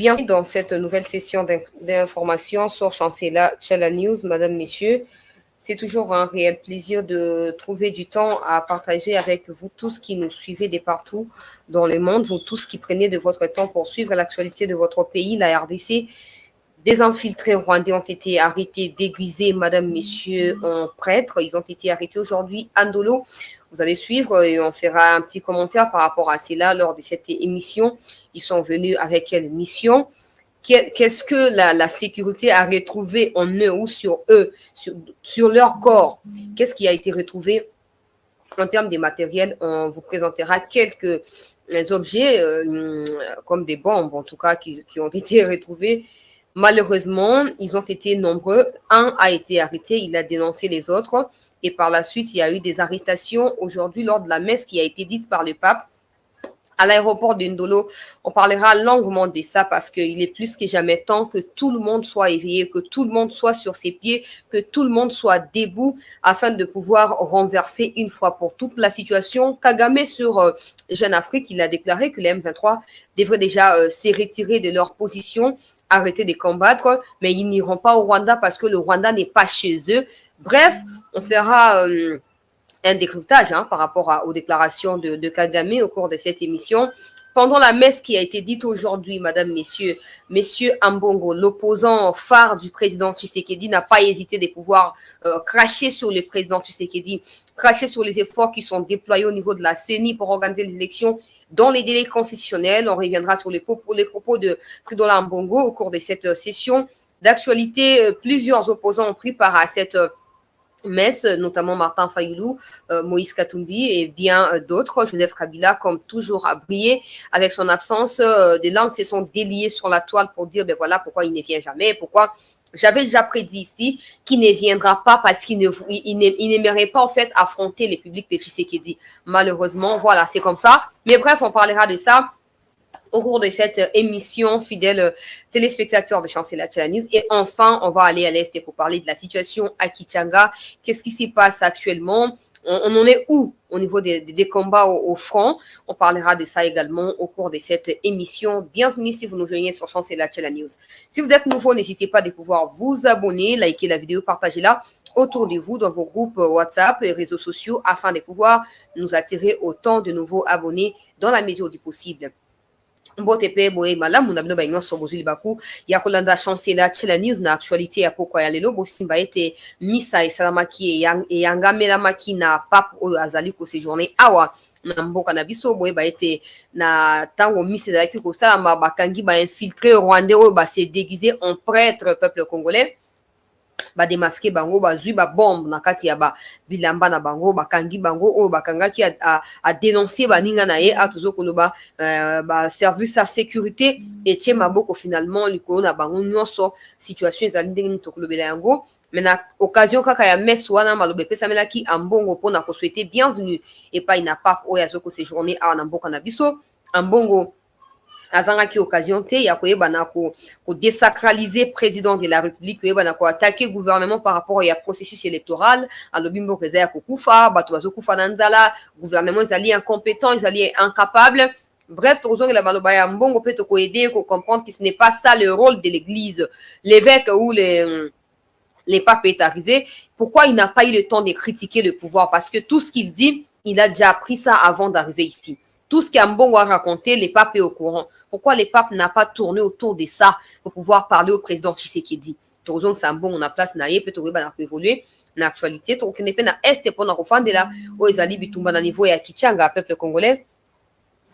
Bienvenue dans cette nouvelle session d'information sur Chancela Tchela News, Madame, Messieurs. C'est toujours un réel plaisir de trouver du temps à partager avec vous tous qui nous suivez de partout dans le monde, vous tous qui prenez de votre temps pour suivre l'actualité de votre pays, la RDC. Des infiltrés rwandais ont été arrêtés, déguisés, madame, messieurs, en prêtres. Ils ont été arrêtés aujourd'hui à Ndolo. Vous allez suivre et on fera un petit commentaire par rapport à cela lors de cette émission. Ils sont venus avec quelle mission? Qu'est-ce que la sécurité a retrouvé en eux ou sur eux, sur leur corps? Qu'est-ce qui a été retrouvé en termes de matériel? On vous présentera quelques objets, comme des bombes en tout cas, qui ont été retrouvés. Malheureusement, ils ont été nombreux. Un a été arrêté, il a dénoncé les autres. Et par la suite, il y a eu des arrestations aujourd'hui lors de la messe qui a été dite par le pape à l'aéroport de Ndolo. On parlera longuement de ça parce qu'il est plus que jamais temps que tout le monde soit éveillé, que tout le monde soit sur ses pieds, que tout le monde soit debout afin de pouvoir renverser une fois pour toutes la situation. Kagame sur Jeune Afrique, il a déclaré que les M23 devraient déjà se retirer de leur position, arrêter de combattre, mais ils n'iront pas au Rwanda parce que le Rwanda n'est pas chez eux. Bref, on fera un décryptage par rapport aux déclarations de Kagame au cours de cette émission. Pendant la messe qui a été dite aujourd'hui, madame, messieurs Ambongo, l'opposant phare du président Tshisekedi, n'a pas hésité de pouvoir cracher sur le président Tshisekedi, cracher sur les efforts qui sont déployés au niveau de la CENI pour organiser les élections dans les délais constitutionnels. On reviendra sur les propos de Fridola Ambongo au cours de cette session d'actualité. Plusieurs opposants ont pris part à cette messe, notamment Martin Fayoulou, Moïse Katumbi et bien d'autres. Joseph Kabila, comme toujours, a brillé avec son absence. Des langues se sont déliées sur la toile pour dire, ben voilà, pourquoi il ne vient jamais, pourquoi. J'avais déjà prédit ici qu'il ne viendra pas parce qu'il n'aimerait pas, en fait, affronter les publics de Tshisekedi. Malheureusement, voilà, c'est comme ça. Mais bref, on parlera de ça au cours de cette émission, fidèles téléspectateurs de Chancela Tchela News. Et enfin, on va aller à l'Est pour parler de la situation à Kichanga. Qu'est-ce qui s'y passe actuellement? On en est où au niveau des combats au front? On parlera de ça également au cours de cette émission. Bienvenue si vous nous joignez sur Chancela Tchela News. Si vous êtes nouveau, n'hésitez pas de pouvoir vous abonner, liker la vidéo, partagez-la autour de vous dans vos groupes WhatsApp et réseaux sociaux afin de pouvoir nous attirer autant de nouveaux abonnés dans la mesure du possible. Mbotepe boye malamu na bino ba nyonso bozuli baku ya kolanda Chancela Tchela News na actualité ya pokwa ya lelo bosimba ete misa esalamaki eyangamelamaki na pape oyo azali kosejourne awa na mboka na biso boye ba ete na tango misa ezalaki kosalama bakangi ba infiltré rwandais oyo base déguisé en prêtre peuple congolais bademaske bango bazwi babombe na kati ya bilamba na bango bakangi bango oyo bakangaki adenonce baninga na ye atozo koloba service ya sécurité etie maboko finalement likolo na bango nyonso situation ezali ndenge nini tokolobela yango mais na occasion kaka ya messe wana maloba epesamelaki ambongo mpona kosouete bienvenue epai na pape oyo azokosejourne awa na mboka na biso ambongo azangaki occasion te ya koyebana kodésacraliser président de la république koyebana koattaquer gouvernement par rapport ya processus électoral alobi mboka eza ya kokufa bato bazokufa na nzala gouvernement ezali incompétent ezali incapable. Bref, tozongela baloba ya mbongo mpe tokoyede comprendre que ce n'est pas ça le rôle de l'église. L'évêque ou les papes est arrivé. Pourquoi il n'a pas eu le temps de critiquer le pouvoir? Parce que tout ce qu'il dit, il a déjà appris ça avant d'arriver ici. Tout ce qu'Ambongo a raconté, les papes est au courant. Pourquoi les papes n'ont pas tourné autour de ça pour pouvoir parler au président Tshisekedi? Torozong Sambon, on a place naïe, peut on évoluer dans l'actualité. Donc, on est à est pour nous refonder là, où ils allaient bitumba na niveau ya Kichanga, peuple congolais.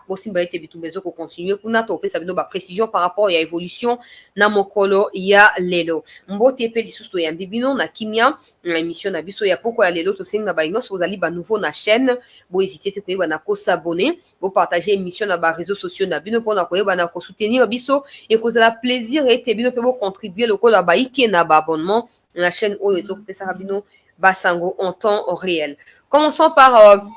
Aussi ba ete bitumbezo ko continuer kuna to pesa bino ba précision par rapport ya évolution na mokolo ya lelo mbote pe lisusu ya mbibino na kimia na émission na biso ya poko ya lelo to senga ba inos ozali ba nouveau na chaîne bo hésiter te koyeba na ko s'abonner bo partager émission na ba réseaux sociaux na bino pona koyeba na ko soutenir biso et kozala plaisir ete bino pe bo contribuer lokola ba ike na ba abonnement na chaîne oyo ezo pesa bino ba sango en temps réel. Commençons par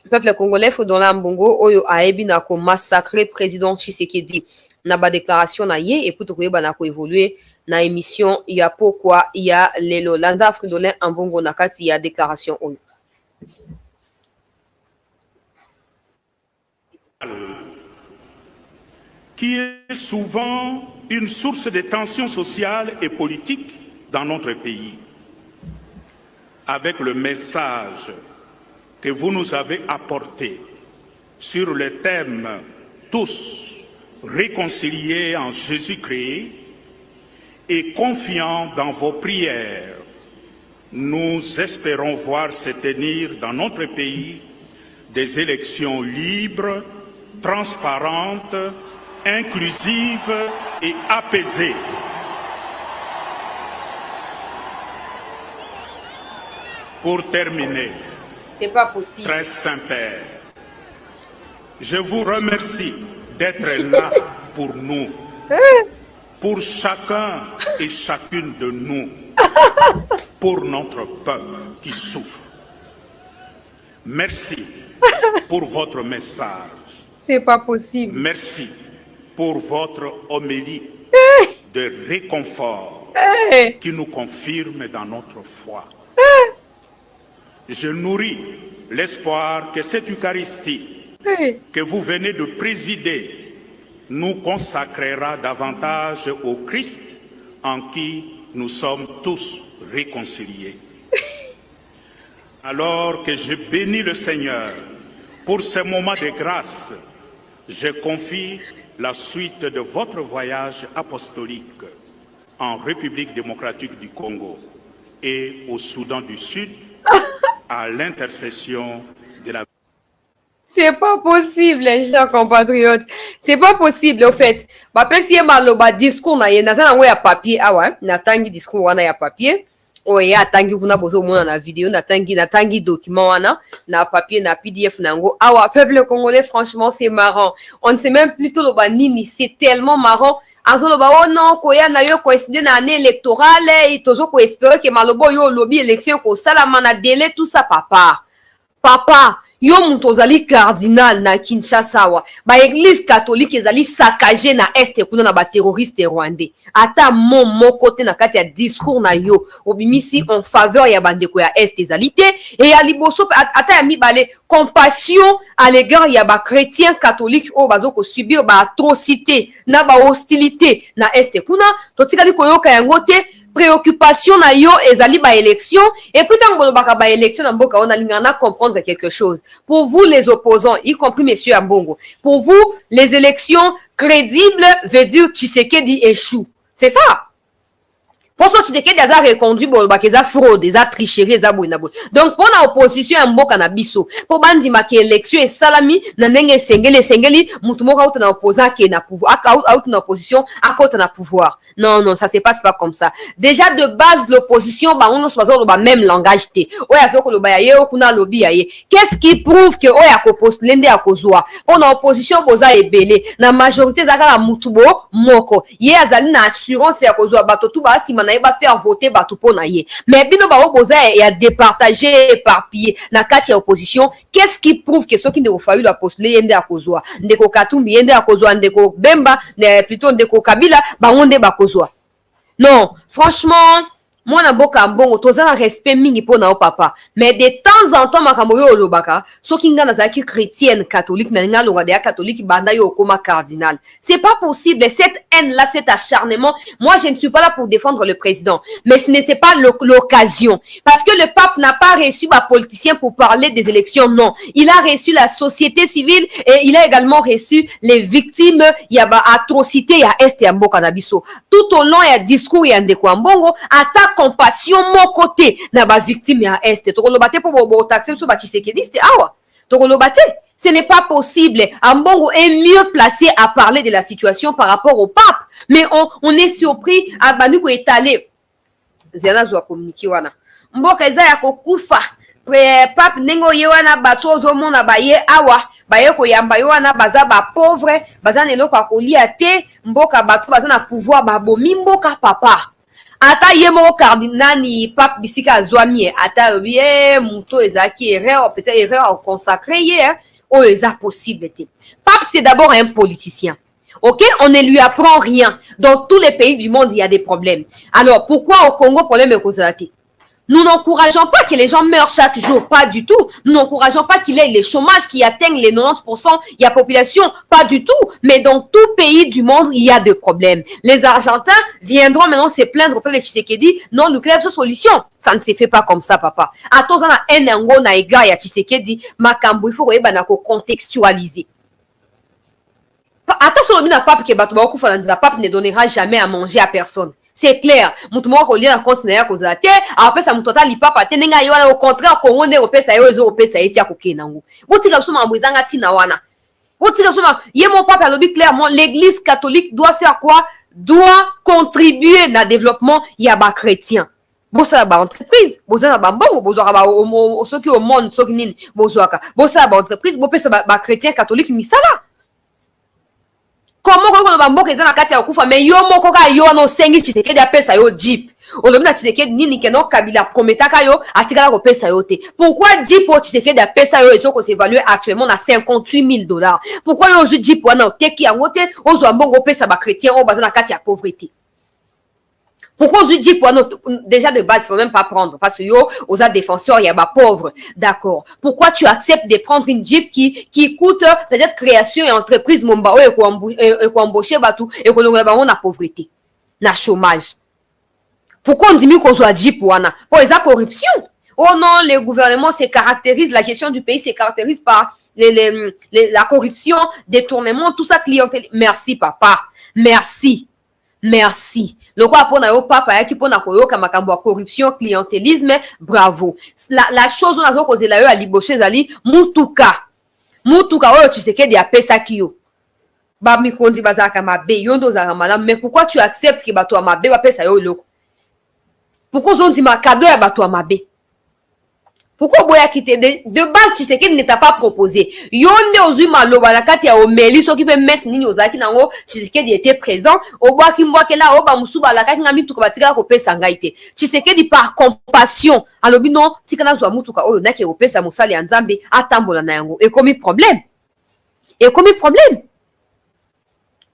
peuple congolais Fridola Ambongo oyo aebi na ko massacrer président Tshisekedi na ba déclaration na ye et pour koyeba na ko évoluer na émission ya pokwa ya lelo landa Fridola Ambongo na kati ya déclaration oyo qui est souvent une source de tensions sociales et politiques dans notre pays. Avec le message que vous nous avez apporté sur le thème « Tous réconciliés en Jésus-Christ » et confiants dans vos prières, nous espérons voir se tenir dans notre pays des élections libres, transparentes, inclusives et apaisées. Pour terminer, c'est pas possible. Très Saint-Père, je vous remercie d'être là pour nous, pour chacun et chacune de nous, pour notre peuple qui souffre. Merci pour votre message. C'est pas possible. Merci pour votre homélie de réconfort qui nous confirme dans notre foi. Je nourris l'espoir que cette Eucharistie que vous venez de présider nous consacrera davantage au Christ en qui nous sommes tous réconciliés. Alors que je bénis le Seigneur pour ce moment de grâce, je confie la suite de votre voyage apostolique en République démocratique du Congo et au Soudan du Sud à l'intercession de la... C'est pas possible, les chers compatriotes. C'est pas possible, au fait. Parce que maloba discours na ye, naza na papier, awa, natangi discours wana ya papier. Oye, atangi kuna bozo mona na vidéo, natangi document wana, na papier, na PDF nango. Awa, peuple congolais, franchement, c'est marrant. On ne sait même plutôt le nini, c'est tellement marrant. Azoloba, oh non, koya na yo coïncide na année électorale, et tozo ko espérer que malobo yo lobby élection ko salama na délai, tout ça, papa. Papa, yo mutozali cardinal na Kinshasa wa. Ba église catholique ezali saccagé na est kuna na ba terroriste rwandais. Ata mon côté na kati ya discours na yo. Obimisi en faveur ya bandeko ya est ezalité et ya liboso ata ya mibale compassion à l'égard ya ba chrétiens catholiques o bazoko subir ba atrocité na ba hostilité na est kuna. Totikali koyoka yango te. Préoccupation na yo ezali ba élection et puis tant bolobaka ba élection na mboka on alingana comprendre quelque chose. Pour vous les opposants, y compris monsieur Ambongo, pour vous les élections crédibles veut dire Tshisekedi échoue. C'est ça. Pour ça Tshisekedi a reconduit bolobaka eza fraude, eza tricherie, eza boina boy. Donc pour la opposition ya mboka na biso, pour bandima ke élection et salami na ndenge sengeli mutu moko auta na opposant ke na pouvoir, auta na opposition, akota na pouvoir. Non, non, ça se passe pas comme ça. Déjà, de base, l'opposition, bah, on se passe même langage. Qu'est-ce qui prouve que on a poste l'ende à kozwa? On a opposition, boza et belé. La majorité, zaka la mutubo, moko. Yé azali na assurance ya kozwa bato tout ba si manaye ba faire voter bato po na ye. Mais bino ba boza et a départager, éparpillé. Na kati ya opposition, qu'est-ce qui prouve que ceux qui n'ont fallu la poste l'ende à kozwa? Ndeko Katumbi, yende à kozwa, ndeko Bemba, plutôt ndeko Kabila, ba onde ba kozwa. Non, franchement, moi na boka mbongo toza na respect mingi po na o papa, mais de temps en temps makambo yo olobaka soki nga nazalaki chrétienne catholique na nga longa de catholique banda yo koma cardinal. C'est pas possible cette haine là, cet acharnement. Moi je ne suis pas là pour défendre le président, mais ce n'était pas l'occasion parce que le pape n'a pas reçu ma politicien pour parler des élections, non. Il a reçu la société civile et il a également reçu les victimes ya ba atrocité ya est ya mboka na biso. Tout au long ya discours ya ndeko mbongo ata compassion mon côté na ba victime ya est tokolobate pour bo taxer sur ba Tshisekedi c'était awa tokolobate. Ce n'est pas possible. Ambongo est mieux placé à parler de la situation par rapport au pape, mais on est surpris à banuko étalé zela zo communiquer wana mboka eza ya kokufa pape nengo ye wana bato ozomona baye awa baye koyamba yo wana baza ba pauvre baza na eloko akolia te mboka bato baza na pouvoir babomi mboka papa. Ata ye moko cardinal ni pape bisika azwami ata bien muto ezaki erreur peut-être erreur consacré hier oh eza possible te. Pape c'est d'abord un politicien. OK, on ne lui apprend rien. Dans tous les pays du monde, il y a des problèmes. Alors pourquoi au Congo problème est causé? Nous n'encourageons pas que les gens meurent chaque jour, pas du tout. Nous n'encourageons pas qu'il y ait les chômages qui atteignent les 90%, il y a population, pas du tout. Mais dans tout pays du monde, il y a des problèmes. Les Argentins viendront maintenant se plaindre auprès de Tshisekedi. Non, nous créons cette solution. Ça ne se fait pas comme ça, papa. Attends, on a un ango na ega ya Tshisekedi, makambo, il faut contextualiser. Attention, le pape qui est pape ne donnera jamais à manger à personne. C'est clair. Mutumo ko lia compte na ya ko zate, après ça mutota lipapa tenenga yo au contraire ko ngonde opesa yo ezo opesa etia ko kenango. Botika suma mbuzanga tina wana. Botika suma ye mon papa lobi clairement l'église catholique doit faire quoi? Doit contribuer na développement ya ba chrétien. Bosa ba entreprise, bosa ba mbongo, bosa ba soki au monde soki nini, bosa ba entreprise, bopesa ba chrétien catholique misala. Comment on va mboka ezana kati ya kufa mais yo moko ka yo no sengi Tshisekedi apesa yo jeep. Olobi na Tshisekedi nini keno Kabila prometaka yo atikala ko pesa yo te. Pourquoi jeep o Tshisekedi apesa yo ezoko s'évaluer actuellement na $58,000? Pourquoi yo ozu jeep wana oteki yango te ozo mbongo pesa ba chrétien o bazana kati ya pauvreté? Pourquoi on dit déjà de base, il ne faut même pas prendre parce que yo, aux défenseurs, il y a des pauvres. D'accord. Pourquoi tu acceptes de prendre une Jeep qui coûte peut-être création et entreprise, mon bao, et qu'on embauche, et qu'on a la pauvreté, la chômage. Pourquoi on dit qu'on soit Jeep wana? Pour la corruption. Oh non, le gouvernement se caractérise, la gestion du pays se caractérise par la corruption, détournement, tout ça, clientèle. Merci, papa. Merci. Merci. Le roi pour na papa qui pour na koyoka makambo corruption, clientélisme, bravo. La chose on a zo causé la yo à liboshe zali mutuka. Mutuka oyo Tshisekedi a pesa kiyo. Ba mikondi bazaka mabe yondo za ramala mais pourquoi tu acceptes que bato mabe ba pesa yo loko? Pourquoi on dit ma cadeau ya bato mabe? Pourquoi boya quitté de base Tshisekedi ne t'a pas proposé. Yonde ozui maloba la kati ya omeli so ki pe mes nini ozaki nango Tshisekedi était présent o bwa ki mbwa kela o ba musuba la kati ngami tuka batika ko pesa ngaite. Tshisekedi par compassion alobi non tikana zo mutuka oyo na ke ko pesa musali ya Nzambe atambola na yango. Et comme problème.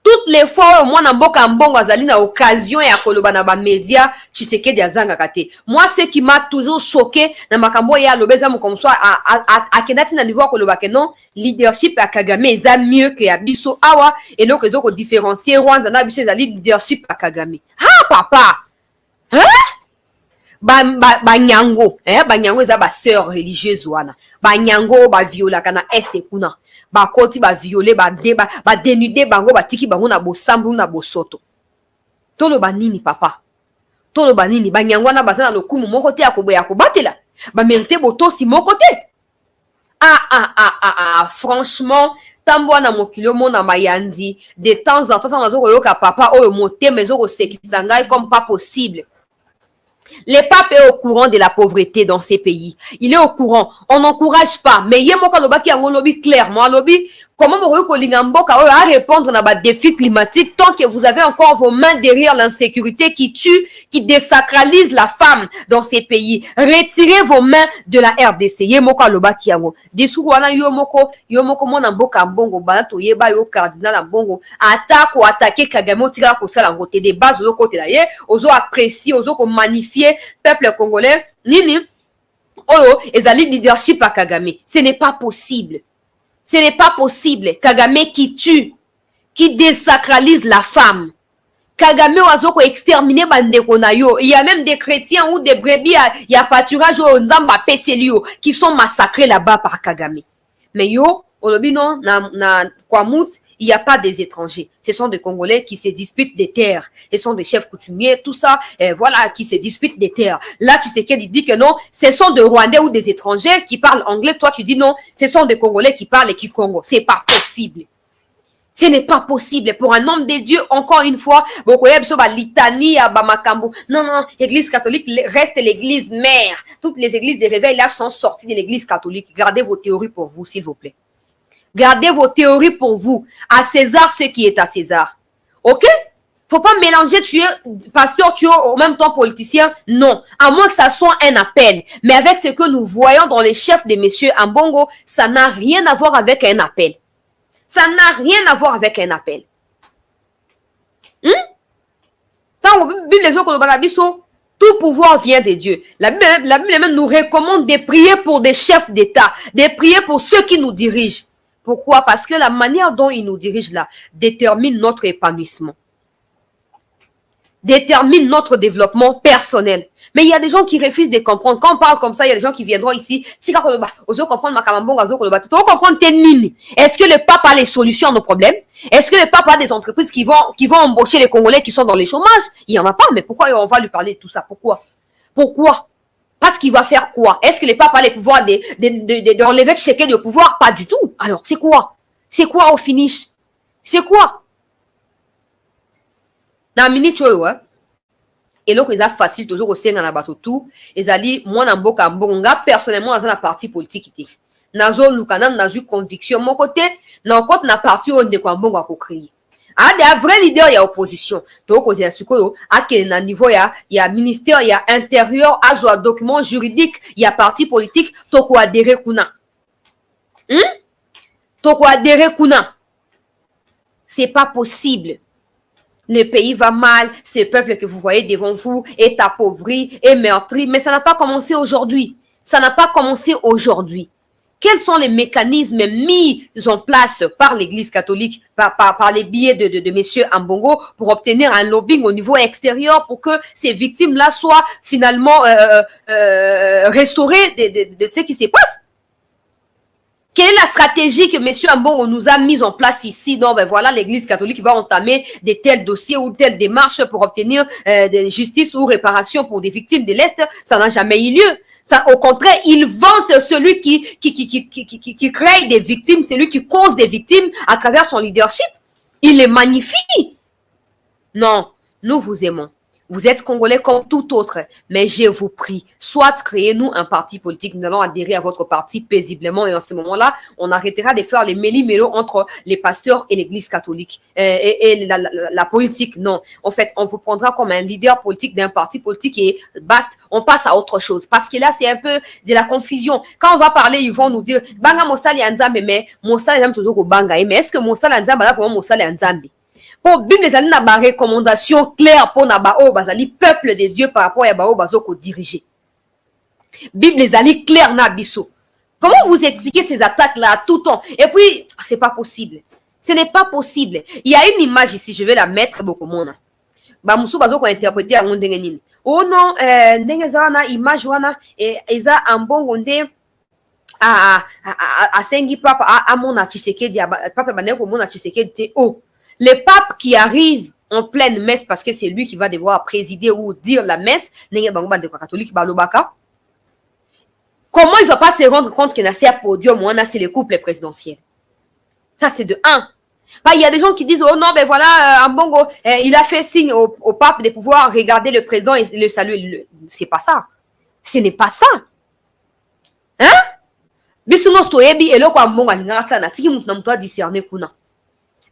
Toutes les fois, moi, na mboka mbongo azali na occasion ya koloba na ba média Tshisekedi azanga kate. Moi, ce qui m'a toujours choqué na makambo ya lobeza mo comme soit à kenati na niveau koloba ke non leadership à Kagame eza mieux que ya biso awa et donc ils ont différencier Rwanda na biso ezali leadership à Kagame. Ah papa. Hein? Ba nyango, ba nyango eza ba sœur religieuse wana. Ba nyango ba viola kana este kuna. Ba koti ba violer ba dénuder bango ba tiki bango na bosambu na bosoto. Tolo ba nini papa? Tolo ba nini ba nyangwana bazana lokumu moko te akoboya kobatela. Ba mérité botosi moko te. Franchement, tambo na mokilo mona mayanzi de temps en temps na zo yoka papa oyo motema zo ko sekisa ngai comme pas possible. Le pape est au courant de la pauvreté dans ces pays. Il est au courant. On n'encourage pas. Mais il y a un lobby qui a un lobby clairement. Lobby, comment vous voulez à répondre à des défis climatiques tant que vous avez encore vos mains derrière l'insécurité qui tue, qui désacralise la femme dans ces pays. Retirez vos mains de la RDC. Il y a un lobby qui a un yomoko mona mboka mbongo banato yeba yo cardinal mbongo attaquer Kagame tira ko sala ngote des bases au côté là ozo apprécier ozo ko magnifier peuple congolais nini oyo ezali leadership à Kagame. Ce n'est pas possible. Ce n'est pas possible. Kagame qui tue, qui désacralise la femme. Kagame wazoko exterminer bandeko na yo. Il y a même des chrétiens ou des brebis il y a pâturage au Nzamba Peselio qui sont massacrés là-bas par Kagame. Mais yo, olobi non na Kwamut, il n'y a pas des étrangers. Ce sont des Congolais qui se disputent des terres. Ce sont des chefs coutumiers, tout ça, voilà, qui se disputent des terres. Là, Tshisekedi dit que non, ce sont des Rwandais ou des étrangers qui parlent anglais. Toi, tu dis non, ce sont des Congolais qui parlent et qui Congo. C'est pas possible. Ce n'est pas possible. Pour un homme de Dieu, encore une fois, litanie à Bamakambu. Non, l'église catholique reste l'église mère. Toutes les églises de réveil là sont sorties de l'église catholique. Gardez vos théories pour vous, s'il vous plaît. Gardez vos théories pour vous. À César, ce qui est à César. Ok? Faut pas mélanger tuer pasteur, tuer en même temps politicien. Non. À moins que ça soit un appel. Mais avec ce que nous voyons dans les chefs de messieurs Ambongo, ça n'a rien à voir avec un appel. Ça n'a rien à voir avec un appel. Tant que les autres, Tout pouvoir vient de Dieu. La Bible même nous recommande de prier pour des chefs d'État, de prier pour ceux qui nous dirigent. Pourquoi? Parce que la manière dont ils nous dirigent là détermine notre épanouissement, détermine notre développement personnel. Mais il y a des gens qui refusent de comprendre. Quand on parle comme ça, il y a des gens qui viendront ici. Si on comprendre est-ce que le pape a les solutions à nos problèmes? Est-ce que le pape a des entreprises qui vont embaucher les Congolais qui sont dans le chômage? Il n'y en a pas, mais pourquoi on va lui parler de tout ça? Pourquoi? Parce qu'il va faire quoi? Est-ce que le pape a les pouvoirs d'enlever Tshisekedi au pouvoir? Pas du tout. Alors, c'est quoi? C'est quoi au finish? C'est quoi? Dans minute, ouais. Et donc, ils ont facile toujours au sein dans la bateau tout. Ils ont dit, moi, dans Boka Mbonga, personnellement, dans la partie politique, nazo Lukanam, dans une conviction, mon côté, dans le na parti où on est Mbonga ko créer. Ah, des vrais leaders, il y a opposition. Donc, aux Yasuko, à quel niveau il y a ministère, il y a intérieur, à document juridique, il y a parti politique, toko adhéré kuna. Toko adhéré kuna. C'est pas possible. Le pays va mal, ce peuple que vous voyez devant vous est appauvri, est meurtri, mais ça n'a pas commencé aujourd'hui. Ça n'a pas commencé aujourd'hui. Quels sont les mécanismes mis en place par l'Église catholique, par les billets de messieurs Ambongo pour obtenir un lobbying au niveau extérieur pour que ces victimes-là soient finalement restaurées de ce qui se passe? Quelle est la stratégie que M. Ambongo nous a mise en place ici? Non, ben voilà, l'Église catholique va entamer de tels dossiers ou telles démarches pour obtenir de justice ou réparation pour des victimes de l'Est. Ça n'a jamais eu lieu. Ça, au contraire, il vante celui qui crée des victimes, celui qui cause des victimes à travers son leadership. Il les magnifie. Non, nous vous aimons. Vous êtes Congolais comme tout autre, mais je vous prie, soit créez-nous un parti politique, nous allons adhérer à votre parti paisiblement et en ce moment-là, on arrêtera de faire les méli-mélo entre les pasteurs et l'Église catholique et la politique. Non, en fait, on vous prendra comme un leader politique d'un parti politique et basta, on passe à autre chose. Parce que là, c'est un peu de la confusion. Quand on va parler, ils vont nous dire, Banga Mosali Anzambe, mais Mosali Anzambe toujours au Banga, mais est-ce que Mosali Anzambe là vraiment Mosali Anzambe? Pour Bible les années na recommandation claire pour na bao bazali peuple de Dieu par rapport à bao bazoko diriger. Bible les années claire na biso. Comment vous expliquez ces attaques là à tout temps? Et puis c'est pas possible. Ce n'est pas possible. Il y a une image ici, je vais la mettre beaucoup mona. Ba musu bazoko interpréter à ndenge nini. Oh non, ndenge za na image wana eza ambongo nde a sengi papa a mona Tshisekedi papa baneko mona Tshisekedi te oh. Le pape qui arrive en pleine messe, parce que c'est lui qui va devoir présider ou dire la messe, comment il ne va pas se rendre compte qu'il y a un podium, c'est le couple présidentiel? Ça, c'est de un. Il y a des gens qui disent, oh non, ben voilà, Ambongo, il a fait signe au pape de pouvoir regarder le président et le saluer. C'est pas ça. Ce n'est pas ça. Hein?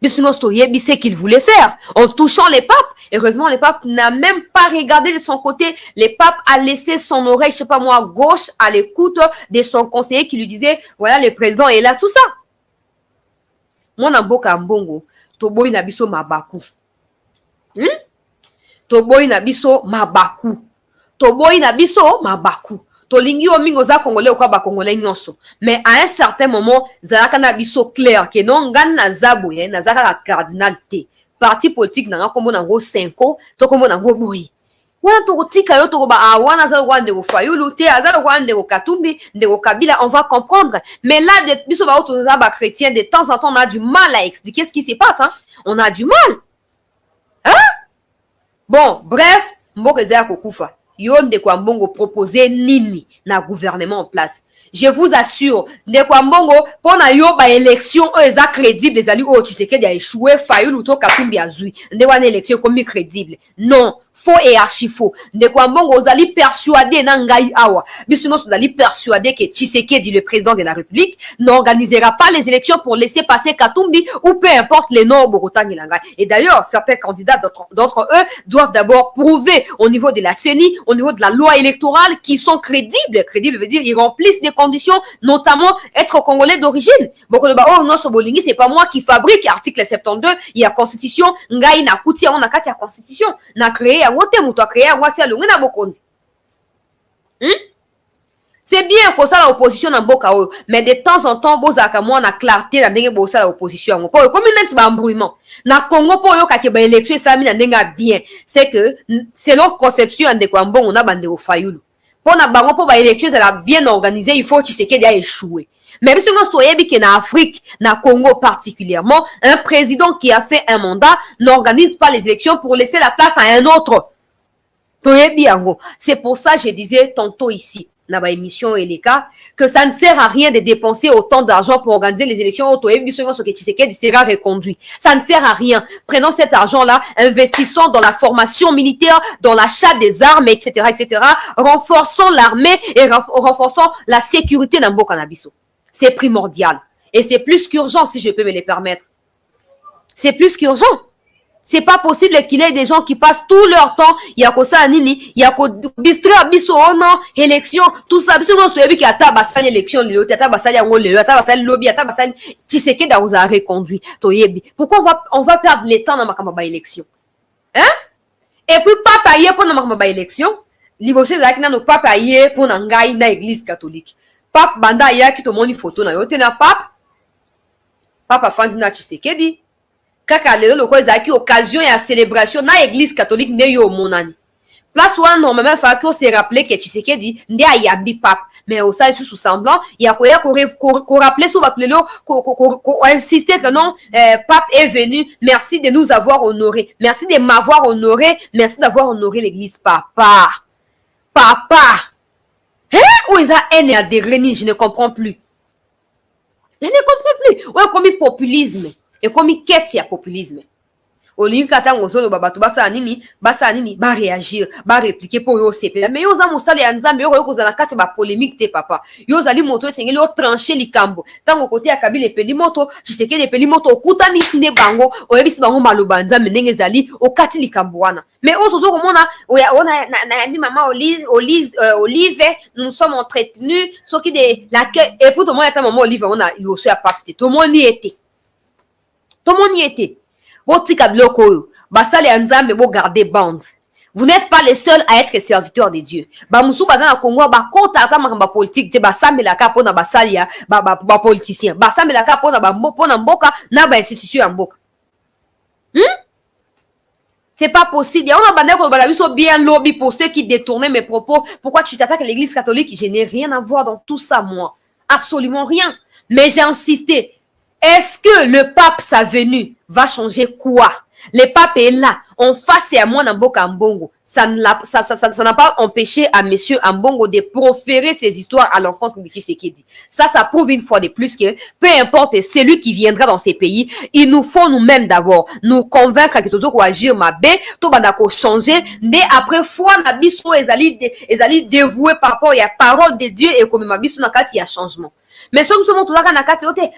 Ce qu'il voulait faire en touchant les papes. Heureusement, le pape n'a même pas regardé de son côté. Le pape a laissé son oreille, je sais pas moi, gauche à l'écoute de son conseiller qui lui disait, voilà, le président est là, tout ça. Mon amboka mbongo, toboy nabiso mabaku. Toboy nabiso mabaku. Toboy nabiso mabaku. Tolingi omingo za Congolais ou ba Congolais nyonso. Mais à un certain moment, zalaka na biso clair que non ngana zabo ye na zaka la cardinalité. Parti politique na kombo nango 5 to kombo nango boyi. Wana to tika yo to ba wana za rwande ko fayulu te azala rwande ko katumbi ndeko kabila, on va comprendre. Mais là de biso ba auto za ba chrétien de temps en temps on a du mal à expliquer ce qui se passe hein. On a du mal. Hein? Bon, bref, mboka za ko kufa. Yon de Kwambongo proposer nini na gouvernement en place. Je vous assure, de Kwambongo, pour na yo ba élection, eux a crédible, les alliés, oh, Tshisekedi a échoué, Fayulu to Katumbi a zui. De wane élection comme crédible. Non. Faux et archi faux. De Kwambongo, vous allez persuader Nangai Awa. Sinon, vous allez persuader que Tshisekedi, le président de la République, n'organisera pas les élections pour laisser passer Katumbi ou peu importe les noms au Bogota Nilanga. Et d'ailleurs, certains candidats d'entre eux doivent d'abord prouver au niveau de la CENI, au niveau de la loi électorale, qu'ils sont crédibles. Crédibles veut dire ils remplissent des conditions, notamment être congolais d'origine. Beaucoup de oh non, ce Bolingi, c'est pas moi qui fabrique article 72. Il y a constitution. Ngai na kuti, on a quatre constitution. Na créé yango te muto créer yango si alongi na bokonzi. C'est bien que ça l'opposition dans mboka oyo, mais de temps en temps bozaka moi na clarté na ndenge bosa la opposition yango. Po comme neti ba embrouillement. Na Congo po yo ka ke ba élection ça mi na ndenge bien, c'est que selon conception de kwa mbongo na bande o fayulu. Po na bango po ba élection ça la bien organisé, il faut Tshisekedi a échoué. Mais si on soyez que na Afrique, na Congo particulièrement, un président qui a fait un mandat n'organise pas les élections pour laisser la place à un autre. C'est pour ça que je disais tantôt ici, dans ma émission et les cas, que ça ne sert à rien de dépenser autant d'argent pour organiser les élections. Sera reconduit. Ça ne sert à rien. Prenons cet argent-là, investissons dans la formation militaire, dans l'achat des armes, etc., etc. Renforçons l'armée et renforçons la sécurité dans Bokanabiso. C'est primordial. Et c'est plus qu'urgent, si je peux me le permettre. C'est plus qu'urgent. C'est pas possible qu'il y ait des gens qui passent tout leur temps, il y a quoi ça nini, il y a quoi distraire biso non, élection, tout ça, biso on se dit qu'il y a tabasali élection, il y a tabasali angol, il y a tabasali lobby, il y a tabasali Tshisekedi dans a reconduit. Pourquoi on va perdre le temps dans ma élection? Hein? Et puis pas payer pour ma élection, libosé zakina no pas payer pour nangai na église catholique. Pape banda ya ki to moni photo na yote na papa fandi na Tshisekedi. Kaka lelo loko ezaki occasion ya célébration na église catholique nde yo monani. Place wana normalement fa ko se rappeler que Tshisekedi nde ayambi pape, mais au ça sous semblant il y a ko rappeler sous lelo ko insister que non pape est venu, merci de nous avoir honoré, merci de m'avoir honoré, merci d'avoir honoré l'église. Papa hein, où ils a haine à degré, je ne comprends plus. Ouais, comme populisme et comme quête ya populisme. Au lieu kata ngozolo babatu basa nini ba réagir, ba répliquer pour yo CP. Mais yo za mosali ya nzambe yo ko za na kati ba polémique te papa. Yo zali moto sengeli yo trancher likambo. Tango côté ya Kabila epeli moto, Tshisekedi epeli moto okutani sinde bango, oyebisi bango maloba nzambe ndenge zali okati likambo wana. Mais ozozo komona na yambi mama Olive, nous sommes entretenus ce qui de l'accueil et pour tout le monde maman Olive on a il aussi a papte. Tout le monde y était. Botika biloko oyo, basale ya nzambe bo garder bande. Vous n'êtes pas les seuls à être serviteurs de Dieu. Ba musu baza na Congo ba kota ata makamba politique te basambela ka pona basali ya ba politicien. Basambela ka pona pona mboka na ba institution ya mboka. C'est pas possible. On a bandé qu'on va la bien lobby pour ceux qui détournaient mes propos. Pourquoi tu t'attaques à l'église catholique? Je n'ai rien à voir dans tout ça, moi. Absolument rien. Mais j'ai insisté. Est-ce que le pape, sa venue, va changer quoi? Le pape est là, en face et à moi Namboka Mbongo. Ça n'a pas empêché à monsieur Mbongo de proférer ses histoires à l'encontre de Tshisekedi. Ça prouve une fois de plus que peu importe celui qui viendra dans ces pays, il nous faut nous-mêmes d'abord nous convaincre que tout agir ma bé, tout bandako changer, mais après foi nabiso ezali dévoué par rapport à la parole de Dieu et comme ma biso nakati il y a changement. Mais si nous sommes tous là,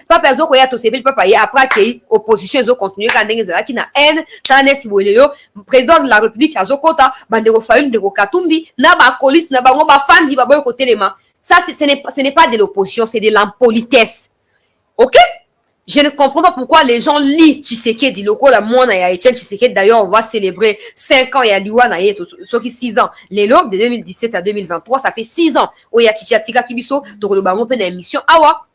papa ezo koya to sebeli papa ya après que opposition ezo continuer quand ndenge zalaki na haine tanet bolelo président de la république azokota bandeko fayulu ndeko katumbi na ba police na bango ba fandi ba boyo kotelema. Ça ce n'est pas de l'opposition, c'est de l'impolitesse. OK? Je ne comprends pas pourquoi les gens lient Tshisekedi loko la mona ya Etienne Tshisekedi. D'ailleurs, on va célébrer 5 ans ya liwa na yeto so ki 6 ans. Les logs de 2017 à 2023, ça fait 6 ans. O ya Tshiatika Kibiso to le bango pe na émission awa.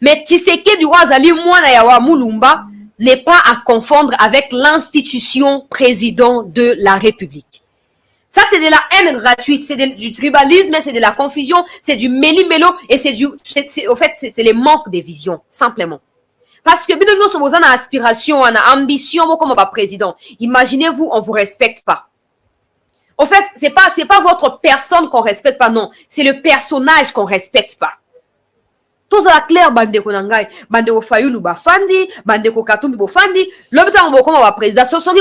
Mais Tshisekedi wazali mona ya wa Mulumba n'est pas à confondre avec l'institution président de la République. Ça, c'est de la haine gratuite, c'est du tribalisme, c'est de la confusion, c'est du méli-mélo et c'est les manques de vision, simplement. Parce que, nous sommes en aspiration, en ambition, comme président. Imaginez-vous, on vous respecte pas. En fait, c'est pas votre personne qu'on respecte pas, non. C'est le personnage qu'on respecte pas. Tous à la claire, bandeko nangai, bandeko fayulu bafandi, bandeko katumbi bofandi, l'obétant comme président, ce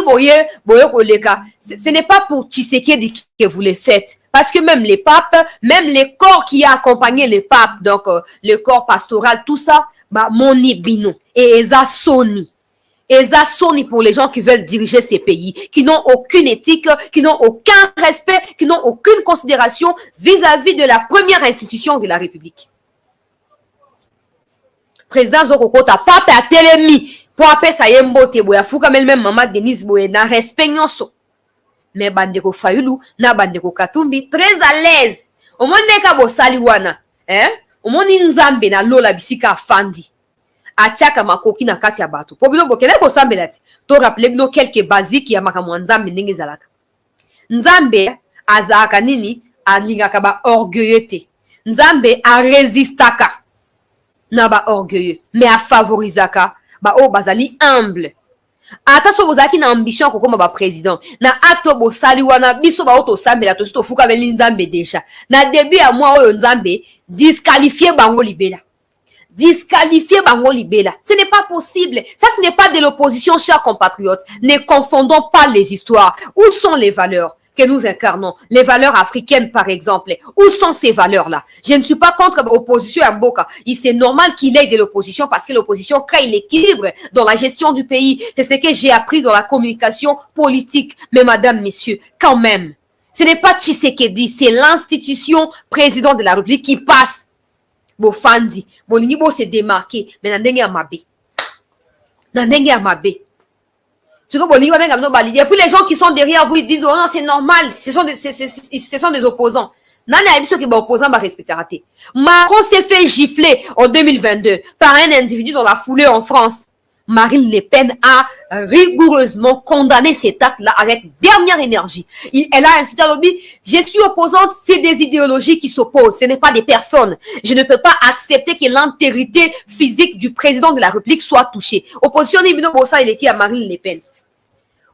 n'est pas pour Tshisekedi que vous le faites. Parce que même les papes, même les corps qui a accompagné les papes, donc le corps pastoral, tout ça, moni bino, et eza soni pour les gens qui veulent diriger ces pays, qui n'ont aucune éthique, qui n'ont aucun respect, qui n'ont aucune considération vis-à-vis de la première institution de la République. Président Zokoko ta pape a telemi pour appeler ça yembote boya fouka même maman Denise boye na respect nyonso mais bandeko Fayulu na bandeko Katumbi très à l'aise. Au moins neka bo saliwana, au moins nzambe na lola bisika fandi. Achaka makoki na kati ya bato. Po bino bokele ko sambela ti. To rappeler bino quelques basiques ya makamwa nzambe ndenge zalaka. Nzambe azaka nini alingaka ba orgueilleux te. Nzambe a résistaka na ba orgueilleux, mais a favorisaka ba o bazali humble. Ata so bozaki na ambition ko koma ba président na ato bo sali wana biso ba auto sambela to sito fuka beli nzambe déjà. Na début ya mois oyo nzambe disqualifier bango libela. Disqualifier bango libela. Ce n'est pas possible. Ça, ce n'est pas de l'opposition, chers compatriotes. Ne confondons pas les histoires. Où sont les valeurs que nous incarnons? Les valeurs africaines, par exemple. Où sont ces valeurs-là? Je ne suis pas contre l'opposition à Mboka. C'est normal qu'il ait de l'opposition parce que l'opposition crée l'équilibre dans la gestion du pays. C'est ce que j'ai appris dans la communication politique. Mais madame, messieurs, quand même, ce n'est pas Tshisekedi, c'est l'institution président de la République qui passe. Bofandi, bolingi bo se démarquer, mais nandenge ya mabe. Nandenge ya mabe. Ce que bolingi ba no balidi. Et puis les gens qui sont derrière vous, ils disent oh non, c'est normal, ce sont des opposants. Nani a biso ki ba opposant ba respecterate. Macron s'est fait gifler en 2022 par un individu dans la foulée en France. Marine Le Pen a rigoureusement condamné cet acte-là avec dernière énergie. Elle a incité à dire, je suis opposante, c'est des idéologies qui s'opposent, ce n'est pas des personnes. Je ne peux pas accepter que l'intégrité physique du président de la République soit touchée. Opposition ni bossa il est qui à Marine Le Pen.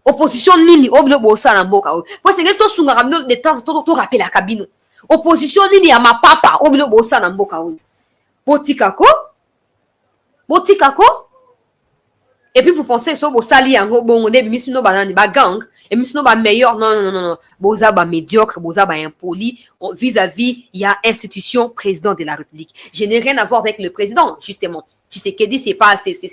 Opposition ni obno bossa na mboka. Parce que to sunga ramno de temps to rappeler la cabine. Opposition ni à ma papa obno bossa na mboka. Botikako? Et puis vous pensez so bo sali yango bongo de misino banani ba gang et misino ba meilleur non boza ba médiocre boza ba impoli vis-à-vis il y a institution président de la République. Je n'ai rien à voir avec le président justement. Tu sais qu'Edi ce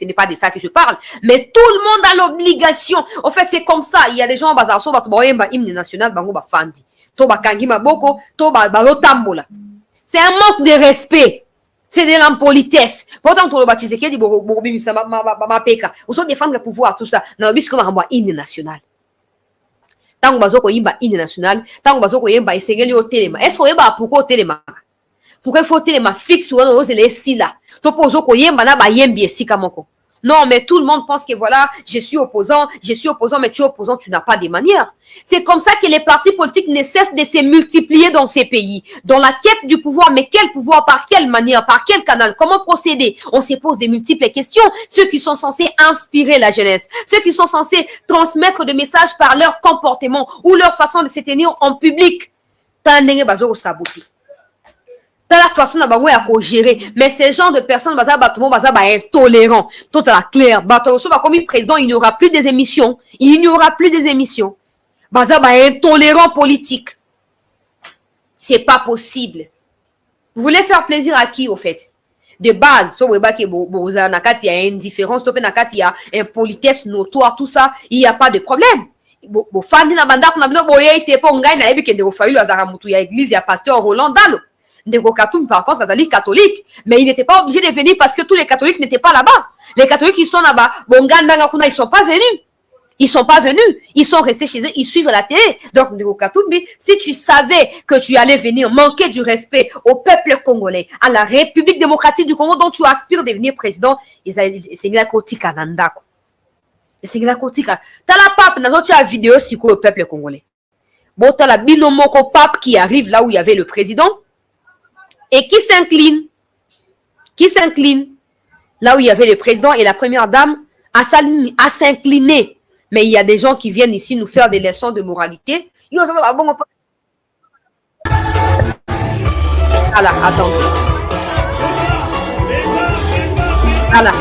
n'est pas de ça que je parle, mais tout le monde a l'obligation. En fait, c'est comme ça, il y a des gens bazar so ba to ba hymne national bango ba fandi. To ba kangi maboko, to ba lotambola. C'est un manque de respect. C'est de l'impolitesse. Pourtant, on va dire que ma peka. Ou sont défendre le pouvoir, tout ça. Non, mais c'est comme un hymne national. Tant que vous avez hymne national, tant que vous avez un téléma. Est-ce que vous avez pourquoi téléma? Pourquoi il faut téléma fixe ou non, c'est les si là. Tu poses au yemba na ba yembi si kamoko. Non, mais tout le monde pense que voilà, je suis opposant, mais tu es opposant, tu n'as pas de manières. C'est comme ça que les partis politiques ne cessent de se multiplier dans ces pays. Dans la quête du pouvoir, mais quel pouvoir, par quelle manière, par quel canal, comment procéder? On se pose des multiples questions. Ceux qui sont censés inspirer la jeunesse, ceux qui sont censés transmettre des messages par leur comportement ou leur façon de se tenir en public. T'as la façon de gérer, mais ces gens de personnes intolérants, tout à la claire, comme président, il n'y aura plus des émissions, intolérant politique. C'est pas possible. Vous voulez faire plaisir à qui au fait? De base, il y a indifférence, il y a impolitesse notoire, tout ça, il n'y a pas de problème. Église, il y a pasteur Roland Dalo. Ndeko Katum, par contre, Azali catholique. Mais il n'était pas obligé de venir parce que tous les catholiques n'étaient pas là-bas. Les catholiques qui sont là-bas, ils sont pas venus. Ils sont pas venus. Ils sont restés chez eux. Ils suivent la télé. Donc, Ndeko Katum, si tu savais que tu allais venir manquer du respect au peuple congolais, à la République démocratique du Congo dont tu aspires de devenir président, c'est la kotika nandako. C'est la kotika. T'as la pape, dans notre vidéo, c'est quoi au peuple congolais? Bon, t'as la binomoko pape qui arrive là où il y avait le président. Et qui s'incline là où il y avait le président et la première dame à s'incliner. Mais il y a des gens qui viennent ici nous faire des leçons de moralité. Voilà, attendez. Voilà.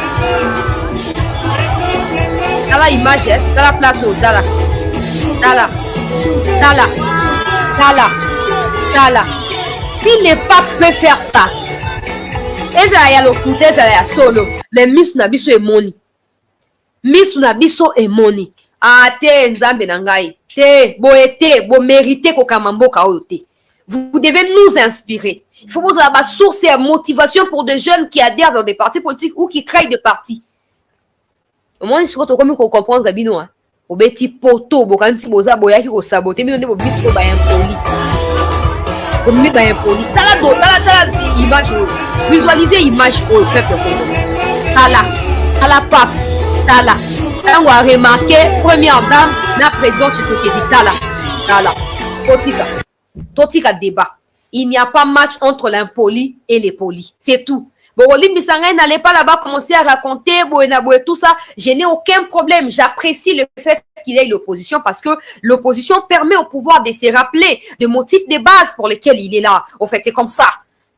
Dans la image, dans la place, dans la. Si les papes peuvent faire ça, et ça y a le coup d'être à solo, mais Miss Nabiso et Moni. Miss Nabiso et Moni. Ah, te nzambe nangai. Te, bo mérité kokamambo kaote. Vous devez nous inspirer. Il faut vous avoir la source et motivation pour des jeunes qui adhèrent dans des partis politiques ou qui créent des partis. Au moins, il faut qu'on comprenne Gabino. Obeti poto bokansi boza boyaki ko saboter mi onde bobisi ko ba impoli. Omni ba impoli. Tala image visualiser image au peuple congolais. Tala pape. Tala. On va remarquer première dame na président Tshisekedi tala. Totika débat. Il n'y a pas match entre l'impoli et les polis. C'est tout. Bon, Olimbi Sangay n'allait pas là-bas commencer à raconter tout ça. Je n'ai aucun problème. J'apprécie le fait qu'il ait l'opposition parce que l'opposition permet au pouvoir de se rappeler des motifs de base pour lesquels il est là. Au fait, c'est comme ça.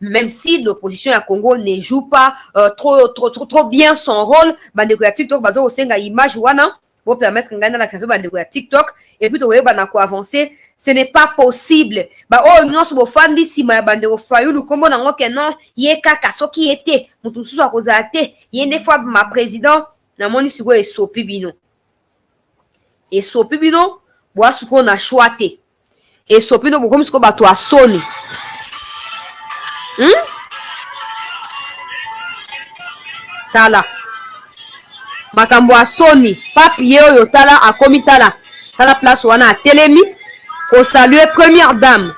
Même si l'opposition à Congo ne joue pas trop bien son rôle, bandeko ya TikTok bazo osenga image wana pour permettre ngana la sape bandeko ya TikTok et puis to yeba ko avancer. Ce n'est pas possible. Bah oh non so fandi si ma bandeko fayulu kombo nango ke non ye kaka soki était mutu susu akoza te ye ne fois ma président na moni siko esopi bino bwa suko na choite esopi no bokomi siko bato asoni tala makambo asoni papi ye oyo tala akomi tala place wana atelemi ko saluer première dame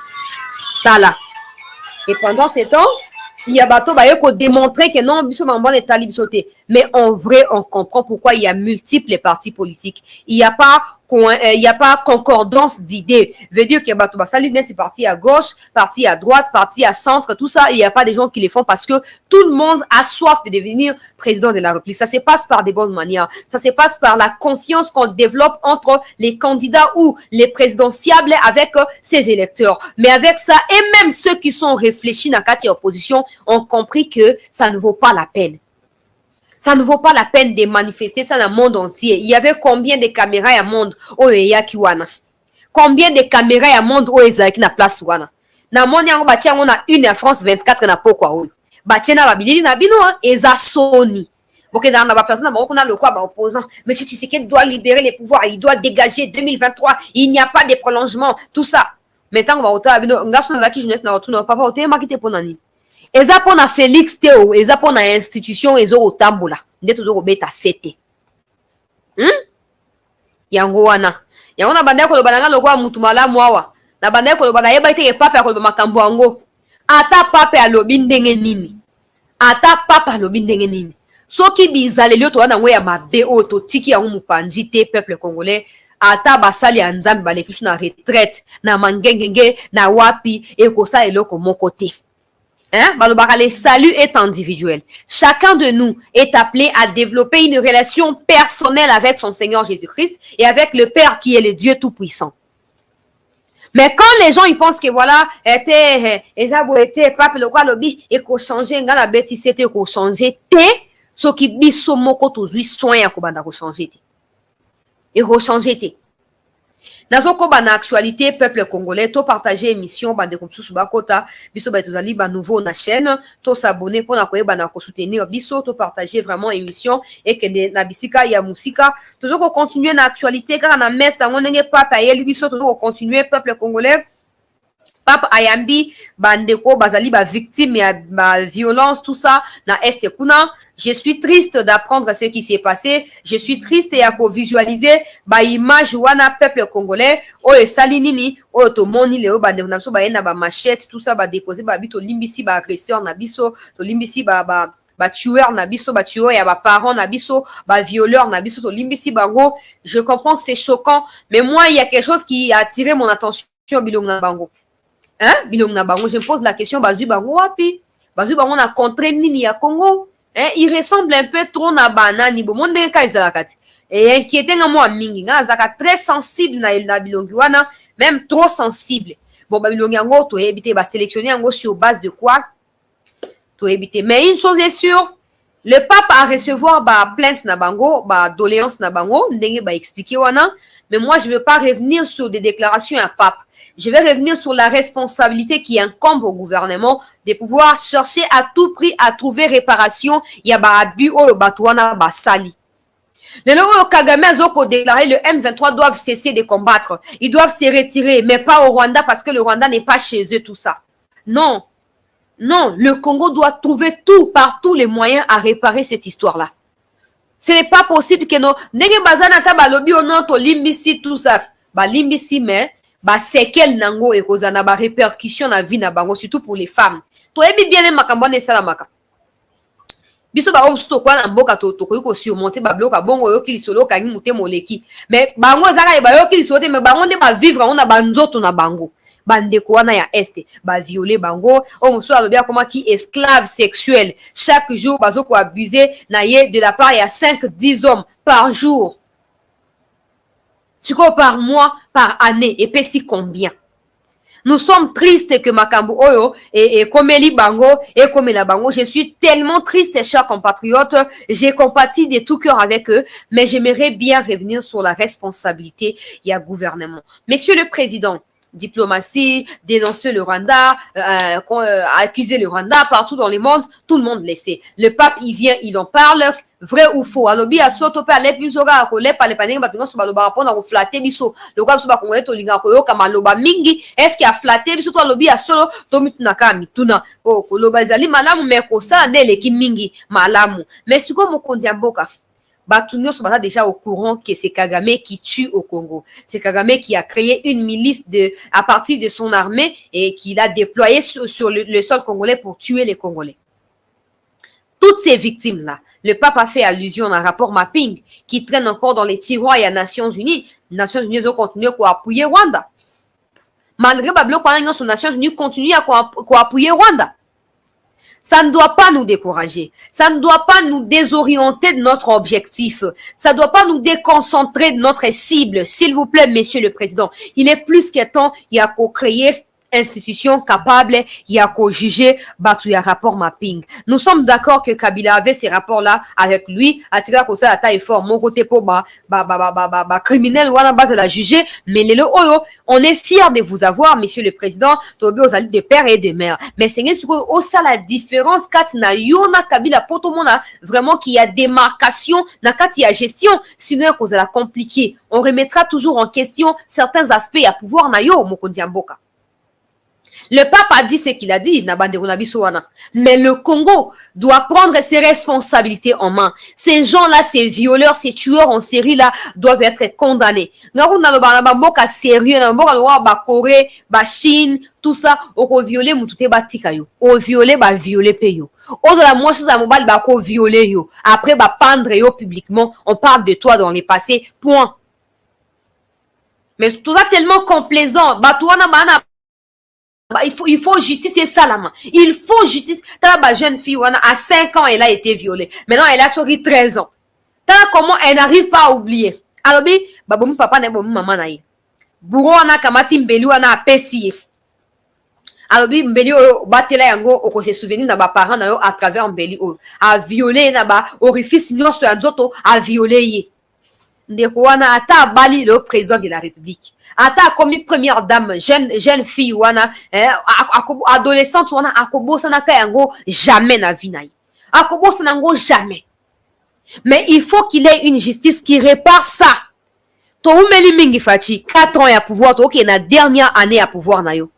tala et pendant ce temps il y a bateau ba ko démontrer que non biso mambo est tali biso te mais en vrai on comprend pourquoi il y a multiples partis politiques il y a pas concordance d'idées. Veut dire que bateau ba sali net parti à gauche, parti à droite, parti à centre, tout ça, il y a pas des gens qui les font parce que tout le monde a soif de devenir président de la République. Ça se passe par des bonnes manières. Ça se passe par la confiance qu'on développe entre les candidats ou les présidentiables avec ses électeurs. Mais avec ça, et même ceux qui sont réfléchis dans la carte opposition ont compris que ça ne vaut pas la peine. Ça ne vaut pas la peine de manifester ça dans le monde entier. Il y avait combien de caméras à monde au Yakiwana? Combien de caméras à monde au Ezaki na place wana? Na monde yango batia on a une à France 24 na pokwa oyo. Batia na babilili na bino eza Sony. Boké dans la personne na on a le quoi ba opposant. Mais si Tshisekedi doit libérer les pouvoirs, il doit dégager 2023, il n'y a pas de prolongement, tout ça. Maintenant on va ota bino ngaso na laki jeunesse na otuna papa oté makite ponani. Eza pona Félix Théo, eza pona institution ezo otambola. Nde tozo kobeta sete. Yango wana banda ko lobana lokwa mutu malamu awa. Na banda ko lobana yeba ite papa ya ko makambo yango. Ata papa ya lobi ndenge nini. Soki bizaleli to wana ngo ya mabe o to tiki ya mupanji te peuple congolais. Ata basali ya nzambe balekisu na retraite na mangengenge na wapi e ko sa eloko moko te. Le salut est individuel. Chacun de nous est appelé à développer une relation personnelle avec son Seigneur Jésus-Christ et avec le Père qui est le Dieu Tout-Puissant. Mais quand les gens ils pensent que voilà, était pape le quoi lobby et qu'on changer ngala beti c'était qu'on changer te ce qui biso moko tozui soin ya ko banda ko changer te. Et ko changer te. Dans une actualité, peuple congolais, to partager émission, bande comme sous bakota, biso ba tozali ba nouveau na chaîne, to s'abonner pour na koyeba na ko soutenir biso, to partager vraiment émission et que na bisika ya musika, toujours continuer na actualité car na messe on ngenge papa yeli biso toujours continuer peuple congolais. Papa Ayambi, bandeko, bazali, ba victime, ba violence, tout ça, na este kuna. Je suis triste d'apprendre ce qui s'est passé. Je suis triste et à visualiser, ba image wana peuple congolais, o e salinini, o to moni leo, bandeko, na so ba yena ba machette, tout ça, ba déposer, ba bito limbisi, ba agresseur, na biso, to limbisi, ba tueur, na biso, ba tueur, ya ba parent, na biso, ba violeur, na biso, to limbisi, bango. Je comprends que c'est choquant, mais moi, il y a quelque chose qui a attiré mon attention, bilong na bango. Bilong na bango, je me pose la question, bazu bango wapi? Bazu bango na contre nini ya Congo? Il ressemble un peu trop na banani, bo monde ka izalakati. Et inquiété nga moi mingi, nga zaka très sensible na bilongi wana, même trop sensible. Bon ba bilongi yango to éviter ba sélectionner yango sur base de quoi? To éviter. Mais une chose est sûre, le pape a recevoir ba plainte na bango, ba doléance na bango, ndenge ba expliquer wana, mais moi je veux pas revenir sur des déclarations à pape. Je vais revenir sur la responsabilité qui incombe au gouvernement de pouvoir chercher à tout prix à trouver réparation. Il y a ba abus au batouana ba sali. Les locaux Kagame ont déclaré le M23 doivent cesser de combattre. Ils doivent se retirer, mais pas au Rwanda parce que le Rwanda n'est pas chez eux tout ça. Non, non, le Congo doit trouver tout par tous les moyens à réparer cette histoire-là. Ce n'est pas possible que nos ndenge bazana ta balobi ono to limbisi tout ça. Ba limbisi mais ba sekel nango e kozana ba répercussion na vie na bango surtout pour les femmes. To ebi bien makambo na salamaka. Biso ba osto kwa na mboka to ko surmonter ba bloka bongo yo ki solo kangi mute moleki. Mais bango zaka e ba yo ki solo te mais bango ne ba vivre on na banzoto na bango. Bandeko wana ya este ba violer bango o muso alobia comment qui esclave sexuel chaque jour bazo ko abuser na ye de la part ya 5-10 hommes par jour. Suko par mois, par année et puis si combien. Nous sommes tristes que Makambu Oyo et Komeli Bango et Komela Bango. Je suis tellement triste, chers compatriotes. J'ai compati de tout cœur avec eux, mais j'aimerais bien revenir sur la responsabilité et le gouvernement. Monsieur le Président, diplomatie, dénoncer le Rwanda, accuser le Rwanda partout dans le monde, tout le monde le sait. Le pape, il vient, il en parle, vrai ou faux. Alobi a soto pe ale bisoga ko le pale panenga batunga so baloba rapona ko flatter biso. Le kwa so ba kongole to linga ko yo kama loba mingi, est-ce qu'il a flatté biso to alobi a solo to mituna ka mituna. Oh ko loba zali malamu me ko sa ndele ki mingi malamu. Mais siko mokonzi ya mboka Batunyo sont déjà au courant que c'est Kagame qui tue au Congo. C'est Kagame qui a créé une milice à partir de son armée et qui l'a déployée sur le sol congolais pour tuer les Congolais. Toutes ces victimes-là, le pape a fait allusion à un rapport mapping qui traîne encore dans les tiroirs et à Nations Unies. Les Nations Unies ont continué à appuyer Rwanda. Malgré Bablo, quand les Nations Unies continuent à appuyer Rwanda. Ça ne doit pas nous décourager. Ça ne doit pas nous désorienter de notre objectif. Ça ne doit pas nous déconcentrer de notre cible. S'il vous plaît, Monsieur le Président, il est plus que temps, il y a qu'à créer institution capable, il y a qu'à juger, il y a rapport mapping. Nous sommes d'accord que Kabila avait ces rapports-là avec lui, à tirer comme ça, la taille fort, mon côté pour criminel, ou à la base de la juger, mais les oyo, on est fiers de vous avoir, Monsieur le Président, Tobi aux alliés de père et de mère. Mais c'est ça la différence, quand na yona Kabila potomona, vraiment qu'il y a démarcation, na quand il y a gestion, sinon, cause la compliqué. On remettra toujours en question certains aspects à pouvoir na yo, Mokondi Mboka. Le pape a dit ce qu'il a dit, mais le Congo doit prendre ses responsabilités en main. Ces gens-là, ces violeurs, ces tueurs en série-là, doivent être condamnés. Sérieux, Corée, Chine, tout ça, on violer on violer peyo. Violer yo. Après, pendre yo publiquement. On parle de toi dans les passés. Point. Mais tout ça tellement complaisant. Il faut justice, c'est ça la main. Il faut justice. T'as la jeune fille, à 5 ans, elle a été violée. Maintenant, elle a sorti 13 ans. T'as comment elle n'arrive pas à oublier. Alors, bon papa n'est bon maman naïe. Bourreau, on a kamati mbeli, on a pessier. Alors, mbeli, batela yango, on se souvient na ba parents na yo à travers mbeli, a violé na ba orifice nyonso ya nzoto, a violé. Ndeko wana ata bali le président de la République. Ata comme première dame, jeune fille wana, adolescente wana akobo sanaka yango jamais na vie naï. Akobo sanango jamais. Mais il faut qu'il ait une justice qui répare ça. To umeli mingi fachi 4 ans à pouvoir to okay na dernière année à pouvoir na yo.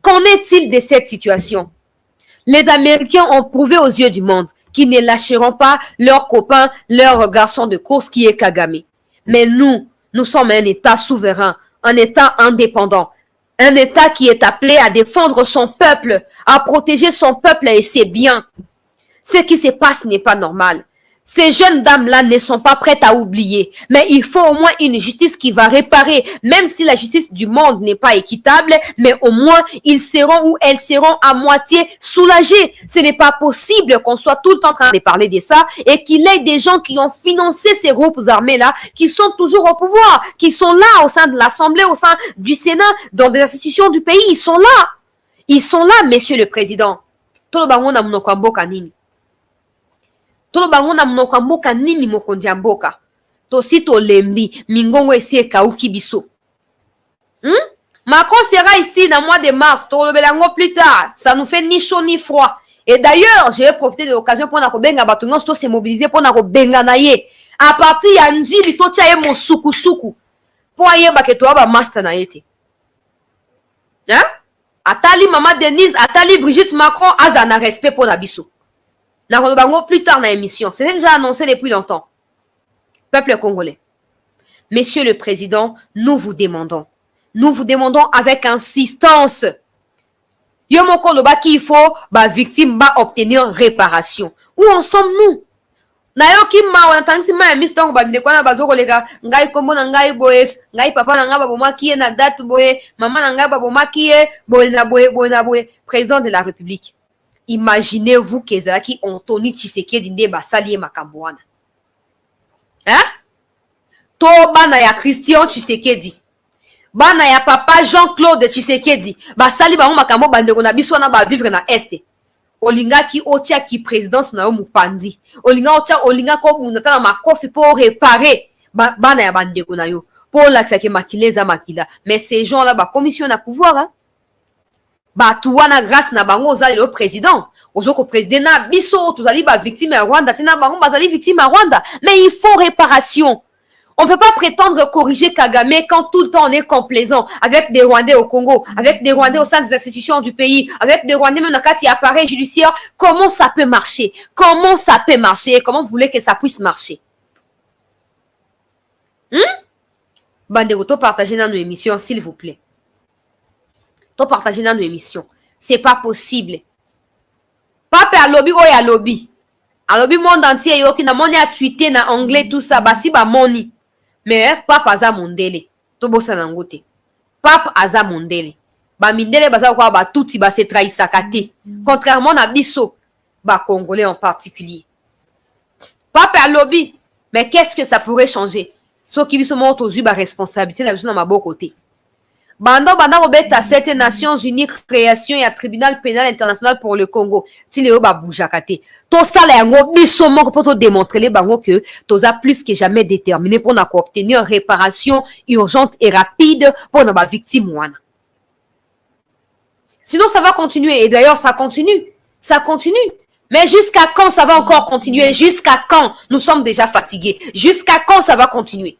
Qu'en est-il de cette situation? Les Américains ont prouvé aux yeux du monde qu'ils ne lâcheront pas leur copain, leur garçon de course qui est Kagame. Mais nous sommes un État souverain, un État indépendant, un État qui est appelé à défendre son peuple, à protéger son peuple et ses biens. Ce qui se passe n'est pas normal. Ces jeunes dames-là ne sont pas prêtes à oublier. Mais il faut au moins une justice qui va réparer. Même si la justice du monde n'est pas équitable, mais au moins ils seront ou elles seront à moitié soulagées. Ce n'est pas possible qu'on soit tout le temps en train de parler de ça et qu'il y ait des gens qui ont financé ces groupes armés-là, qui sont toujours au pouvoir, qui sont là au sein de l'Assemblée, au sein du Sénat, dans des institutions du pays. Ils sont là. Ils sont là, Monsieur le Président. Tout le monde a mon kwamboka nini. Tolo bango na mnoka mboka nini mokonzi ya mboka. To sito lembi, mingongo esi ekauki biso. Macron sera ici dans le mois de mars, tolo belango plus tard. Ça nous fait ni chaud ni froid. Et d'ailleurs, je vais profiter de l'occasion pour na kobenga batu nyonso se mobiliser pour na kobenga na ye. À partir ya nzili to tia ye mo suku. Pour ayeba ke to ba master na yete. Hein? Atali Maman Denise, Atali Brigitte Macron, azana respect pour la biso. Plus tard dans l'émission. C'est déjà annoncé depuis longtemps. Peuple congolais, Monsieur le Président, nous vous demandons avec insistance. Yo moko loba qu'il faut ba victime ba obtenir réparation. Où en sommes-nous? Na yo ki ma wana tangisi ma miston ba ndeko na bazo kolega ngai kombo na ngai boye, ngai papa na ngai baboma kiye na date boye, maman na ngai baboma kiye boye na boye boye na boye. Président de la République, imaginez-vous que ezalaki Anthony Tshisekedi nde basali ye makambo wana. Hein? To bana ya Christian Tshisekedi, bana ya papa Jean-Claude Tshisekedi basali bango makambo bandeko na biso na ba vivre na este. Olinga ki otia ki présidence na yo mupandi. Olinga ko bunata na makofi pour réparer bana ya bandeko na yo. Pour lakisa ke makileza makila. Mais ces gens-là ba commission na pouvoir hein. Ba tuwana grâce na bango ozali le président. Ozoko président na biso tozali ba victime ya Rwanda, tena bango bazali victime ya Rwanda. Mais il faut réparation. On ne peut pas prétendre corriger Kagame quand tout le temps on est complaisant avec des Rwandais au Congo, avec des Rwandais au sein des institutions du pays, avec des Rwandais même dans le appareil judiciaire. Comment ça peut marcher? Comment ça peut marcher? Comment vous voulez que ça puisse marcher? Bandeko, to partagez dans nos émissions, s'il vous plaît. To partagez dans nos émissions. C'est pas possible. Pape à lobby ou à lobby. À lobby monde entier, yo ki na moni a tweeté na anglais tout ça, basi ba moni. Mais papa aza mondele to bosa na ngote papa aza mondele ba mindele baza kwa ba tuti ba se trahisaka te contrairement na biso ba congolais en particulier papa a lobby mais qu'est-ce que ça pourrait changer soki biso mo to zu ba responsabilité na biso na maboko te banda robeta cette Nations Unies création et tribunal pénal international pour le Congo ti leo ba boujaka te to sala yango biso moko pour te démontrer les bango que toza plus que jamais déterminé pour na obtenir réparation urgente et rapide pour na ba victime wana. Sinon ça va continuer et d'ailleurs ça continue. Mais jusqu'à quand ça va encore continuer? Jusqu'à quand? Nous sommes déjà fatigués. Jusqu'à quand ça va continuer?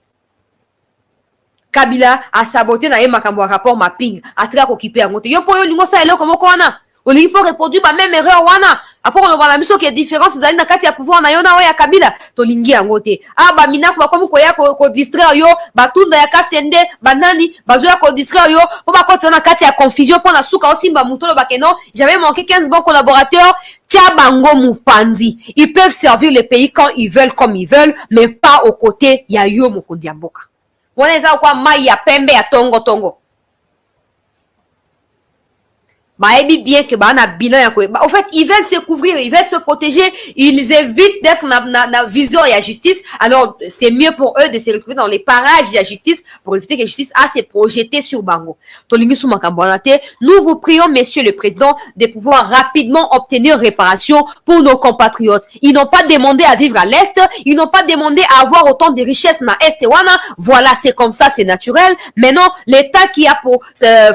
Kabila a saboté na ye makambo rapport mapping atraka kokipe yango te yo po yo lingo sa eloko moko wana olingi po reproduire ba même erreur wana apoko no bana biso ke différence ezali na kati ya pouvoir na yo na oya Kabila to lingi yango te ba minako bakomi koya ko distraire yo batunda ya kasende banani bazoya ko distraire yo po bakota na kati ya confusion po na suka osimba mutolo bakeno j'avais manqué 15 bons collaborateurs tia bango mupanzi. Ils peuvent servir le pays quand ils veulent comme ils veulent mais pas aux côtés ya yo mokondi ya mboka. Wana eza kwa mai ya pembe ya tongo. Baebi bien que ba na bilan ya ko. En fait, ils veulent se couvrir, ils veulent se protéger, ils évitent d'être na vision et la justice. Alors, c'est mieux pour eux de se retrouver dans les parages de la justice pour éviter que la justice a se projeter sur bango. Tolingi sou makambonate, nous vous prions, Monsieur le Président, de pouvoir rapidement obtenir réparation pour nos compatriotes. Ils n'ont pas demandé à vivre à l'Est, ils n'ont pas demandé à avoir autant de richesses na Est et wana. Voilà, c'est comme ça, c'est naturel. Maintenant, l'État qui a pour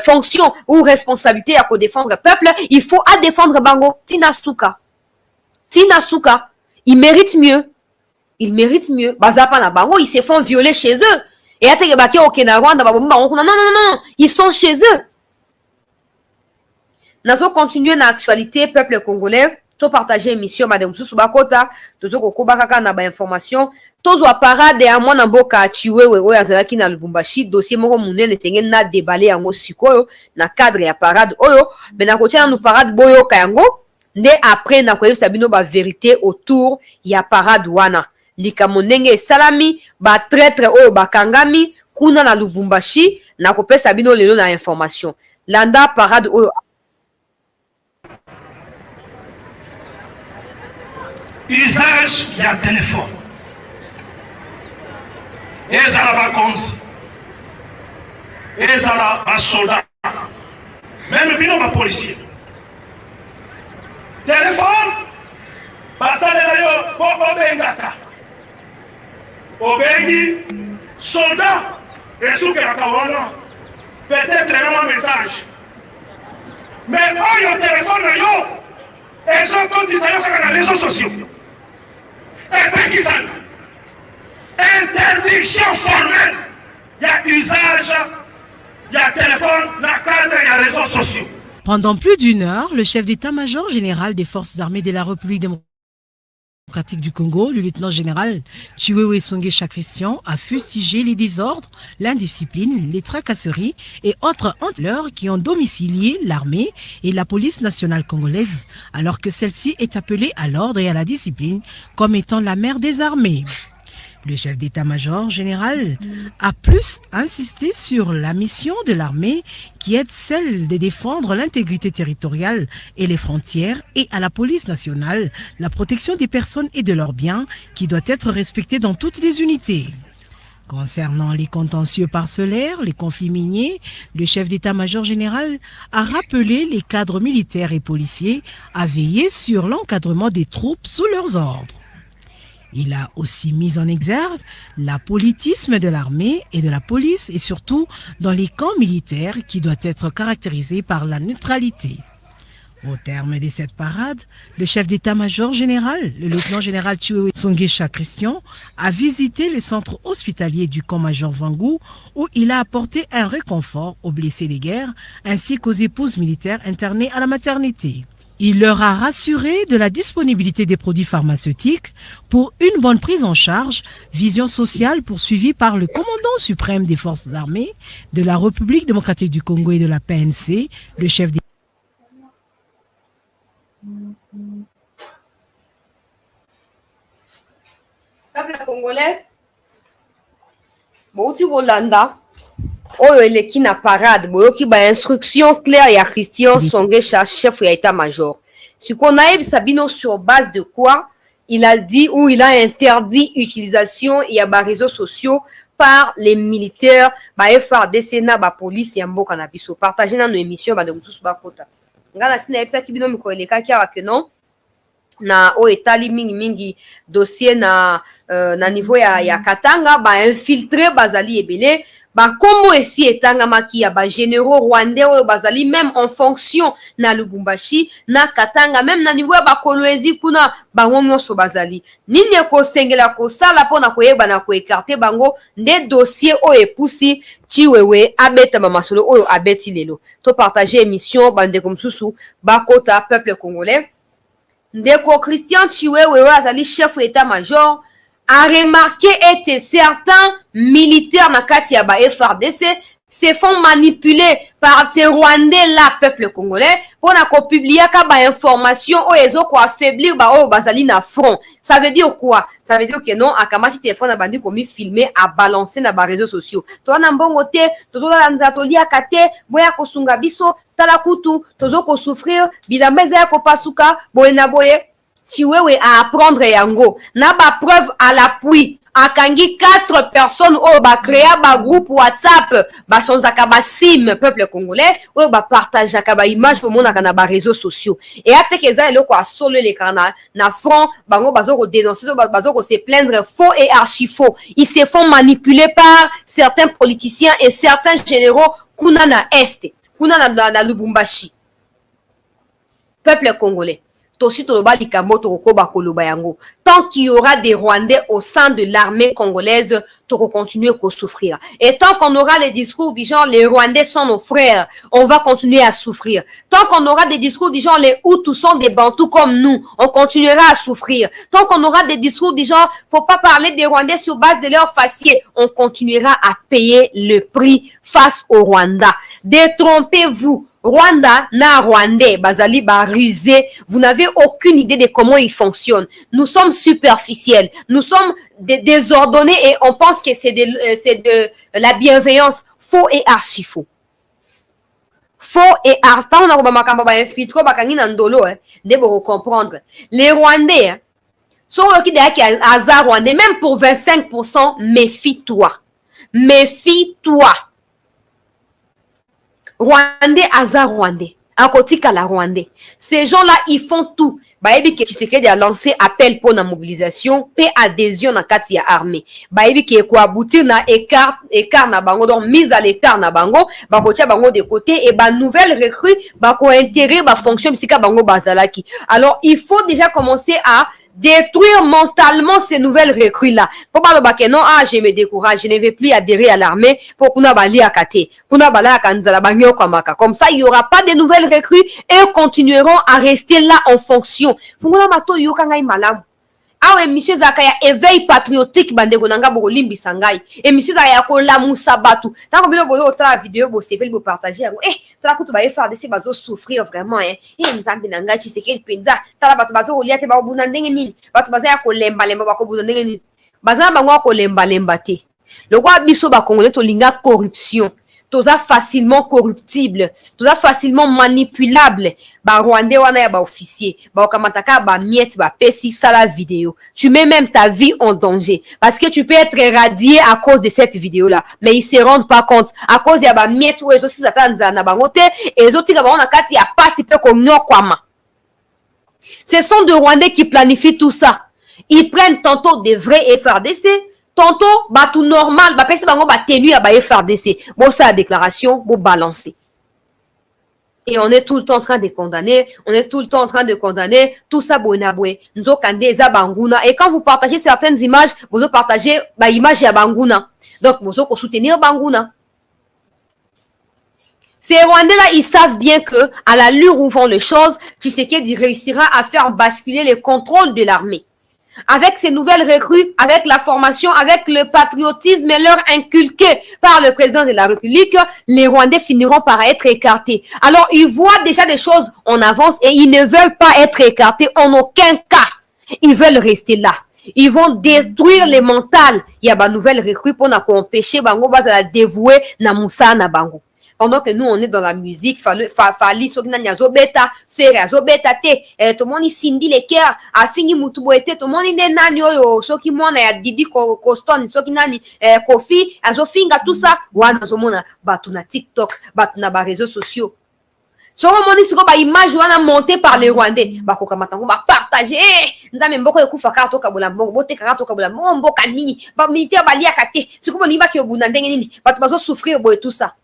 fonction ou responsabilité à défendre le peuple, il faut à défendre bango. Tina Souka, ils méritent mieux. Bazapa na bango, ils se font violer chez eux. Et à Tegebaki au Rwanda, non, ils sont chez eux. Nous allons continuer dans l'actualité, peuple congolais. To partager émission madame Soussou Bakota, tozo kokobaka na ba information. Tozo parade ya mwana mboka chiwewe oyo azalaki na Lubumbashi, dossier moko munene tenge na déballer yango sikoyo na cadre ya parade oyo, mais na kotia na parade boyo kayango, nde après na koyebisa bino ba vérité autour ya parade wana. Likambo ndenge salami ba traître oyo bakangami kuna na Lubumbashi na kopesa bino lelo na information. Landa parade oyo usage ya téléphone. Ezala bakonzi, ezala basoldat, même bino bapolisier. Téléphone, basalela yo po obengaka. Obengi, soldat, esukelaka wana, peut-être un message. Mais oyo téléphone na yo, ezokotisa yo kaka na réseaux sociaux. Interdiction formelle. Il y a usage, il y a téléphone, la cadre, il y a réseaux sociaux. Pendant plus d'une heure, le chef d'état-major général des forces armées de la République démocratique démocratique du Congo, le lieutenant-général Chiwewe Songesha Christian a fustigé les désordres, l'indiscipline, les tracasseries et autres ampleurs qui ont domicilié l'armée et la police nationale congolaise, alors que celle-ci est appelée à l'ordre et à la discipline comme étant la mère des armées. Le chef d'état-major général a plus insisté sur la mission de l'armée qui est celle de défendre l'intégrité territoriale et les frontières, et à la police nationale la protection des personnes et de leurs biens qui doit être respectée dans toutes les unités. Concernant les contentieux parcellaires, les conflits miniers, le chef d'état-major général a rappelé les cadres militaires et policiers à veiller sur l'encadrement des troupes sous leurs ordres. Il a aussi mis en exergue l'apolitisme de l'armée et de la police, et surtout dans les camps militaires qui doit être caractérisé par la neutralité. Au terme de cette parade, le chef d'état-major général, le lieutenant-général Chiwewe Songesha Christian, a visité le centre hospitalier du camp-major Vangou, où il a apporté un réconfort aux blessés de guerre ainsi qu'aux épouses militaires internées à la maternité. Il leur a rassuré de la disponibilité des produits pharmaceutiques pour une bonne prise en charge, vision sociale poursuivie par le commandant suprême des forces armées de la République démocratique du Congo et de la PNC, le chef des... Peuple congolais, bouti Rolanda, oyo eleki na parade, boyoki ba instruction claire ya Christian Songesha, chef ya état-major. Si qu'on a Sabino sur base de quoi il a dit ou il a interdit l'utilisation ya ba réseaux sociaux par les militaires, ba FARDC na ba police ya mboka na biso. Partagez dans nos émissions ba de tous ba kota. Ngana sina epsa kibino miko eleka kia ke non na o etali mingi dossier na niveau ya Katanga ba infiltré bazali ebele ba komo esi etanga maki ya ba généraux rwandais o bazali même en fonction na Lubumbashi na Katanga, même na niveau ya ba Kolwezi kuna ba nyonso bazali nini ko sengela ko sala pona koyeba na ko écarter bango nde dossier o epusi Chiwewe abeta mamasolo oyo abeti lelo to partager émission bande comme susu bakota peuple congolais. Ndeko Christian Chiwewe azali chef d'état-major a remarqué que certains militaires na kati ya ba FARDC se font manipuler par ces Rwandais-là, peuple congolais, pour na publier ba information o ezo ko affaiblir ba o bazali na front. Ça veut dire quoi? Ça veut dire que non, akamasi téléphone na bandi komi filmer à balancer na ba réseaux sociaux. To na mbongo te, tozo la nzatolia kate, boya kosunga biso, tala kutu, tozo ko souffrir, bilambeza ya ko pasuka, boye na boye. Chiwewe à apprendre yango. Na ba preuve à l'appui. Akangi 4 personnes au ba créer ba groupe WhatsApp, ba sonzaka ba sim peuple congolais, ou ba partage ba image au monde na ba réseaux sociaux. Et ate keza eloko a solo les kana na front, bango bazo ko dénoncer, bazo ko se plaindre faux et archi faux. Ils se font manipuler par certains politiciens et certains généraux kuna na est, kuna na Lubumbashi. Peuple congolais. Tant qu'il y aura des Rwandais au sein de l'armée congolaise, on va continuer à souffrir. Et tant qu'on aura les discours du genre les Rwandais sont nos frères, on va continuer à souffrir. Tant qu'on aura des discours du genre les Hutus sont des Bantous comme nous, on continuera à souffrir. Tant qu'on aura des discours du genre faut pas parler des Rwandais sur base de leur faciès, on continuera à payer le prix face au Rwanda. Détrompez-vous. Rwanda na Rwandais, bazali ba rusé, vous n'avez aucune idée de comment ils fonctionnent. Nous sommes superficiels, nous sommes désordonnés et on pense que c'est de la bienveillance. Faux et archi faux. Faux et archi. Tant on a makambo ba infiltro bakangi na ndolo de vous comprendre. Les Rwandais sont qui derrière qui hasard Rwandais même pour 25%, méfie-toi. Méfie-toi. Rwandais, Aza Rwandais, Akotika la Rwandais. Ces gens-là, ils font tout. Baebi que Tshisekedi a lancé appel pour la mobilisation, paix adhésion na kati ya armée. Baebi que ko aboutir na écart na bango, donc mise à l'écart na bango, bako tia bango de côté et ba nouvelle recrue, bako intégrer ba fonction bisika bango bazalaki. Alors, il faut déjà commencer à détruire mentalement ces nouvelles recrues-là. Pour pas le non, je me décourage, je ne vais plus adhérer à l'armée pour qu'on a bali à kate. Comme ça, il n'y aura pas de nouvelles recrues et continueront à rester là en fonction. awa émission ezalaka ya éveil patriotique bandeko na nga bokolimbisa ngai émission ezalaka ya kolamusa bato ntango bino bozotala video bosepeli bopartage yango tala kutu ba-FRDC bazosouffrir vraiment nzambe na ngai Tshisekedi mpenza tala bato bazokolia te bakobunda ndenge nini bato baza ya kolembalemba bakobunda ndenge nini baza na bango ya kolembalemba te lokwa biso bakongole tolinga corruption toza facilement corruptible, toza facilement manipulable. Ba Rwandais wana ya ba officier, ba okamataka ba miette ba pesi sala vidéo. Tu mets même ta vie en danger parce que tu peux être radié à cause de cette vidéo là, mais ils se rendent pas compte à cause ya ba miette ou ezo sisatanza na bango te ezo tika ba na kati ya pasi pe ko nyokwama. Ce sont des Rwandais qui planifient tout ça. Ils prennent tantôt des vrais FRDC, tantôt bah tout normal, bah pesi bango ba tenu ya ba FRDC. Bon ça la déclaration, bon balancer. Et on est tout le temps en train de condamner, tout ça bonaboué. Nous kande eza banguna. Et quand vous partagez certaines images, vous partagez ba image ya banguna. Donc vous ko soutenir banguna. Ces Rwandais-là, ils savent bien que, à l'allure où vont les choses, Tshisekedi réussira à faire basculer le contrôle de l'armée. Avec ces nouvelles recrues, avec la formation, avec le patriotisme leur inculqué par le président de la République, les Rwandais finiront par être écartés. Alors, ils voient déjà des choses en avance et ils ne veulent pas être écartés en aucun cas. Ils veulent rester là. Ils vont détruire les mentales. Il y a des nouvelles recrues pour empêcher Bango à dévouer na Moussa na Bango. Pendant que nous, on est dans la musique, fali soki nani azobeta, fere azobeta te, tout le monde sindi les cœurs, afingi mutuboete, tout le monde inde nani oyo, soki mwana ya Didi Coston, soki nani Kofi, azofinga tout ça, wana azomona batu na TikTok, batu na ba réseaux sociaux. Soko moni siko ba image wana montée par les Rwandais, ba kokamatango ba partager, nzambe mboko ekufa ka to kabola mbongo, bote ka to kabola mboka nini, ba militaire balia kate, siko boni ba ki obunda ndenge nini, batu bazo souffrir boye tout ça.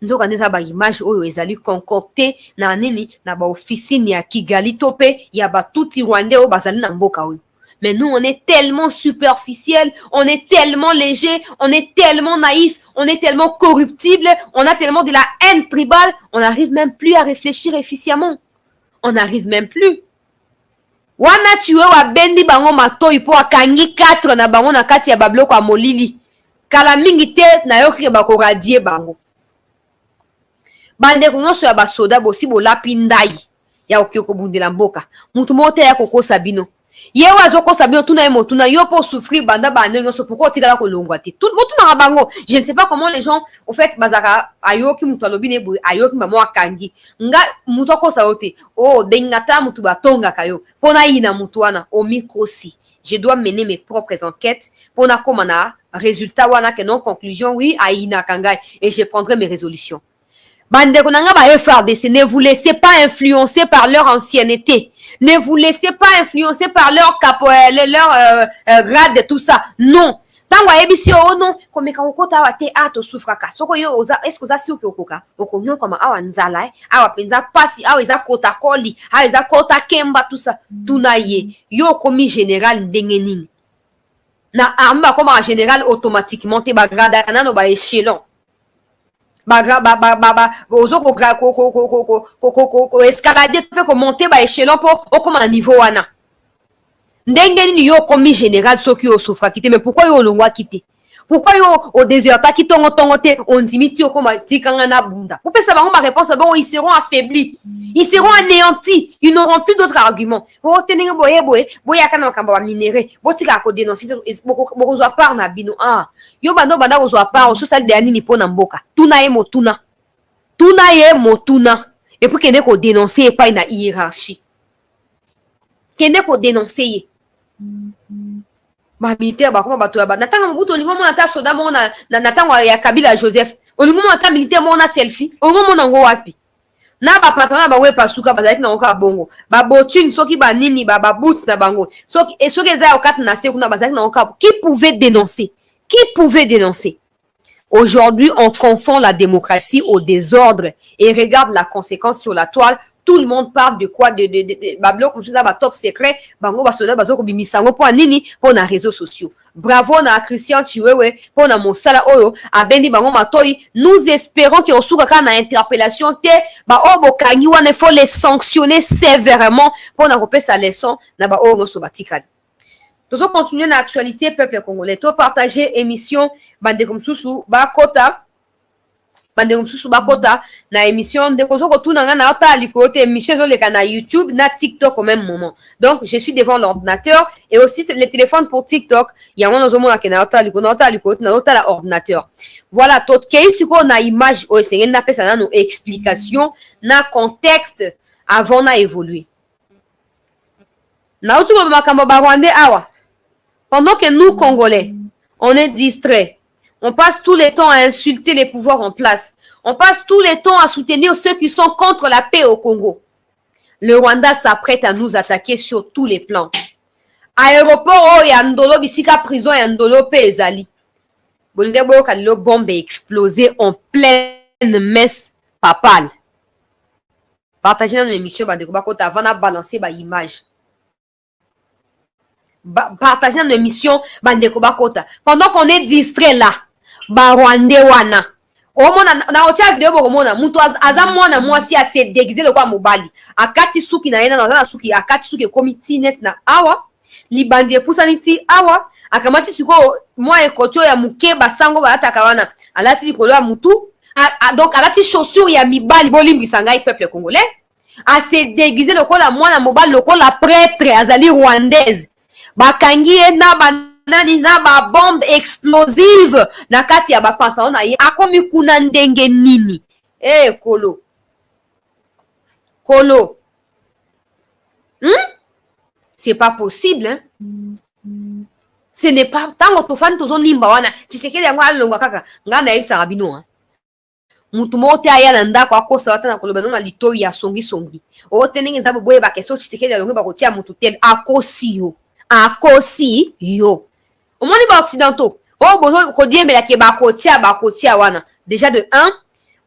Nous avons des images où ils allaient concocter na nini na ba officine ya Kigali topé ya ba tout Rwandais au bazali na mboka oyo. Mais nous on est tellement superficiel, on est tellement léger, on est tellement naïf, on est tellement corruptible, on a tellement de la haine tribale, on n'arrive même plus à réfléchir efficacement. On n'arrive même plus. Wana tuwe wa bendi bango matoi po akangi 4 na bango na kati ya babloko ya molili. Kala mingi te na yoki ba ko radier bango. Bande kunyoso ya basoda bosi bolapi ndai ya okioko bundela mboka mutu mote ya kokosa bino ye wazokosa bino tuna ye motuna yo po souffrir banda bande nyonso pourquoi otikala kolongwa te tout motuna na bango. Je ne sais pas comment les gens au fait bazaka ayoki mutu alobine boy ayoki mamo akangi nga mutu akosa ote oh bengata mutu batonga kayo pona ina mutu wana o microsi. Je dois mener mes propres enquêtes pour na komana résultat wana que non conclusion oui aina kangai et je prendrai mes résolutions. Bandeko nanga ba FRDC, ne vous laissez pas influencer par leur ancienneté. Ne vous laissez pas influencer par leur grade et tout ça. Non. Tango ebisi o non, komeka okota wa te ato souffraka. Soko yo oza est-ce que oza suki okoka? Okonyo kama awa nzala awa penza pasi, awa eza kota koli, awa eza kota kemba tout ça. Tunaye. Yo komi général ndenge nini. Na armba comme en général automatiquement te ba grade na no ba échelon. Escalader peut monter ba échelon pour comme un niveau wana ndenge nini yo komi général soki yo souffra quitter mais pourquoi yo longwa quitter pourquoi yo au déserta qui tongo te on dimiti comme tikanga na bunda pour ça ba réponse bon ils seront affaiblis, ils seront anéantis, ils n'auront plus d'autres arguments. Oh tenenge boya kana makamba ba minéré botika ko dénoncer boko zo part na bino yo bando banda ko zo part so sal de anini pona mboka tuna ye motuna et puis kende ko dénoncer pas na hiérarchie kende ko dénoncer ba militaire ba koma bato ya ba natanga mobuto lingo mona ta soda mona na tango ya Kabila Joseph olingo mona ta militaire mona selfie olingo mona ngo wapi na ba patron ba we pasuka bazaki na oka bongo ba botune soki ba nini ba boots na bango soki eza okata na se kuna bazaki na oka qui pouvait dénoncer aujourd'hui on confond la démocratie au désordre et regarde la conséquence sur la toile. Tout le monde parle de quoi de bablo comme ça ba top secret bango basoda bazoko bimisango po nini po na réseaux sociaux. Bravo na Christian Chiwewe po na mosala oyo abendi bango matoi. Nous espérons que osuka ka na interpellation te ba obokangi wana il faut les sanctionner sévèrement po na kopesa leçon na ba oyo so batikali. Toujours continuer l'actualité peuple congolais. Tout partager émission bande comme sous bakota. Bande comme sous bakota na émission de kozo kotuna nga na ota likote émission zo leka na YouTube na TikTok au même moment. Donc je suis devant l'ordinateur et aussi les téléphones pour TikTok. Il y a un autre moment na ota likote na ota la ordinateur. Voilà tout kei siko na image o essayé na pesa na no explication na contexte avant na évoluer. Na otu ko makambo ba Rwandais awa. Pendant que nous, Congolais, on est distraits, on passe tout le temps à insulter les pouvoirs en place, on passe tout le temps à soutenir ceux qui sont contre la paix au Congo. Le Rwanda s'apprête à nous attaquer sur tous les plans. Aéroport, oh, Yandolo, Bisika prison, Yandolo, Pezali. Bolidebo, Kalilo, bombe explosée en pleine messe papale. Partagez dans l'émission, avant de balancer ma image. Partager dans l'émission bandeko bakota pendant qu'on est distrait là ba Rwandais wana omona na ocha vidéo bomona mutu azamwana mwasi a se déguiser le kwa mobali akati suki na yena na suki akati suki komiti net na awa libandi epusa niti awa akamati suko mwa ekotio ya mukeba sango balata wana alati likolo ya mutu donc alati chaussure ya mibali bolimbisa ngai peuple congolais a se déguiser le kola mwana mobali le kola prêtre azali rwandaise bakangi na banani na ba bombe explosive na kati ya ba pantalon na ye akomi kuna ndenge nini kolo c'est pas possible hein? Ce n'est pas tango tofani tozo nimba wana Tshisekedi yango alonga kaka ngana yebisa rabino hein? Mutu mote aya na ndako akosa wata na koloba na litoyi ya songi o tenenge za boye ba keso Tshisekedi alonga ba kotia mutu tel akosi yo omoni ba occidentaux o bozo ko diembela ke ba kotia wana déjà de 1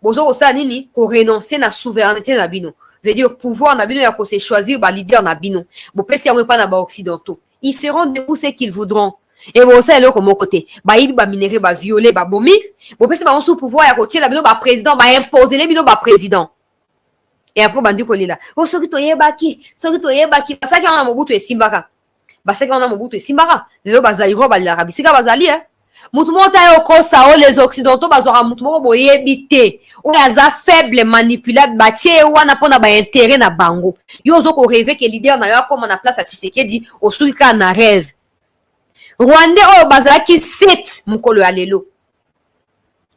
bozo ko sa nini ko renoncer na souveraineté na bino veut dire pouvoir na bino ya ko se choisir ba leader na bino bo pesi yango pa na ba occidentaux ils feront de vous ce qu'ils voudront et bon ça est comme côté ba yibi ba minerai ba violer ba bomi bo pesi ba sous pouvoir ya ko tia na bino ba président ba imposer les bino ba président et après bandi ko lila o soki to yebaki ça ki on a mobutu esimbaka baseka wana mobutu esimbaka lelo bazali ro balila bisika bazali mutu mota yo kosa o les occidentaux bazora mutu moko boyebi te o aza faible manipulable batie wana pona ba intérêt na bango yo zo ko rêver que leader na yo comme na place à Tshisekedi o sulika na rêve Rwandais o bazala ki set mukolo ya lelo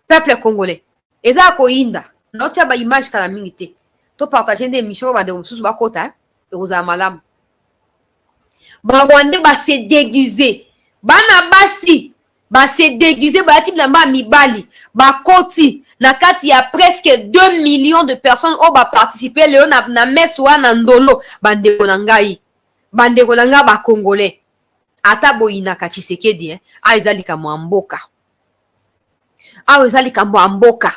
peuple congolais eza ko inda na tia ba image kala mingi te to partager des émissions ba de mususu ba kota oza malamu ba Rwandais ba se déguiser bana basi ba se déguiser ba ti bilamba mibali ba koti na kati ya presque 2 millions de personnes o ba participer leo na messe wana ndolo bandeko na ngai ba congolais ata boyina ka Tshisekedi ezali ka mwamboka ezali ka mwamboka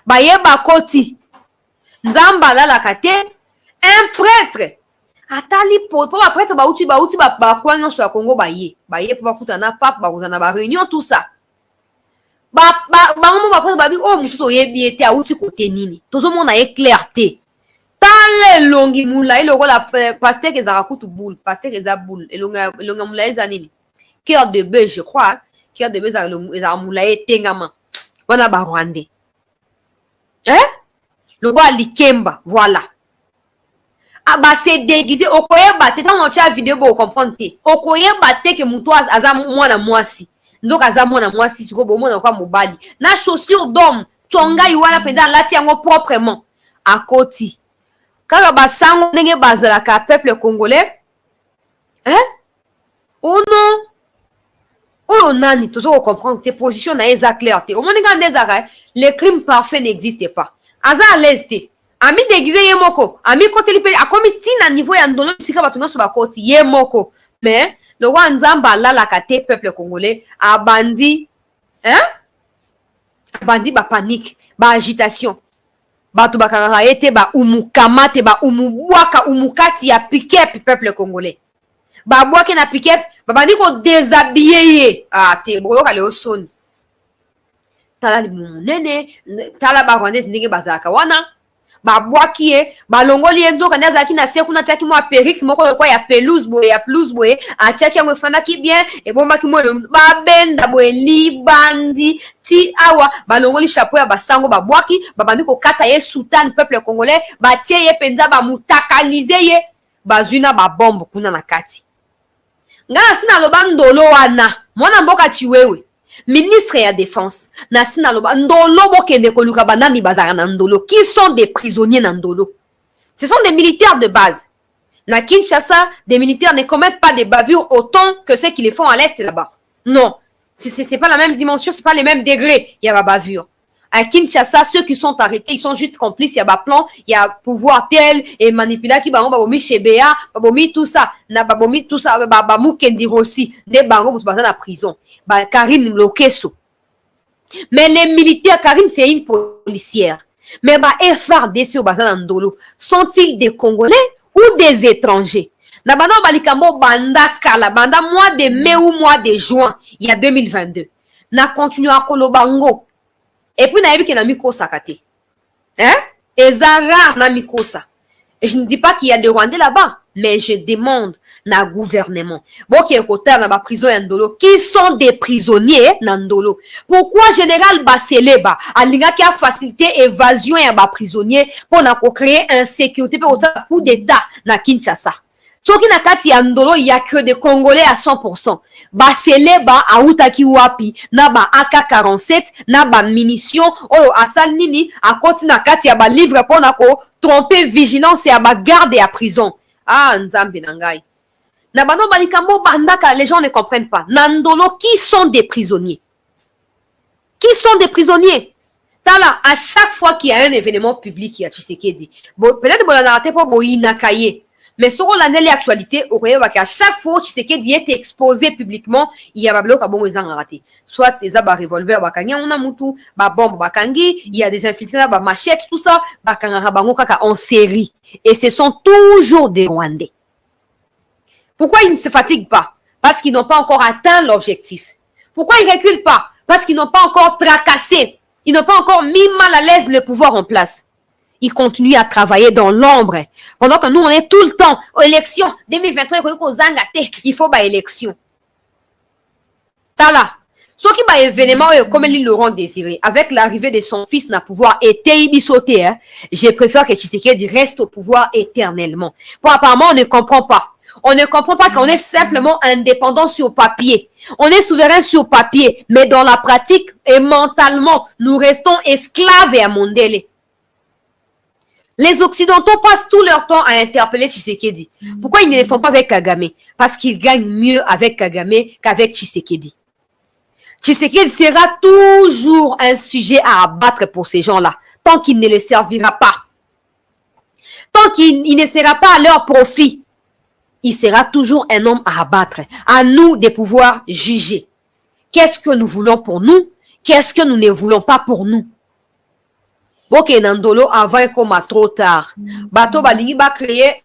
ba yeba koti nzamba lalaka te un prêtre atali po ba prêtre ba uti ba kwa nyonso ya Congo baye po bakuta na pape ba kozana ba réunion tout ça ba ngomo ba prêtre ba bi mutu to yebi ete auti kote nini tozo mona clarté tale longi mula iloko la pasteur ezaka kutu boule pasteur eza boule elonga mula eza nini cœur de bœuf je crois cœur de bœuf eza mula etengama wana ba Rwandais longo alikemba voilà ba se déguiser okoyeba te tango tia vidéo bo comprendre te okoyeba te ke mutu aza mwana mwasi nzoka aza mwana mwasi siko bo mwana kwa mobali na chaussure d'homme tonga yuana penda lati yango proprement akoti kaka basango ndenge bazalaka peuple congolais oh non oyo nani tozo comprendre te position na eza claire te omoni nga ndezaka le crime parfait n'existe pas aza à l'aise te ami déguisé ye moko ami koteli pe akomi tina niveau ya ndolo bisika bato nyonso bakoti ye moko mais le roi nzamba alalaka te peuple congolais abandi ba panique ba agitation bato bakangaka ye te ba umukama te ba umubwaka umukati ya piquet peuple congolais babwaki na piquet babandi ko déshabiller ye te boyoka leo soni tala libumu munene tala ba Rwandais ndenge bazalaka wana babwaki ye balongoli ye nzoka nde azalaki na se kuna atiaki mwa perike moko lokwa ya pelouse boye atiaki yango efandaki bien ebombaki mo babenda boye libandi ti awa balongoli chapeau ya basango babwaki babandi kokata ye soutane peuple congolais batie ye mpenza bamutakanize ye bazwi na babombe kuna na kati nga nasi naloba ndolo wana mwana mboka Chiwewe ministre ya défense nasi naloba ndolo bokende koluka banani bazaka na ndolo qui sont des prisonniers na ndolo ce sont des militaires de base na Kinshasa des militaires ne commettent pas des bavures autant que ceux qui les font à l'est là-bas non c'est pas la même dimension c'est pas les mêmes degrés il y a la bavure à Kinshasa, ceux qui sont arrêtés, ils sont juste complices. Il y a un plan, il y a pouvoir tel et manipuler qui babomi chez Béa, babomi tout ça, na babomi tout ça, babamou kendi aussi, des bango pour passer à la prison. Ba Karine Lokeso. Mais les militaires, Karine c'est une policière. Mais ba FARDC au bazar Ndolo, sont-ils des Congolais ou des étrangers? Na banda balikambo banda kala banda mois de mai ou mois de juin, il y a 2022. Na continue à kolobango. Et puis, il y a mikosa kate. Hein? Et Zara na mikosa. Et je ne dis pas qu'il y a des Rwandais là-bas, mais je demande na gouvernement. Bon, qui est côté dans la prison Ndolo, qui sont des prisonniers Ndolo. Pourquoi général Baseleba, a l'inga qui a facilité évasion et ba prisonnier pour créer insécurité pour ça coup d'état na Kinshasa. Soki na kati ya Ndolo, il y a que des Congolais à 100%. Baseleba a outaki wapi na ba AK-47 na ba munitions oyo asal nini a koti na kati ya ba livre pour na ko tromper vigilance ya ba garde à prison. Ah nzambe nangai. Na bano balikambo bandaka les gens ne comprennent pas. Nandolo qui sont des prisonniers. Qui sont des prisonniers? Tala à chaque fois qu'il y a un événement public il y a Tshisekedi. Bon peut-être bon la raté pour boina kaye. Mais sur l'actualité, à chaque fois Tshisekedi est exposé publiquement, il y a des blocs à raté. Soit c'est ça, revolver, on a moutou, bombe, bakangi, il y a des infiltrés, machettes, tout ça, en série. Et ce sont toujours des Rwandais. Pourquoi ils ne se fatiguent pas? Parce qu'ils n'ont pas encore atteint l'objectif. Pourquoi ils ne reculent pas? Parce qu'ils n'ont pas encore tracassé. Ils n'ont pas encore mis mal à l'aise le pouvoir en place. Ils continuent à travailler dans l'ombre. Pendant que nous, on est tout le temps aux élections. 2023, il faut une élection. Tala. Ce qui est événement, comme ils l'auront désiré, avec l'arrivée de son fils na pouvoir été ibisoté, je préfère que Tshisekedi reste au pouvoir éternellement. Bon, apparemment, on ne comprend pas. On ne comprend pas qu'on est simplement indépendant sur papier. On est souverain sur papier, mais dans la pratique et mentalement, nous restons esclaves et à Mondele. Les Occidentaux passent tout leur temps à interpeller Tshisekedi. Pourquoi ils ne le font pas avec Kagame? Parce qu'ils gagnent mieux avec Kagame qu'avec Tshisekedi. Tshisekedi sera toujours un sujet à abattre pour ces gens-là, tant qu'il ne les servira pas. Tant qu'il ne sera pas à leur profit, il sera toujours un homme à abattre. À nous de pouvoir juger. Qu'est-ce que nous voulons pour nous? Qu'est-ce que nous ne voulons pas pour nous? Ok, Nandolo, avant comme trop tard. Bato balingi ba créer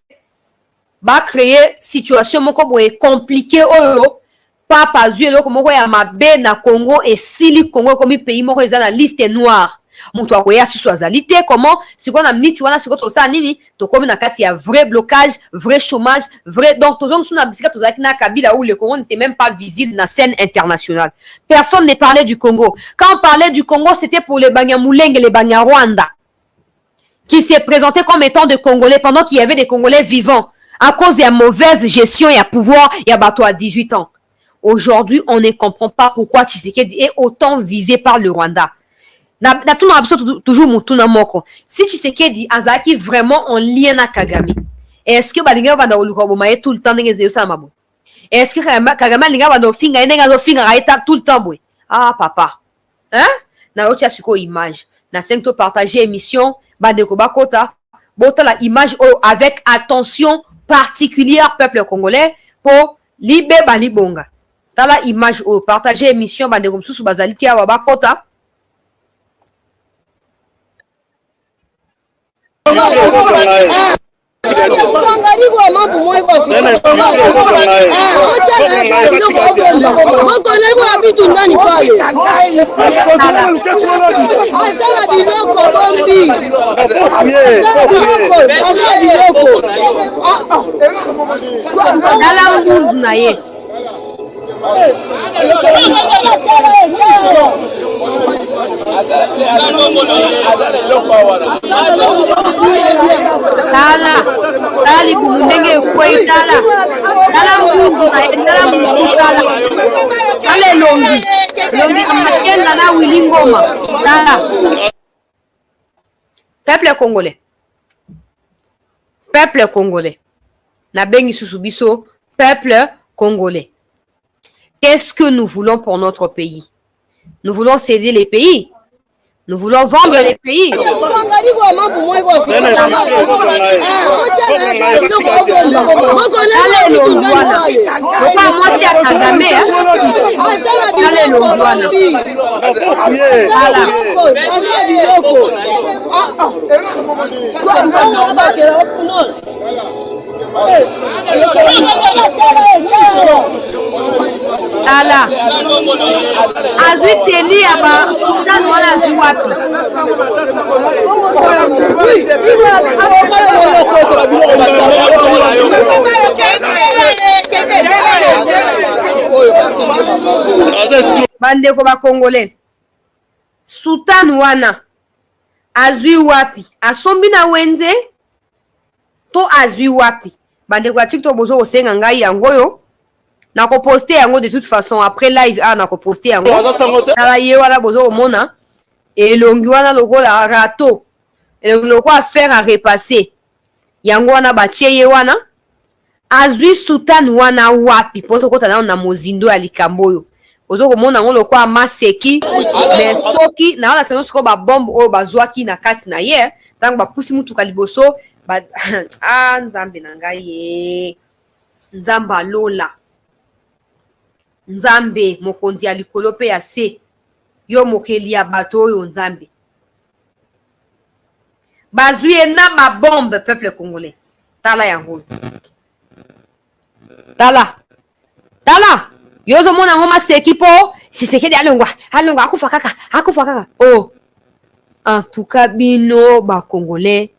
situation moko boye compliqué oyo. Papa zuelo komoko ya mabe na Congo et sili Congo comme pays moko eza na liste noire. Mutu akoya susu azali te comment si on a mini tu wana siko to sa nini to comme na kati ya vrai blocage, vrai chômage, vrai donc to zongu na bisika to zaki na Kabila où le Congo n'était même pas visible na scène internationale. Personne ne parlait du Congo. Quand on parlait du Congo, c'était pour les Banyamulenge et les Banyarwanda qui s'est présenté comme étant des Congolais pendant qu'il y avait des Congolais vivants à cause de la mauvaise gestion et à pouvoir et à bateau à 18 ans. Aujourd'hui, on ne comprend pas pourquoi Tshisekedi est autant visé par le Rwanda. Toujours si Tshisekedi azaki vraiment en lien à Kagame, est-ce que balinga banda oluka tout le temps n'engeze ça mabo? Est-ce que Kagame linga banda finga n'engazo finga raita tout le temps boy? Ah papa, hein? Na otia suko image. Na 5 to partager émission bandeko bakota bota la image avec attention particulière peuple congolais pour libe balibonga. Tala image partager émission bandeko msusu bazali kia wa bakota. Tala libumundenge kwei tala ngunzu tala mutu tala longi amakenga na wili ngoma tala. Peuple congolais na bengi susu biso peuple congolais. Qu'est-ce que nous voulons pour notre pays? Nous voulons céder les pays? Nous voulons vendre les pays. Tala azwi teni ya ba sultan wana azwi wapi? Bandeko ba Congolais, sultan wana azwi wapi? Asombi na wenze to azwi wapi? Bandeko ya TikTok bozo osenga ngai yango yo na ko poster yango de toute façon après live na ko poster yango tala ye wala bozo omona elongi wana lokola rato elongi lokola faire à repasser yango wana batie ye wana azwi sultan wana wapi poto kota na mozindo ya likambo yo bozo komona ngo lokola maseki mais soki na wala tano siko ba bombe oyo bazwaki na kati na ye tango ba pusi mutu kaliboso ba nzambe na ngai ye nzamba lola nzambe mokonzi ya likolo pe ya se yo mokeli ya bato oyo nzambe bazwi na ba bombe peuple congolais tala yango tala yo zo mona ngoma seki po Tshisekedi alongwa akufa kaka oh en tout cas bino ba congolais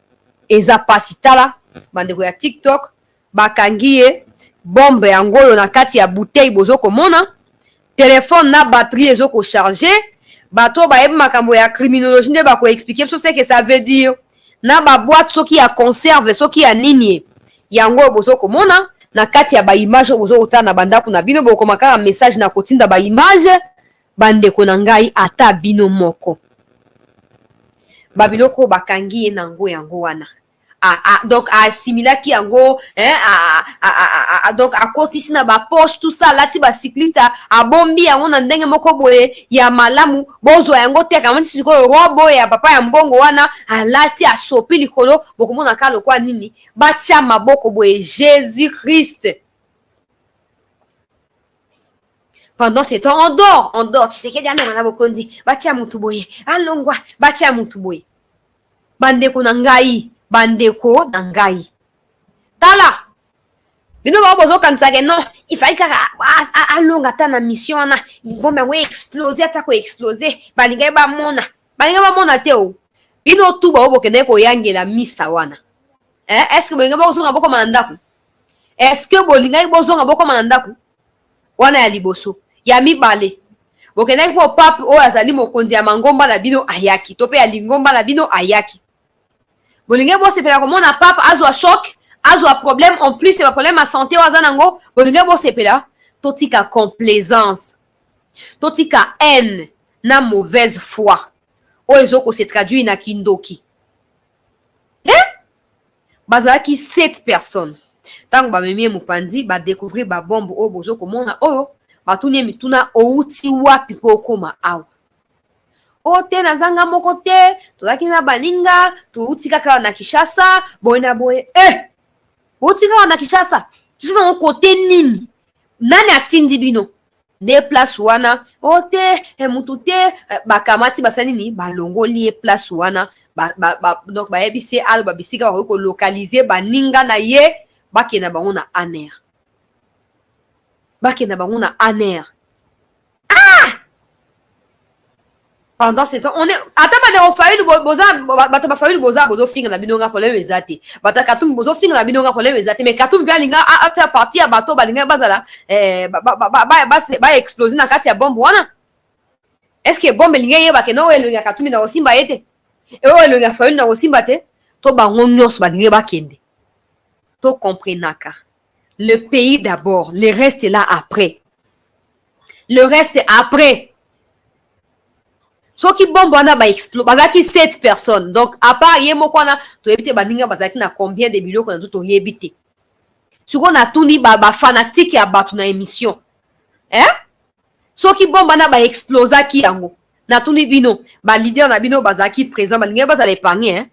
eza pasi tala bandeko ya TikTok bakangie bombe yango yo na kati ya bouteille bozo komona téléphone na batterie ezoko charger bato ba makambo ya criminologie nde ba ko expliquer so c'est que ça veut dire na ba boîte soki ya conserve soki ya nini yango bozo komona na kati ya ba image bozo otana na bandaku na bino boko makaka message na kotinda ba image bandeko na ngai ata bino moko babiloko bakangi nango yango wana donc assimilaki yango donc akotisi na ba poche tout ça lati ba cycliste abombi yango na ndenge moko boye ya malamu bozwa yango te kama siko robo ya papa ya mbongo wana alati asopi likolo bokomona kalo kwa nini bacha maboko boye Jésus Christ pendant ce temps on dort tu sais que diana na bokondi bacha mutu boye alongwa bacha mutu boye bandeko na ngai tala bino ba bozo kanisa ke non il fallait kaka alonga ta na mission na bombe we exploser atako exploser balinga ba mona te o bino tu ba bokene ko yangela misa wana est-ce que bolinga ba ozonga boko mandaku est-ce que bolinga bozonga boko mandaku wana ya liboso ya mibale bokene ko pape o azali mokonzi ya mangomba na bino ayaki to pe ya lingomba na bino ayaki bolinga bo sepela komona pape azwa choc azwa problème en plus c'est un problème à santé wazanango bolinga bo sepela totika complaisance totika haine na mauvaise foi o ezoko se traduit na kindoki bazalaki 7 personnes tango bamemie mopanzi badécouvrir babombe oyo bozo komona oyo batuni mituna outi wapi po okoma awa o te nazanga moko te tozalaki na baninga touti kaka na Kinshasa boye na boye outi kaka na Kinshasa ngo kote nini nani atindi bino de place wana o te mutu te bakamati basani ni balongoli place wana donc bayebisi alba bisika ko localiser baninga na ye bakena bango na aner pendant ce temps on est ata bana ofayulu boza bata bafayulu boza bozo finga na binonga problème ezate bata katum bozo finga na binonga problème ezate mais katum bien linga after partie ya bato balinga bazala ba exploser na kati ya bombe wana est-ce que bombe linga yeba ke no elinga katum na osimba ete e o elinga fayulu na osimba te to bango nyos balinga bakende to comprenaka le pays d'abord le reste là après soki bombe wana explose bazaki 7 personnes donc à part ye moko wana toyebite baninga bazaki na combien de biloko na tout toyebite siko na tuni ba fanatique ya bato na émission soki bombe wana explosaki yango na tuni bino ba leader na bino bazaki présent balinga bazala épargner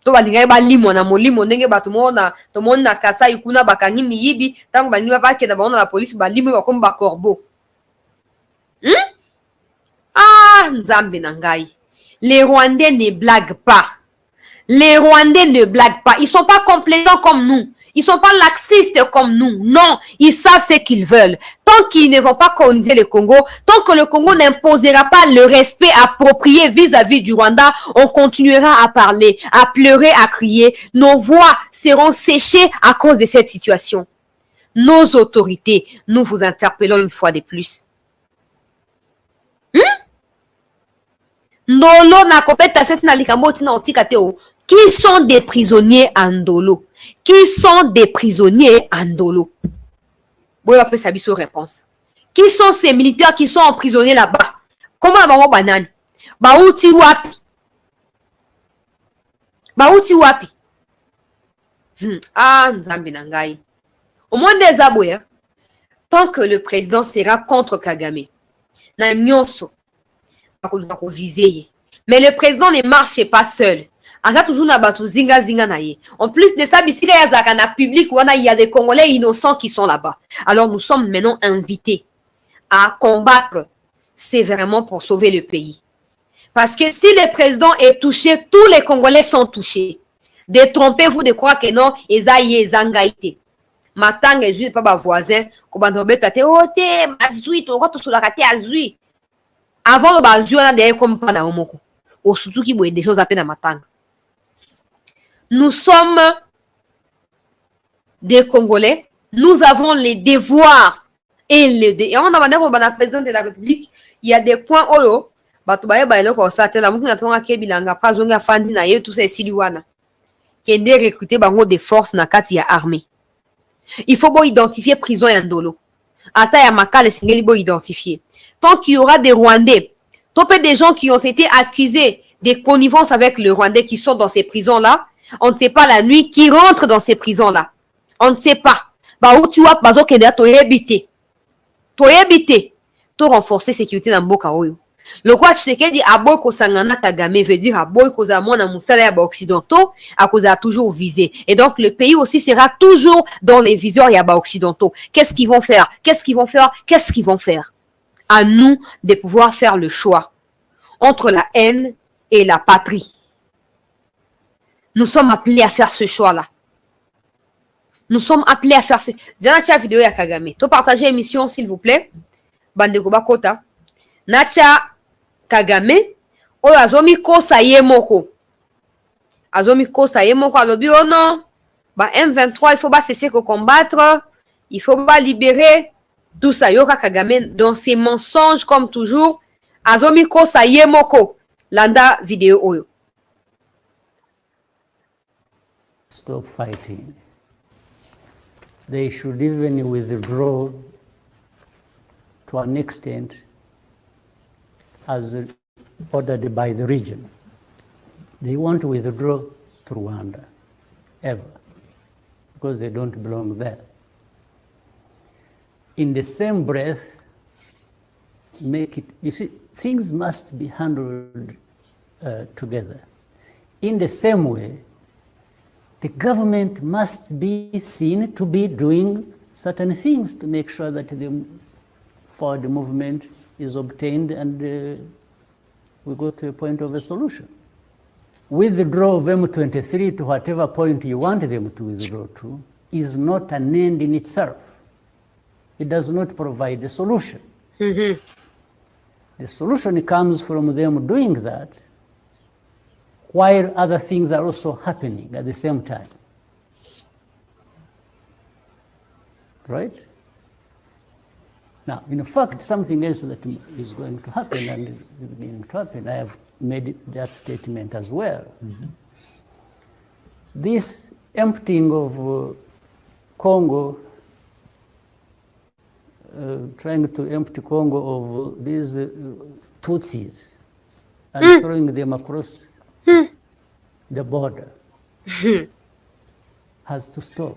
to balinga balimwa na molimo ndenge bato mona to mona kasa ikuna bakangi miyibi tango balinga bakenda baona la police balimo bakomba ba corbeau Nzambe Nangai. Les Rwandais ne blaguent pas. Ils sont pas complaisants comme nous. Ils sont pas laxistes comme nous. Non, ils savent ce qu'ils veulent. Tant qu'ils ne vont pas coloniser le Congo, tant que le Congo n'imposera pas le respect approprié vis-à-vis du Rwanda, on continuera à parler, à pleurer, à crier. Nos voix seront séchées à cause de cette situation. Nos autorités, nous vous interpellons une fois de plus. Ndolo na kopeta set na likambo tina otika te o. Qui sont des prisonniers en Ndolo? Boy après sa biso réponse. Qui sont ces militaires qui sont emprisonnés là-bas? Comment bango banane? Bauti wapi? Nzambe Nangai. Au moins des aboués, tant que le président sera contre Kagame, na nyonso mais le président ne marche pas seul. En plus de ça, il y a des Congolais innocents qui sont là-bas. Alors nous sommes maintenant invités à combattre sévèrement pour sauver le pays. Parce que si le président est touché, tous les Congolais sont touchés. Détrompez-vous de croire que non, Ezaïe Zangaïté. Matang et Zui, pas ma voisin, avant le bazou, on a des comme pas dans moko. Au surtout qui boit des choses à peine à matang. Nous sommes des Congolais. Nous avons les devoirs et les devoirs. Et on a demandé au président de la République, il y a des points oyo. Batubaye bailo ko sa tela mutu na tonga kebilanga prazonga fandi na ye tout ça siliwana. Kende recruter bango des forces na kati ya armée. Il faut identifier prison et ndolo. Ata ya makale singeli bo identifier. Tant qu'il y aura des Rwandais, des gens qui ont été accusés de connivence avec le Rwandais qui sont dans ces prisons-là, on ne sait pas la nuit qui rentre dans ces prisons-là. On ne sait pas. Où tu vas, to renforcer sécurité dans Mboka Oyo. Le quoi Tshisekedi aboy ko sangana Kagame veut dire aboy ko za mona musala ya occidentaux à cause a toujours visé. Et donc le pays aussi sera toujours dans les viseurs ya occidentaux. Qu'est-ce qu'ils vont faire? À nous de pouvoir faire le choix entre la haine et la patrie. Nous sommes appelés à faire ce choix-là. Zanacha vidéo ya Kagame. To partager l'émission s'il vous plaît. Bandeko bakota. Nacha Kagame oyo azomi kosa ye moko. Alobi oh non. M23 il faut pas cesser de combattre. Il faut pas libérer. Tout ça, Yoka Kagame, dans ses mensonges, comme toujours, Azomi Kosa Yemoko, Landa vidéo Oyo. Stop fighting. They should even withdraw to an extent as ordered by the region. They want to withdraw to Rwanda, ever, because they don't belong there. In the same breath, make it, you see, things must be handled together. In the same way, the government must be seen to be doing certain things to make sure that the forward movement is obtained and we go to a point of a solution. withdraw of M23 to whatever point you want them to withdraw to is not an end in itself. It does not provide a solution. Mhm. The solution comes from them doing that while other things are also happening at the same time. Right? Now, in fact, something else that is going to happen and is beginning to happen, I have made that statement as well. Mm-hmm. This emptying of Congo, trying to empty Congo of these Tutsis and throwing them across the border has to stop.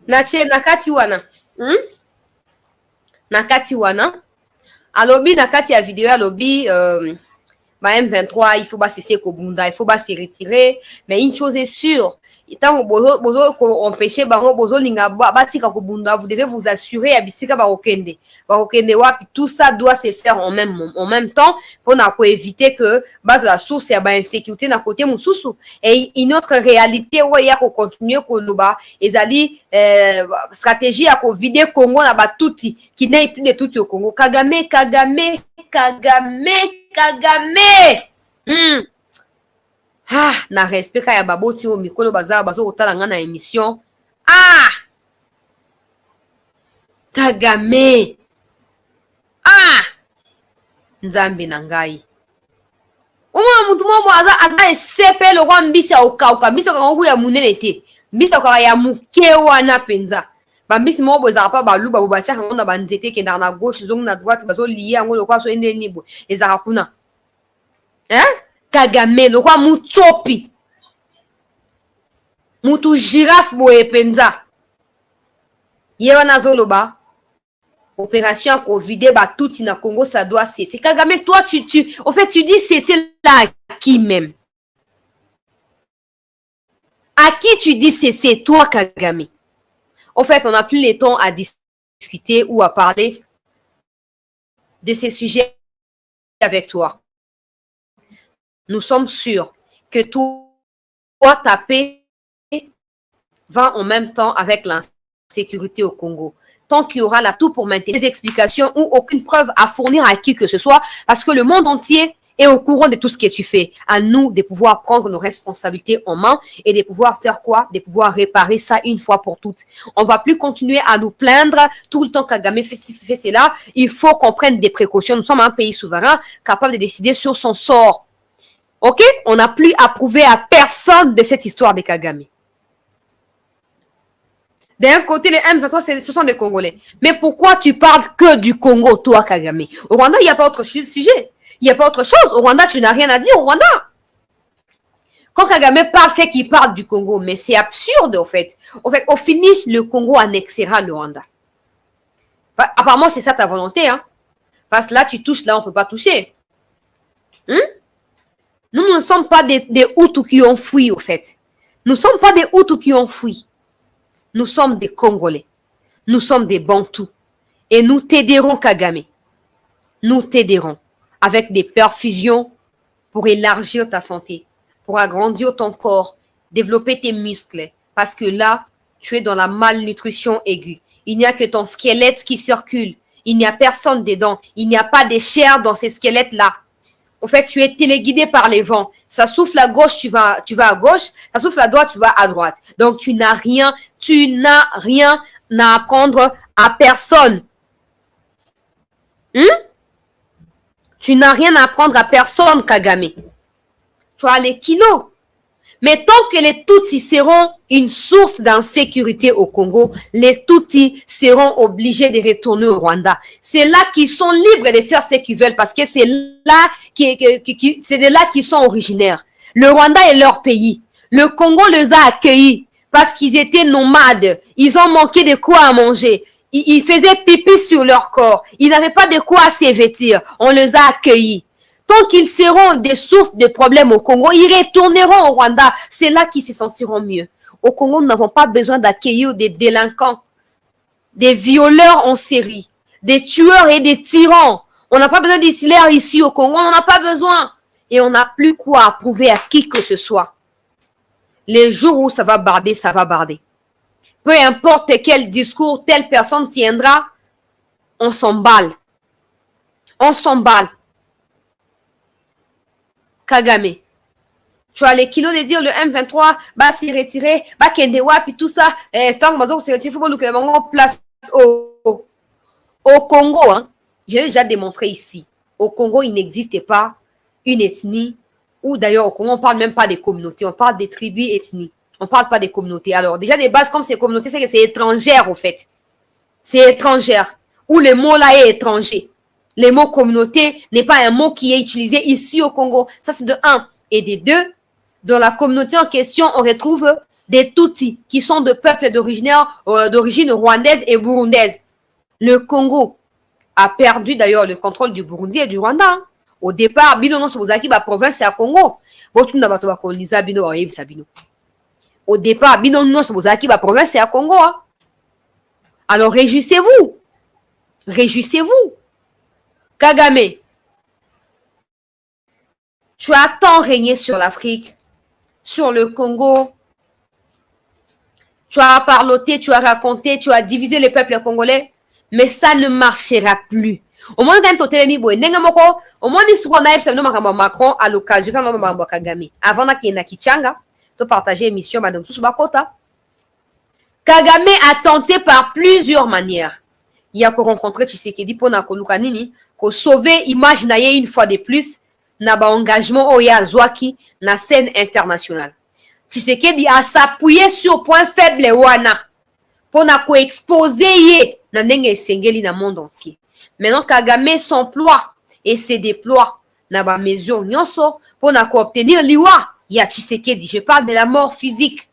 Nakati wana. Nakati wana. Alobi nakati ya video alobi ba M23 il faut pas cesser Kobunda, il faut pas se retirer, mais une chose est sûre, tant bozo ko empêcher bango bozo linga batika Kobunda, vous devez vous assurer ya bisika ba okende wapi, tout ça doit se faire en même temps pour éviter que base la source ya ba insécurité na côté mususu. Et une autre réalité ouais ya ko continuer ko loba ezali stratégie ya ko vider Congo na ba tuti qui n'est plus de tuti au Congo. Kagame na respect ya baboti o mikolo bazaba bazo kotala nga na émission. Kagame nzambe na ngai oma mutu mo aza esepe lo kwa mbisa okauka mbisa kango ya munene te mbisa kwa ya mukewa na penza bambisi mo boza pa baluba bo bacha kango na banzete ke na gauche zongo na droite bazo lier ngo lo kwa so ende nibo ezaka kuna Kagame lo kwa muchopi mutu girafe boye penza yewa na zoloba opération Covid ba tout na Congo ça doit cesser. Kagame toi tu en fait tu dis cesser là à qui même? À qui tu dis cesser toi Kagame? En fait, on n'a plus le temps à discuter ou à parler de ces sujets avec toi. Nous sommes sûrs que toi ta paix va en même temps avec l'insécurité au Congo. Tant qu'il y aura là tout pour maintenir des explications ou aucune preuve à fournir à qui que ce soit, parce que le monde entier est au courant de tout ce que tu fais. À nous de pouvoir prendre nos responsabilités en main et de pouvoir faire quoi? De pouvoir réparer ça une fois pour toutes. On va plus continuer à nous plaindre tout le temps Kagame fait cela. Il faut qu'on prenne des précautions. Nous sommes un pays souverain capable de décider sur son sort. Ok? On n'a plus à prouver à personne de cette histoire de Kagame. D'un côté, les M23, ce sont des Congolais. Mais pourquoi tu parles que du Congo, toi, Kagame? Au Rwanda, il n'y a pas autre sujet. Il n'y a pas autre chose. Au Rwanda, tu n'as rien à dire au Rwanda. Quand Kagame parle, c'est qu'il parle du Congo. Mais c'est absurde, au fait. Au finish, le Congo annexera le Rwanda. Apparemment, c'est ça ta volonté. Hein? Parce que là, tu touches, là, on ne peut pas toucher. Nous ne sommes pas des Hutus qui ont fui, au fait. Nous ne sommes pas des Hutus qui ont fui. Nous sommes des Congolais. Nous sommes des Bantous. Et nous t'aiderons, Kagame. Nous t'aiderons avec des perfusions pour élargir ta santé, pour agrandir ton corps, développer tes muscles. Parce que là, tu es dans la malnutrition aiguë. Il n'y a que ton squelette qui circule. Il n'y a personne dedans. Il n'y a pas de chair dans ces squelettes-là. En fait, tu es téléguidé par les vents. Ça souffle à gauche, tu vas à gauche. Ça souffle à droite, tu vas à droite. Donc, tu n'as rien à apprendre à personne. Tu n'as rien à apprendre à personne, Kagame. Tu as les kilos. Mais tant que les Tutsis seront une source d'insécurité au Congo, les Tutsis seront obligés de retourner au Rwanda. C'est là qu'ils sont libres de faire ce qu'ils veulent parce que c'est là c'est de là qu'ils sont originaires. Le Rwanda est leur pays. Le Congo les a accueillis parce qu'ils étaient nomades. Ils ont manqué de quoi à manger. Ils faisaient pipi sur leur corps. Ils n'avaient pas de quoi se vêtir. On les a accueillis. Tant qu'ils seront des sources de problèmes au Congo, ils retourneront au Rwanda. C'est là qu'ils se sentiront mieux. Au Congo, nous n'avons pas besoin d'accueillir des délinquants, des violeurs en série, des tueurs et des tyrans. On n'a pas besoin d'ici au Congo, on n'en a pas besoin. Et on n'a plus quoi à prouver à qui que ce soit. Les jours où ça va barder, ça va barder. Peu importe quel discours telle personne tiendra, on s'emballe. On s'emballe. Kagame. Tu as les kilos de dire le M23, bah s'y retirer, bah Kendewa, puis tout ça. Tant que Mazor s'est retiré, il faut que nous place au Congo. Hein. Je l'ai déjà démontré ici. Au Congo, il n'existe pas une ethnie, ou d'ailleurs au Congo, on ne parle même pas des communautés, on parle des tribus ethnies. On ne parle pas des communautés. Alors, déjà, des bases comme ces communautés, c'est que c'est étrangère, au fait. C'est étrangère. Ou le mot là est étranger. Le mot communauté n'est pas un mot qui est utilisé ici au Congo. Ça, c'est de un. Et de deux, dans la communauté en question, on retrouve des Tutsis qui sont de peuples d'origine rwandaise et burundaise. Le Congo a perdu d'ailleurs le contrôle du Burundi et du Rwanda. Au départ, Bino non Sobozaki, la province, c'est à Congo. Au départ, Bino non Sobozaki, la province, c'est à Congo. Alors, réjouissez-vous. Réjouissez-vous. Kagame, tu as tant régné sur l'Afrique, sur le Congo. Tu as parloté, tu as raconté, tu as divisé le peuple congolais. Mais ça ne marchera plus. Au moins, quand tu as mis au moins, il faut Macron à l'occasion de Kagame. Avant qu'il y ait Kichanga, tu partager l'émission, Madame Tsubakota. Kagame a tenté par plusieurs manières. Il y a rencontré Tshisekedi pour sauver l'image une fois de plus na engagement Oya Zwaki na scène internationale. Tshisekedi a s'appuyé sur point faible wana pour exposer na ndenge esengeli na monde entier. Maintenant Kagame s'emploie et se déploie na ba mesure nyonso pour obtenir liwa ya Tshisekedi. Je parle de la mort physique.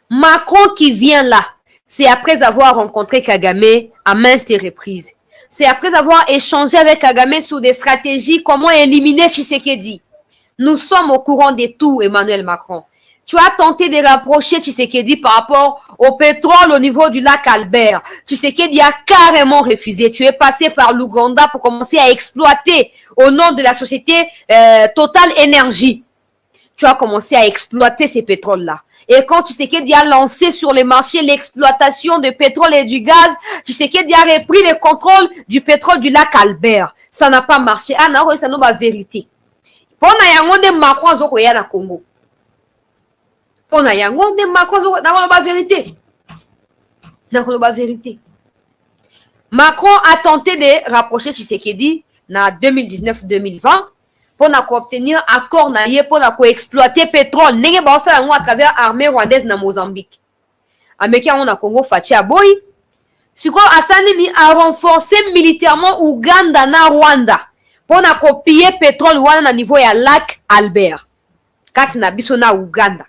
Macron qui vient là, c'est après avoir rencontré Kagame à maintes reprises. C'est après avoir échangé avec Kagame sur des stratégies, comment éliminer Tshisekedi. Nous sommes au courant de tout, Emmanuel Macron. Tu as tenté de rapprocher Tshisekedi par rapport au pétrole au niveau du lac Albert. Tshisekedi a carrément refusé. Tu es passé par l'Ouganda pour commencer à exploiter au nom de la société Total Énergie. Tu as commencé à exploiter ces pétroles-là. Et quand Tshisekedi a lancé sur les marchés l'exploitation de pétrole et du gaz, Tshisekedi a repris le contrôle du pétrole du lac Albert. Ça n'a pas marché. Ah non, ça n'est pas vérité. Pour na Macron zokoya na Congo. Pour na Macron zokoya na vérité. Na vérité. Macron a tenté de rapprocher Tshisekedi na 2019-2020 pour obtenir accord pour exploiter pétrole ndenge baosala yango à travers armée rwandaise na Mozambique. Ameki yango na Congo faci aboyi. Sikoyo asalini a renforcer militairement Uganda na Rwanda pour piller pétrole wana na niveau ya lac Albert. Kasi na biso na Uganda.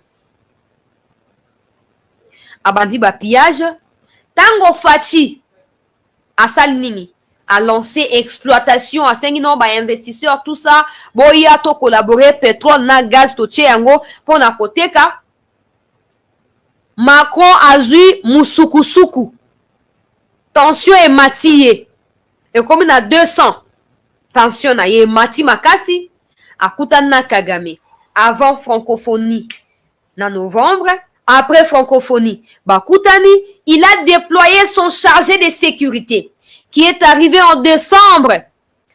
Abandi ba pillage tango faci asalini a lancé exploitation à 5 investisseurs tout ça boya to collaborer pétrole na gaz to yango pour na koteka. Macron a eu musukusuku tension et matillé et comme na 200 tension na ye mati makasi akutana Kagame avant francophonie na novembre. Après francophonie bakutani, il a déployé son chargé de sécurité qui est arrivé en décembre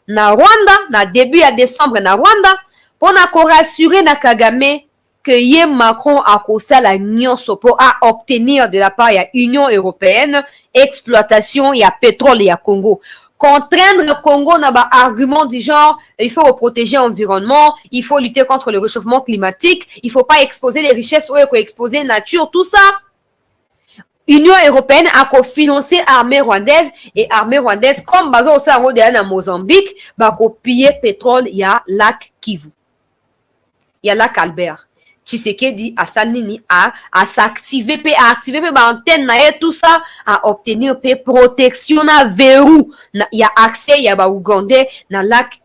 na Rwanda, na début à décembre na Rwanda, pour rassurer na Kagame que ye Macron a causé la nyonso pour obtenir de la part de l'Union européenne exploitation ya pétrole ya Congo. Contraindre le Congo n'a pas argument du genre il faut protéger l'environnement, il faut lutter contre le réchauffement climatique, il faut pas exposer les richesses ou exposer la nature, tout ça. L'Union européenne a cofinancé l'armée rwandaise et l'armée rwandaise comme bazo au Sango de Mozambique va copier pétrole il y a lac Kivu. Il y a lac Albert. Tshisekedi a salini à s'activer à activer antenne na tout ça à obtenir protection na verrou il y a accès il y a Ougandais na lac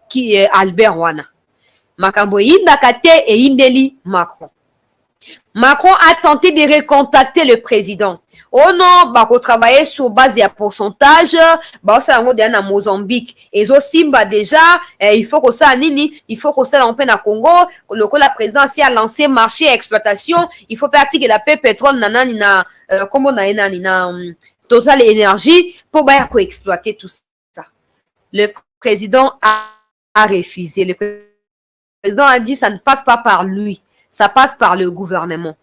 Albert wana makambo yinda kate et indeli Macron Macron a tenté de recontacter le président. Oh non, bah, travailler sur base de pourcentage, bah, ça va dans Mozambique. Et aussi, bah, déjà, il faut que ça, il faut que ça, en peine à Congo, la présidence a lancé marché exploitation, il faut partir que la paix pétrole, comment Total énergie, pour bah, exploiter tout ça. Le président a refusé. Le président a dit, ça ne passe pas par lui. Ça passe par le gouvernement.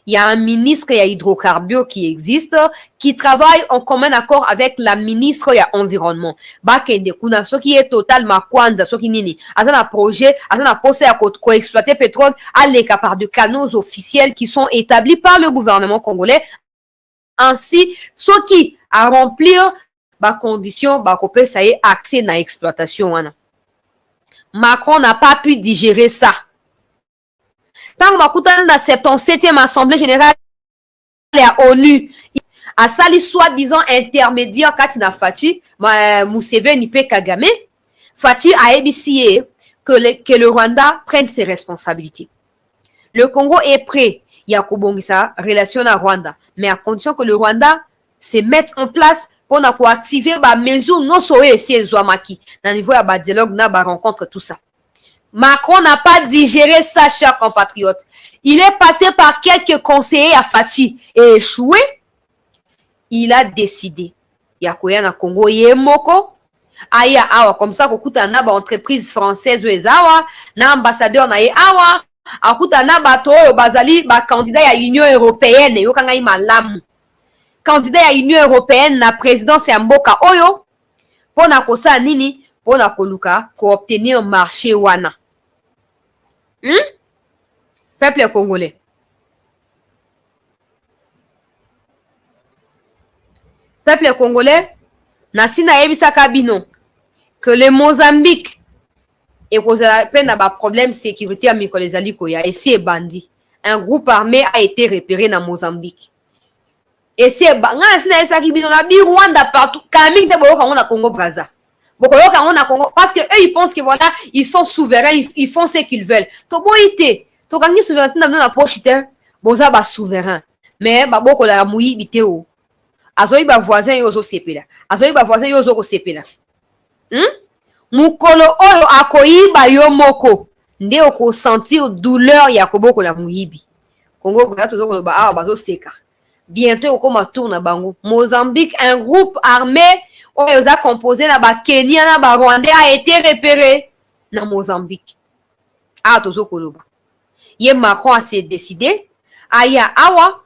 Il y a un ministre et hydrocarbures qui existe, qui travaille en commun accord avec la ministre et environnement. Bakende kuna, ce qui est total makwanda, ce qui nini. Azana projet, azana posé à co-exploiter pétrole à l'écart de canaux officiels qui sont établis par le gouvernement congolais. Ainsi, ceux qui à remplir ba condition, ba copé ça y est accès à l'exploitation. Macron n'a pas pu digérer ça. Tant que dans la 77e Assemblée générale à ONU, à sali soi-disant intermédiaire Katina Fati, Museveni pe Kagame, Fati a ébissié que le Rwanda prenne ses responsabilités. Le Congo est prêt, il y a Kobongisa, relation à Rwanda, mais à condition que le Rwanda se mette en place pour activer les mesures non soé et Zouamaki, dans le niveau de la dialogue, na rencontre, tout ça. Macron n'a pas digéré ça, chers compatriotes. Il est passé par quelques conseillers à Fachi et échoué. Il a décidé. Yakoya na Congo yemoko. Aya awa comme ça kokuta na ba entreprise française wezawa na ambassadeur na ye awa akuta na bato bazali ba candidat ya Union européenne yo kanga malamu. Candidat ya Union européenne na présidence ya mboka oyo pona kosa nini pona koluka ko obtenir marché wana. Peuple congolais. Peuple congolais, Nasina Ebisa Kabino, que le Mozambique et cause peine à problème sécurité à les Alikoya et c'est bandit. Un groupe armé a été repéré dans Mozambique. Et c'est Nasina Kibino la Rwanda partout. Camille de Boko na Congo Braza. Parce que eux ils pensent que voilà, ils sont souverains, ils font ce qu'ils veulent. Toboité, to gagner souveraineté dans la poche boza ba souverain. Mais ba boko la mouyi biteo. Azoyi ba voisin yozo sepela. Azoyi ba voisin yozo ko sepela. Mukolo oyo akoyiba yo moko. Nde oko sentir douleur ya koboko la muyibi. Congo Braza tozo ko ba ah bazo seka. Bientôt on commence tourner bango. Mozambique, un groupe armé a composé na ba Kenya na ba Rwanda a été repéré na Mozambique. Ah tozo koloba. Ye Macron a s'est décidé aya awa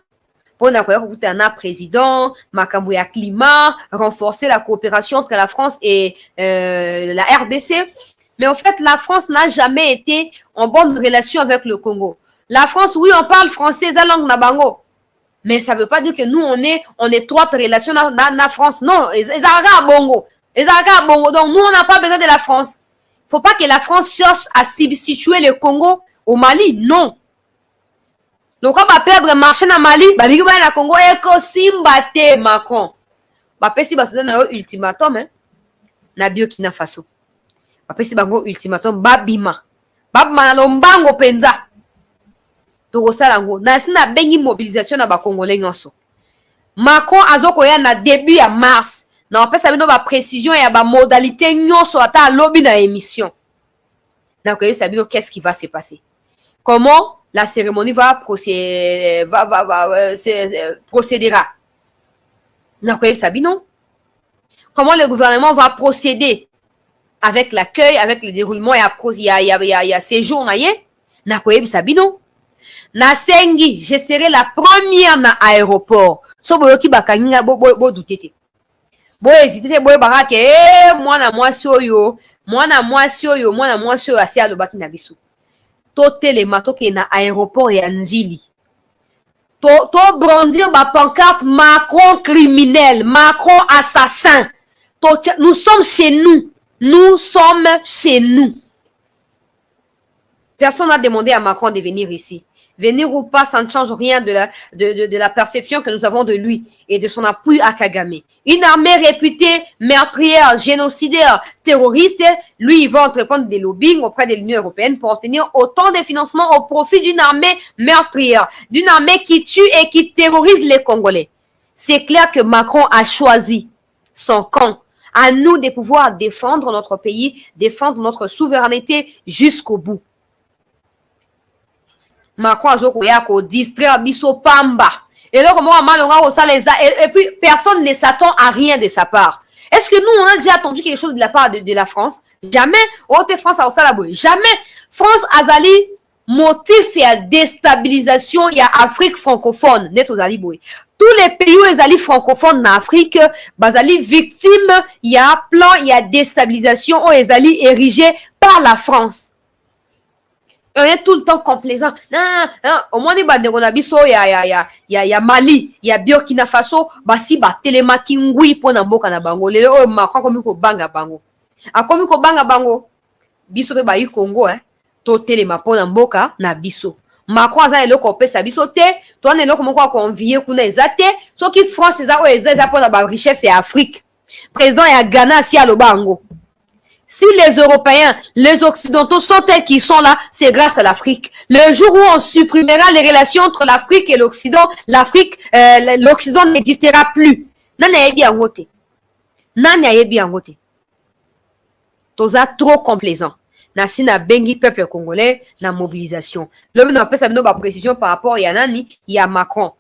pour na koya na président makambo ya climat, renforcer la coopération entre la France et la RDC. Mais en fait, la France n'a jamais été en bonne relation avec le Congo. La France, oui, on parle français, la langue na bango. Mais ça ne veut pas dire que nous, on est en étroite relation avec la France. Non, ils ont bongo. Ils ont bongo. Donc, nous, on n'a pas besoin de la France. Il ne faut pas que la France cherche à substituer le Congo au Mali. Non. Donc, on va perdre le marché dans Mali. Bah, il va le Congo. Et que Simbate Macron. Bah, si vous avez un ultimatum, na Burkina Faso. Bah, si vous avez un ultimatum, Babima. Babima, Lombango Penza. Nasina bengi mobilisation na ba Congolais nyonso. Macron azokoya na début ya mars. Na opesa bino ba précision ya ba modalité nyonso ata lobby na émission. Na koyo sabino qu'est-ce qui va se passer? Comment la cérémonie va procédera? Na koyo sabino? Comment le gouvernement va procéder avec l'accueil, avec le déroulement il y a séjour na ye? Na koyo sabino? Nasengi, je serai la première na aéroport. So boyoki bakanginga bo doutete. Bo hésiter bo barake mwana mwasi oyo asi alobaki na biso. To telema to ke na aéroport ya Njili. To brandir ba pancarte Macron criminel, Macron assassin. Nous sommes chez nous. Nous sommes chez nous. Personne n'a demandé à Macron de venir ici. Venir ou pas, ça ne change rien de la perception que nous avons de lui et de son appui à Kagame. Une armée réputée meurtrière, génocidaire, terroriste, lui, il va entreprendre des lobbying auprès de l'Union européenne pour obtenir autant de financements au profit d'une armée meurtrière, d'une armée qui tue et qui terrorise les Congolais. C'est clair que Macron a choisi son camp. À nous de pouvoir défendre notre pays, défendre notre souveraineté jusqu'au bout. Macron a joué distraire biso pamba. Et là, et puis personne ne s'attend à rien de sa part. Est-ce que nous, on a déjà attendu quelque chose de la part de la France? Jamais. France a jamais. France azali motif et déstabilisation, il y a Afrique francophone. Net aux Aliboy. Tous les pays où les alliés francophones en Afrique, bazali victime, il y a plan, il y a déstabilisation, où les alliés érigés par la France. Et on est tout le temps complaisant. Non, au moins, il y a Mali, il y a Burkina Faso, basi ba telemaki ngui pour n'amboka na bango. Les Macron comme ko banga bango. A comme ko banga bango. Biso pe ba yi Congo, to telema pour n'amboka na biso. Macron aza eloko opesa biso te, to na eloko moko convier kuna ezate, soki France eza o eza pour la richesse et Afrique. Président ya Ghana si alobango. Si les Européens, les Occidentaux sont tels qu'ils sont là, c'est grâce à l'Afrique. Le jour où on supprimera les relations entre l'Afrique et l'Occident, l'Occident n'existera plus. Nani ayebi yango te. Nani ayebi yango te. Toza trop complaisant. Nasi na bengi peuple congolais na mobilisation. L'homme n'a pas sa précision par rapport à Nani, il y a Macron.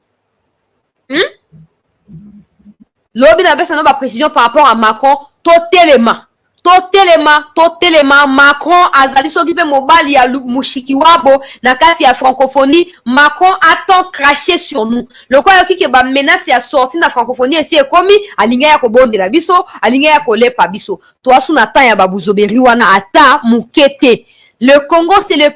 L'homme n'a pas sa précision par rapport à Macron, totalement Macron azali s'occuper mobali ya mushikiwabo na kati ya francophonie. Macron attend cracher sur nous. Le quoi yoki ke ba menace ya sorti na francophonie esi ekomi alinga ya kobondela biso, alinga ya kolepa biso. Toi suna ta ya babuzoberi wana ata mukete. Le Congo c'est le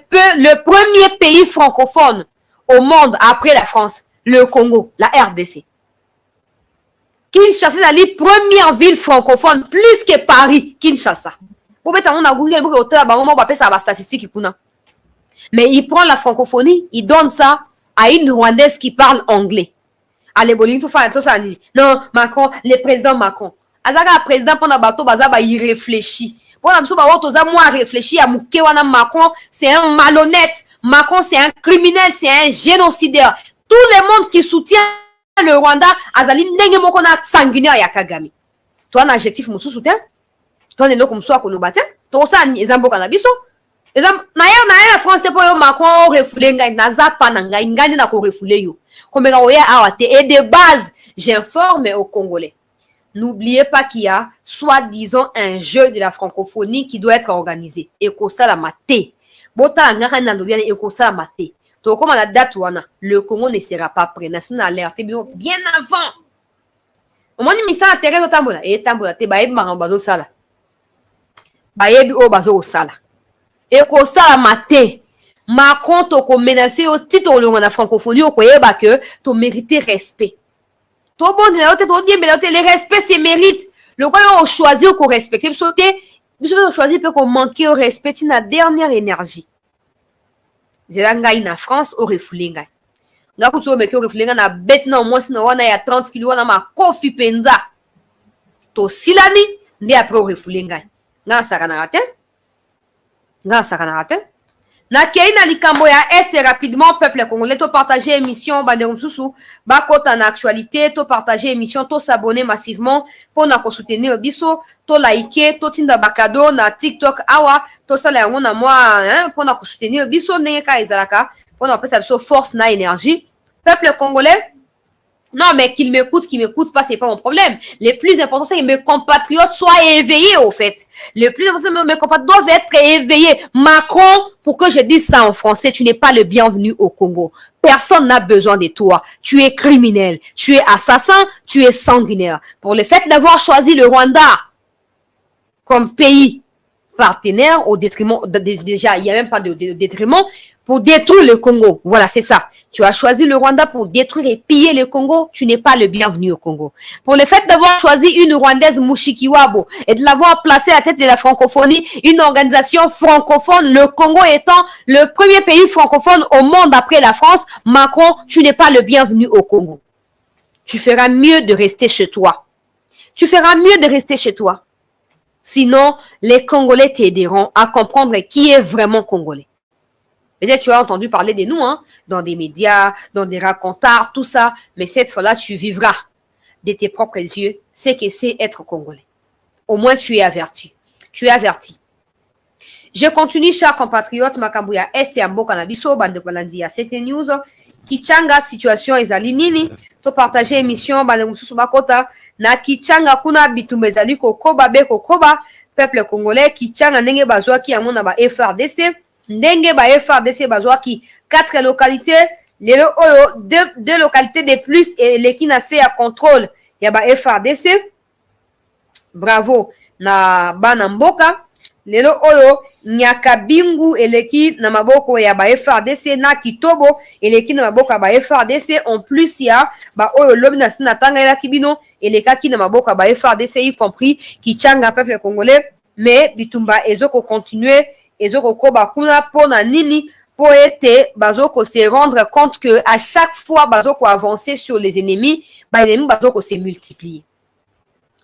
premier pays francophone au monde après la France. Le Congo, la RDC. Kinshasa est la première ville francophone, plus que Paris, Kinshasa. Mais il prend la francophonie, il donne ça à une Rwandaise qui parle anglais. Allez, non, Macron, le président Macron. Alors, le président, pendant bateau, il réfléchit. Macron, c'est un malhonnête. Macron, c'est un criminel, c'est un génocidaire. Tout le monde qui soutient le Rwanda azali ndenge moko na sanguinaire ya Kagame. Toi un adjectif mususu te. Toi nelo comme soit koloba te. To sa ezamboka na biso. Ezam na ya France te po yo Macron refoulé ngai naza pa na ngai ngani na ko refoulé yo. Komeka oya awate et de base, j'informe aux Congolais. N'oubliez pas qu'il y a soi-disant un jeu de la francophonie qui doit être organisé. Ekosa la maté. Bota ngaka na lobiana ekosa la maté. Comme à la date le Congo ne sera pas prêt. Nous alerté bien avant. Au moins, il a terre de tambola. Et tambola, te baïb marambazo sala. Baïb o bazo sala. Et ko sala maté. Macron, to menacé au titre de la francophonie, au koyeba que to mérité respect. To bon, le respect, c'est mérite. Le quoi, on choisit qu'on respecte. Vous choisir peut qu'on manque au respect, c'est la dernière énergie. Zelangai na France au refoulé ngai. Nga kutu meki au refoulé na bet na mwasi na wana ya 30 kilo wana ma kofi penza. To silani ndi après au refoulé ngai. Nga sakana rate. Na kei na likambo ya este rapidement peuple congolais to partager émission banderum susu ba kota na actualité to partager émission to s'abonner massivement pour na ko soutenir biso to liker to tinda bakado na TikTok awa to sala yango na moi pour na ko soutenir biso ndenge ka ezalaka pour na pesa biso force na énergie peuple congolais. Non, mais qu'il m'écoute pas, c'est pas mon problème. Le plus important, c'est que mes compatriotes soient éveillés, au fait. Le plus important, c'est que mes compatriotes doivent être éveillés. Macron, pour que je dise ça en français, tu n'es pas le bienvenu au Congo. Personne n'a besoin de toi. Tu es criminel, tu es assassin, tu es sanguinaire. Pour le fait d'avoir choisi le Rwanda comme pays partenaire, au détriment, déjà, il n'y a même pas de détriment, pour détruire le Congo. Voilà, c'est ça. Tu as choisi le Rwanda pour détruire et piller le Congo. Tu n'es pas le bienvenu au Congo. Pour le fait d'avoir choisi une Rwandaise Mushikiwabo et de l'avoir placée à la tête de la francophonie, une organisation francophone, le Congo étant le premier pays francophone au monde après la France, Macron, tu n'es pas le bienvenu au Congo. Tu feras mieux de rester chez toi. Tu feras mieux de rester chez toi. Sinon, les Congolais t'aideront à comprendre qui est vraiment Congolais. Peut-être tu as entendu parler de nous, hein, dans des médias, dans des racontards, tout ça. Mais cette fois-là, tu vivras de tes propres yeux ce que c'est être Congolais. Au moins, tu es averti. Tu es averti. Je continue, chers compatriotes, Makambouya Est et Ambo Kanabiso, Bande Balandi à cette news. Kichanga, situation ezali nini. To partager émission, Bande Moussou Bakota. Na Kichanga, kuna bitumbe ezali kokoba, be kokoba. Peuple congolais, Kichanga, nenge bazwa ki amona ba FRDC. Ndenge ba FRDC bazwa ki 4 localités, les deux localités de plus et les qui n'a à contrôle ya ba FRDC. Bravo na bana mboka. Lelo oyo Nyakabingu eleki na maboko ya ba FRDC na Kitobo eleki na maboko ya ba FRDC en plus ya ba oyo lobi na sina tanga ela kibino elekaki na maboko ya ba FRDC y compris Kichanga peuple congolais mais bitumba ezoko continuer ezoko koba kuna pona nini pour être bazoko se rendre compte que à chaque fois bazoko avancer sur les ennemis ba ennemis bazoko se multiplier.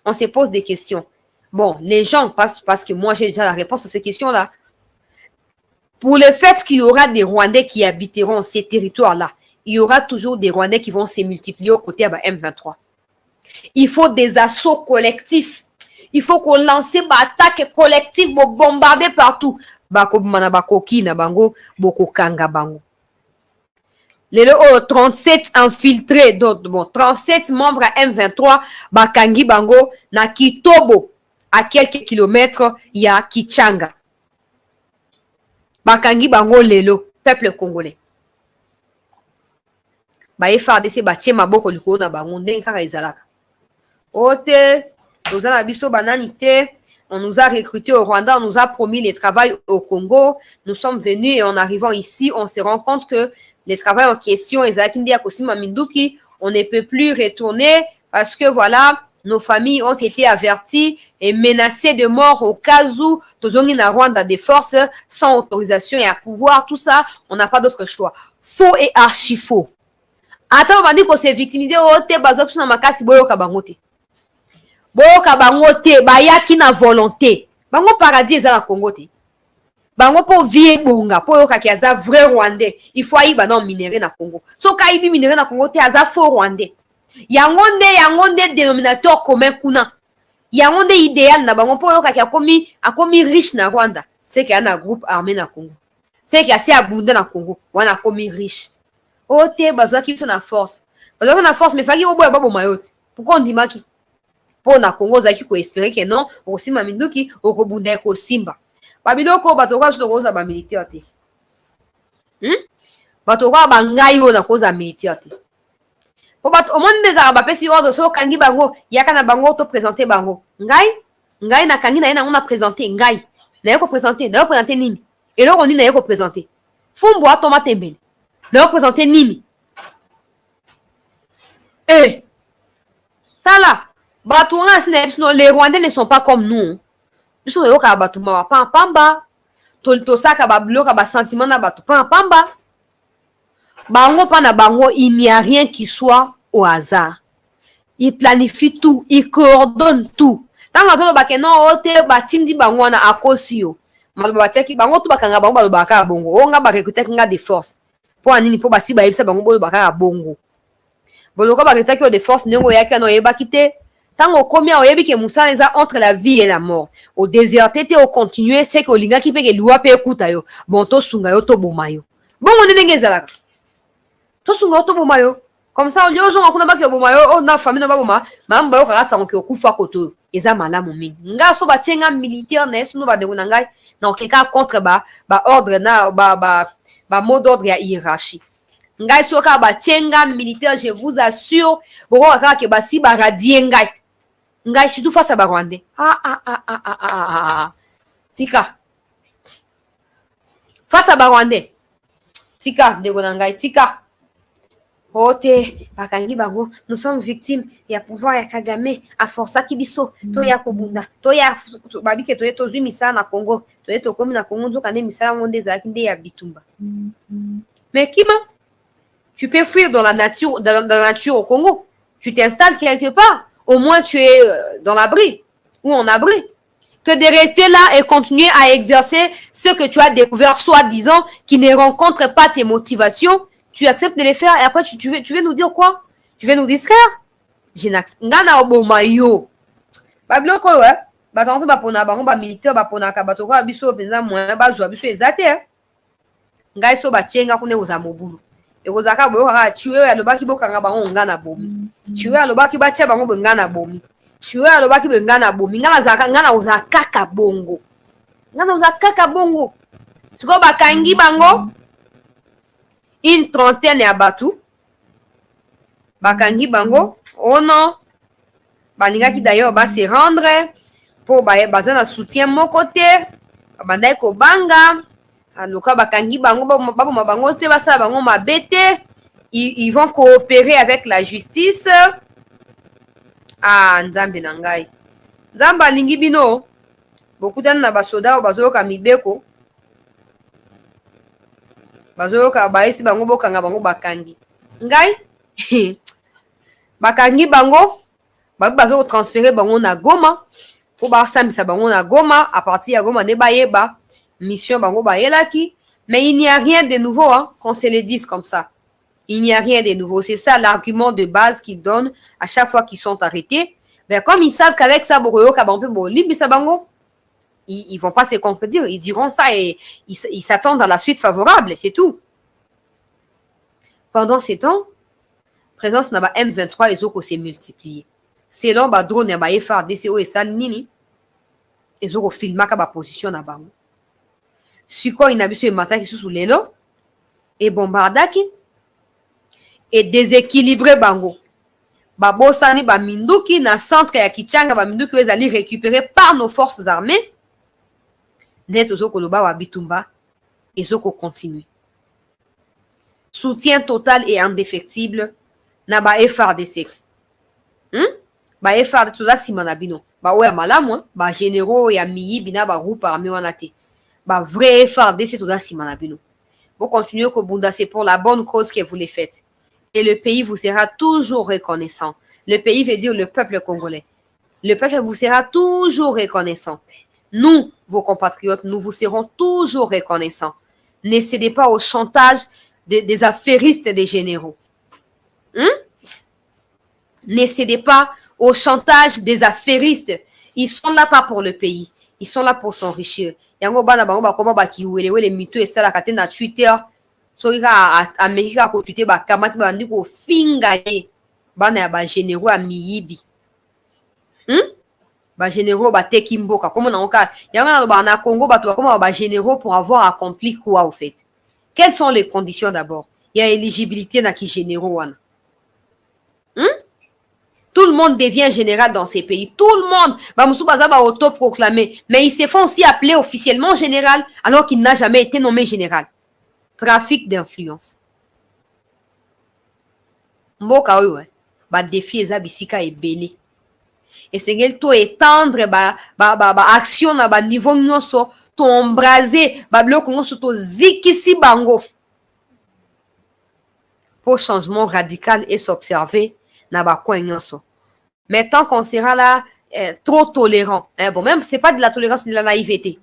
On se pose des questions. Bon, les gens parce que moi j'ai déjà la réponse à ces questions-là. Pour le fait qu'il y aura des Rwandais qui habiteront ces territoires-là, il y aura toujours des Rwandais qui vont se multiplier aux côtés de M23. Il faut des assauts collectifs. Il faut qu'on lance des attaques collectives pour bombarder partout. Bako mana bakoki na bango boko kanga bango. Les 37 infiltrés, donc bon 37 membres à M23 bakangi bango na Kitobo à quelques kilomètres il y a Kichanga. Bakangi bango lelo peuple congolais. Ba FARDC ba tchema boko likolo na bango ndenge kaka ezalaka. Ote tozala biso banani te. On nous a recrutés au Rwanda, on nous a promis les travails au Congo. Nous sommes venus et en arrivant ici, on se rend compte que les travaux en question, on ne peut plus retourner parce que voilà, nos familles ont été averties et menacées de mort au cas où Tozongi na Rwanda des forces sans autorisation et à pouvoir, tout ça, on n'a pas d'autre choix. Faux et archi faux. Attends, on va dire qu'on s'est victimisé au te bazop sur makasi boyo kabangote. Boka bango te bayaki na volonté bango paradis za la Congo te bango po vie bonga po yoka ki aza vrai rwandais il faut aiba na minéraux na Congo so ka ibi minéraux na Congo te aza faux rwandais yango nde dénominateur commun kuna yango nde idéal na bango po yoka ki akomi riche na Rwanda c'est qu'il y a un groupe armé na Congo c'est qu'il y a assez abondant na Congo wana akomi riche o te bazwa ki na force mais faki oboya babo mayote pourquoi on dit maki pour na Congo zaki ko espérer que non osima minduki okobunda ko simba babiloko batoka sokoza ba militaire te batoka bangai ona koza militaire te po bat o monde za ba pesi ordre so kangi bango yaka na bango to présenter bango ngai na kangi na on a présenter ngai na ko présenter nini et là on dit na ko présenter fumbo atoma tembele na présenter nini tala les Rwandais ne sont pas comme nous. Ils sont pamba. Sentiment na pamba. Bango pa na bango, il n'y a rien qui soit au hasard. Ils planifient tout, ils coordonnent tout. Tant que tu no ote batindi bango na akosio. Malobatiaki bango tu bakanga bango balobaka bongo. Onga ba recruter nga des forces. Po anini po basi ba yebisa bango bolobaka bongo. Boloko ba recruter des forces nengo yaka no yebakite. Tant qu'on a oyebi ke musala eza entre la vie et la mort. Au déserté te au continuer c'est que linga ki peke liwa pe kuta yo. Bon to sunga yo to boma yo. Bon on ndenge ezalaka. To sunga yo to boma yo. Comme ça yo zo ngakuna ba ke boma yo o na famille na ba boma. Mamba yo kaka sa ko kufa koto. Eza malamu mingi. Nga so ba tsenga militaire na esu no ba de ngai. Na okeka contre ba ordre na ba mot d'ordre ya hiérarchie. Ngai so ka ba tsenga militaire je vous assure boko kaka ke ba si ba radie ngai. Ngai surtout face à Rwandais. Tika. Face à Rwandais. tika ndeko na ngai tika ote bakangi bango nous sommes victimes ya pouvoir ya Kagame aforçaki biso toya kobunda toya babike toye tozwi misala na Congo toye tokomi na Congo nzoka nde misala ngo nde ezalaki nde ya bitumba. Mais Kima, tu peux fuir dans la nature, dans la nature au Congo. Tu t'installes quelque part. Au moins, tu es dans l'abri ou en abri. Que de rester là et continuer à exercer ce que tu as découvert, soi-disant, qui ne rencontre pas tes motivations. Tu acceptes de les faire et après, tu veux nous dire quoi? Tu veux nous distraire? Ngana oboma yo. Babiloko, ouais. Batanto bapona bango ba militaire bapona ka batoko biso penza moyen bazwa biso ezate. Ngai so bachenga kune uza mobulu. Ekozaka boyo kaka chiwe alobaki bokanga bango ngana bomi. Chiwe alobaki bacha bango ngana bomi. Chiwe alobaki ngana bomi. Ngana uza kaka bongo. Ngana uza kaka bongo. Siko bakangi bango une trentaine ya batu. Bakangi bango. Oh non. Balingaki d'ailleurs ba se rendre pour baza na soutien mon côté. Bandai ko banga. Aloka bakangi bango baboma bango te basala bango mabete, ils vont coopérer avec la justice. Ah nzambe na ngai nzamba lingi bino bokutana na basoda bazoyoka mibeko bazoyoka baisi bango bokanga bango bakangi ngai bakangi bango bazo transférer bango na Goma faut basambisa bango na Goma à partir ya Goma ne bayeba mission bango bayelaki, mais il n'y a rien de nouveau hein, qu'on se le dise comme ça. Il n'y a rien de nouveau. C'est ça l'argument de base qu'ils donnent à chaque fois qu'ils sont arrêtés. Mais comme ils savent qu'avec ça, ils vont pas se contredire. Ils diront ça et ils s'attendent à la suite favorable. C'est tout. Pendant ces temps, présence na M23 et Zoko s'est multipliée. Selon ba drone ya ba FARDC et ça nini, et Zoko filmaka ba position na bango. Suko inabiso emataki sous lelo et bombardaki et déséquilibré bango. Babosani ba minduki na centre ya Kichanga ba minduki ezali récupéré par nos forces armées. Net ozoko loba wa bitumba ezoko continue. Soutien total et indéfectible na ba FARDC. Ba FARDC toza simana bino. Ba oya malamu ba généraux ya miyi bina ba groupe armé wana te. Bah vrai FARDC tout ça si manabino. Vous continuez que Bunda c'est pour la bonne cause que vous les faites. Et le pays vous sera toujours reconnaissant. Le pays veut dire le peuple congolais. Le peuple vous sera toujours reconnaissant. Nous, vos compatriotes, nous vous serons toujours reconnaissants. Ne cédez pas au chantage des affairistes des généraux. Ne cédez pas au chantage des affairistes. Ils sont là pas pour le pays. Ils sont là pour s'enrichir. Yango bana bango bakoma bakiwelewele mito esalaka te na Twitter soki ka Amerika ko Twitter bakamati bandi ko finga ye bana ya ba généraux ya miyibi. Ba généraux bateki mboka comme na oka yango na bana Congo bato bakoma ba généraux pour avoir accompli quoi au fait. Quelles sont les conditions d'abord? Il y a éligibilité na ki généraux wana. Tout le monde devient général dans ces pays. Tout le monde. Bamoussou Baza va autoproclamer. Mais ils se font aussi appeler officiellement général alors qu'il n'a jamais été nommé général. Trafic d'influence. Mboka oyo, ba défi eza bisika ebele. Et c'est ngel to étendre ba action na ba niveau nyonso to embraser ba bloko nyonso to zikisi bango. Pour changement radical et s'observer. Mais tant qu'on sera là trop tolérant, bon même c'est pas de la tolérance, c'est de la naïveté.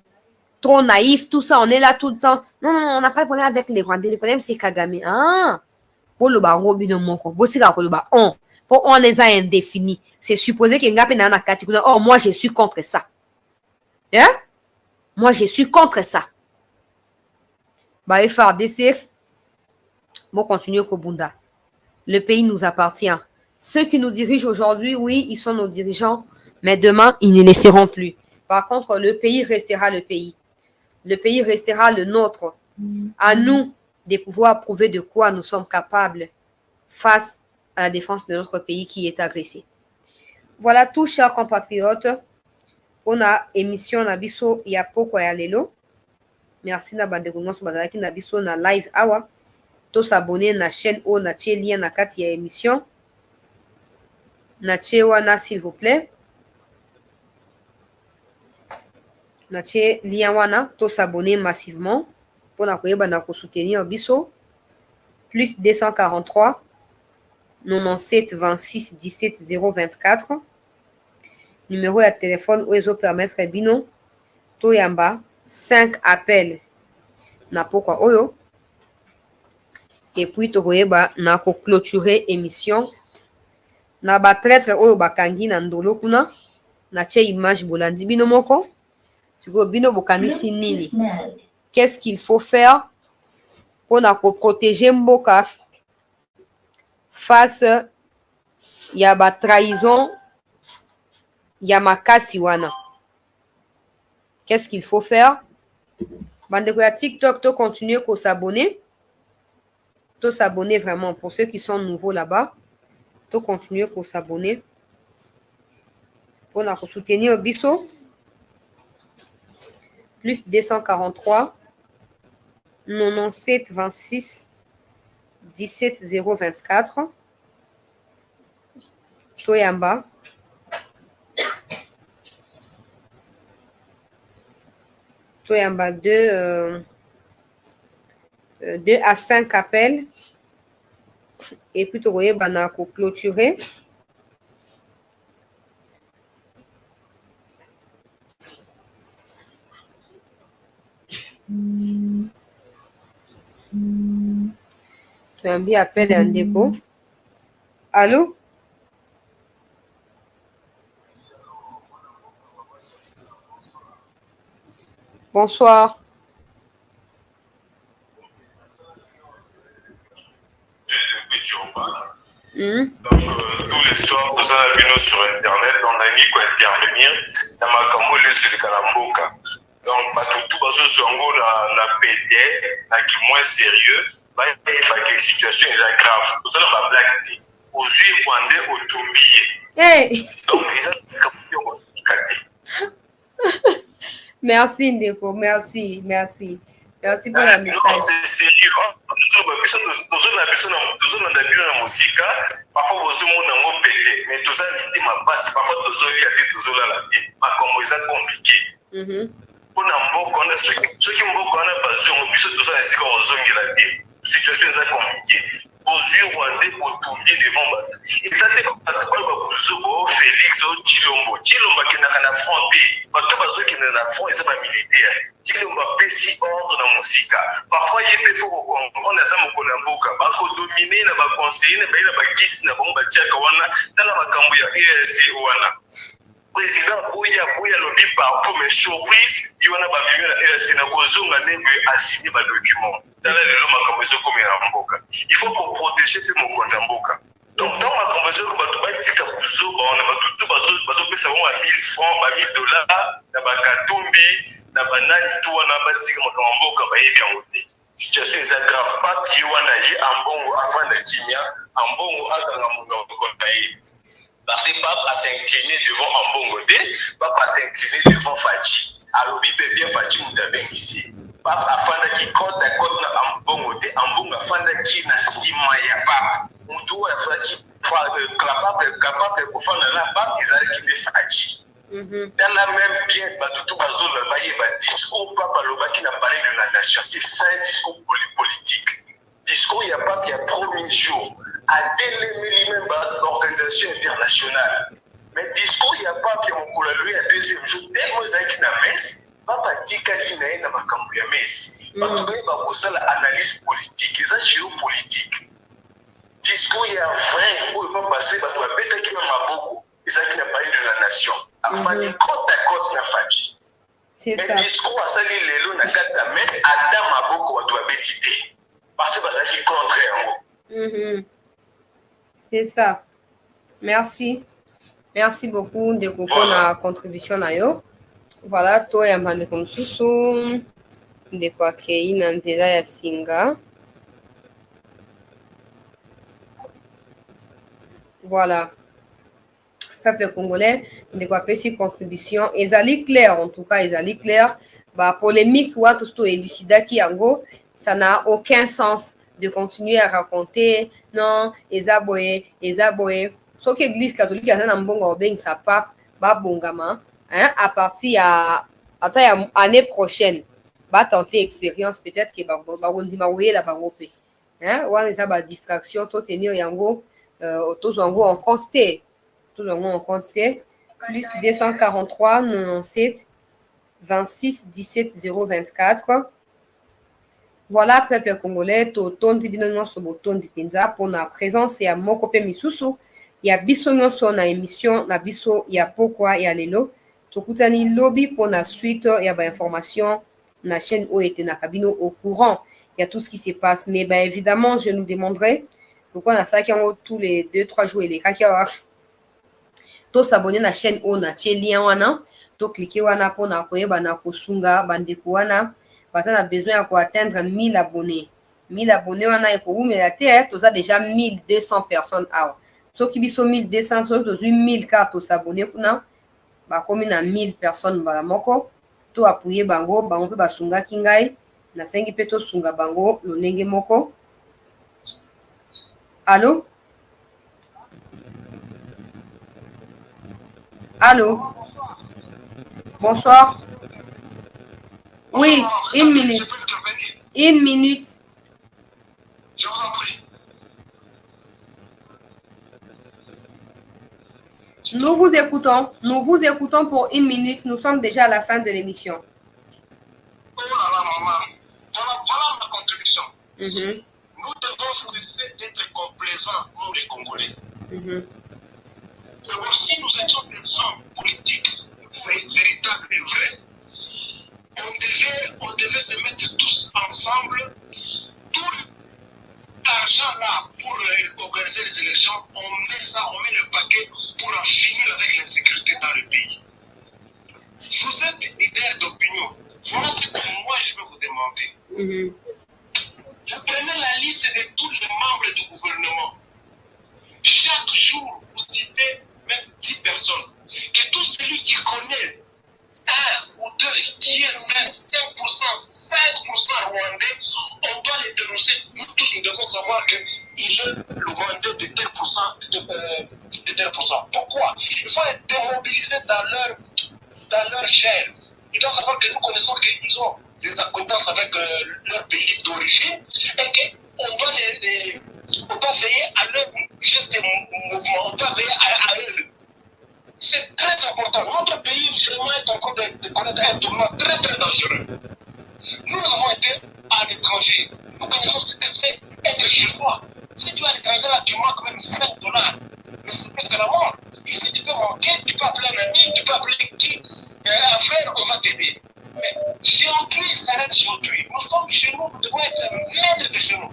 Trop naïf, tout ça, on est là tout le temps. Non, on n'a pas de problème avec les Rwandais. Le problème c'est Kagame. Pour le baron binomoko, pour on les a indéfinis. C'est supposé qu'il y a une catégorie. Oh, moi je suis contre ça. Hein? Moi je suis contre ça. Bah FARDC, bon continuer Kobunda. Le pays nous appartient. Ceux qui nous dirigent aujourd'hui, oui, ils sont nos dirigeants, mais demain, ils ne les seront plus. Par contre, le pays restera le pays. Le pays restera le nôtre. À nous de pouvoir prouver de quoi nous sommes capables face à la défense de notre pays qui est agressé. Voilà tout, chers compatriotes. On a émission Nabiso Yapoko ya Lelo. Merci na bande na biso na live awa. to s'abonner na chaîne o na tie lien na kati ya émission na tie wana s'il vous plaît na tie lien wana to s'abonner massivement pona koyeba na ko soutenir biso plus 243 97 26 17 024 numéro ya téléphone oyo ezopermettre bino toyamba 5 appels na pokwa oyo et puis tokoyeba na clôturer émission na batraître oyo bakangi na ndolo kuna na tie image bolandi bino moko sikoyo bino bokanisi nini qu'est-ce qu'il faut faire mpona koprotéger mboka face ya batrahison ya makasi wana. Qu'est-ce qu'il faut faire? Bandeko ya TikTok, to continuer ko s'abonner. To s'abonner vraiment pour ceux qui sont nouveaux là-bas. To continuer ko s'abonner. Pour nous soutenir biso. Plus 243 97 26 17 024. Toyamba. Toyamba 2 à 5 appels. Et puis, tu vas clôturer. Tu as envie appel un dépôt. Allô? Bonsoir. Donc, tous les soirs, nous avons sur Internet, on a mis quoi intervenir dans ma camoule sur le Kalamboka. Donc, tout le la PD, qui est moins sérieux, la situation est grave. Nous avons ma blague aux yeux rwandais au tombier. Hey! Donc, les gens Merci Ndeko, merci pour le message. C'est sérieux. Parfois, mais tout ça, parfois, c'est compliqué. Pour ceux qui m'ont situation est compliquée. Aux yeux rwandais, au tombier devant. Et ça, c'est pas Félix ou Chilombo. Chilombo qui n'a rien affronté. Ceux qui n'ont pas ils sont pas militaires. Chilombo péci ordre dans mon sika. Parfois, il peut faut qu'on a ça mon Kolamboka. Parce que dominer, n'a pas conseillé, n'a pas gis, n'a pas tchaka wana, dans la Makambuya, ESC wana. Président Bouya lobby partout, mais surprise, il y en a pas mieux la ESC n'a pas assigné ma document. Dans la Makambuya comme il faut pour protéger mon compte Mboka. Donc, dans ma conversation, on a tout à 1000 francs, 1000 dollars, na bakatumbi, na banani tout on a bâti comme Mboka ba bien ôté. Situation est grave, pas qui wana yi ambongo afin de kimia, ambongo akanga munga kotaye. Parce que papa s'incliner devant ambongo té, papa s'incliner devant Fachi. Alors bibe bien Fachi mutabe ici. Papa afanda ki kota kota na ambongo té, ambongo afanda ki na sima ya papa. Mutu afanda ki capable de faire la part des arrêts qui me fatiguent. Dans la même bien, tout le discours, papa Loba qui n'a parlé de la nation, c'est ça un discours politique. Discours, il n'y a pas qu'il y a premier jour, à délémer même l'organisation internationale. Mais discours, il n'y a pas qu'il y a mon collègue à deuxième jour, tellement qu'il y a messe, papa dit qu'il y a un messe. Parce qu'il y a une analyse politique, et ça géopolitique. Discours il y a 20 où il va passer, il va bêter qui m'a beaucoup. Et ça qui n'a pas eu de la nation. Afin de côte à côte n'a fati. C'est ça. Mais discours à ça les lots n'a qu'à mettre Adam a beaucoup à doit bêtiter. Parce que ça qui est contraire. C'est ça. Merci. Merci beaucoup de pour la contribution à yo. Voilà, toi et Amanda comme sous de quoi qu'il y a nzela ya singa. Voilà. Peuple congolais, de quoi petite contribution. Ezali clair, en tout cas, ezali clair. Bah, polémique, ou tout élucida qui en gros, ça n'a aucun sens de continuer à raconter, non, Ezaboé. Sauf que l'Église catholique a un bon gorbin, ça pape, bongama, hein, à partir à l'année prochaine, va tenter expérience, peut-être que on dit la barope. Hein, ou on a distraction, tout tenir yango, tous en quantité. Tout en quantité. Plus 243 97 26 17 024. Voilà, peuple congolais, totondi bino nyonso botondi penza pona présence ya moko pe misusu ya biso nyonso na émission na biso ya pokwa ya lelo. Tokutani lobby pona suite ya ba information na chaîne OET na kabino au courant. Il y a tout ce qui se passe. Mais ben, évidemment, je nous demanderai pourquoi on a ça qui en tous les 2-3 jours et les cas qui to s'abonner à la chaîne on a tie lien wana to cliquer wana pour na koyeba na kosunga bandeko wana bata na besoin de atteindre 1000 abonnés. 1000 abonnés wana eko umela te to za déjà 1200 personnes awa. So ki biso 1200 so to 1000 cartes to s'abonner kuna ba komi na 1000 personnes bala moko to appuyer bango bango pe basunga kingai na sengi pe to sunga bango lolenge moko. Allô? Allô? Bonsoir. Oui, une minute. Une minute. Je vous en prie. Nous vous écoutons. Nous vous écoutons pour une minute. Nous sommes déjà à la fin de l'émission. Oh là là, maman. Voilà ma contribution. Mm-hmm. Nous devons cesser d'être complaisants, nous les Congolais. Mm-hmm. Si nous étions des hommes politiques véritables et vrais, on devait se mettre tous ensemble. Tout l'argent là pour organiser les élections, on met le paquet pour en finir avec l'insécurité dans le pays. Vous êtes leader d'opinion. Voilà ce que moi je veux vous demander. Mm-hmm. Vous prenez la liste de tous les membres du gouvernement. Chaque jour, vous citez même 10 personnes. Que tout celui qui connaît un ou deux qui est 25%, 5% rwandais, on doit les dénoncer. Nous tous, nous devons savoir qu'il est le rwandais de tel pourcent, de tel pourcent. Pourquoi? Il faut les démobiliser dans leur chair. Ils doivent savoir que nous connaissons qu'ils ont des acquaintances avec leur pays d'origine et qu'on doit on doit veiller à leur geste mouvement, on doit veiller à eux. C'est très important. Notre pays vraiment est en train de connaître un tournant très très dangereux. Nous avons été à l'étranger. Nous connaissons ce que c'est être chez soi. Si tu es à l'étranger, là, tu manques même $5. Mais c'est presque la mort. Ici, tu peux manquer, tu peux appeler un ami, tu peux appeler qui. Frère, on va t'aider. Mais chez autrui, ça reste chez autrui. Nous sommes chez nous, nous devons être maîtres de chez nous.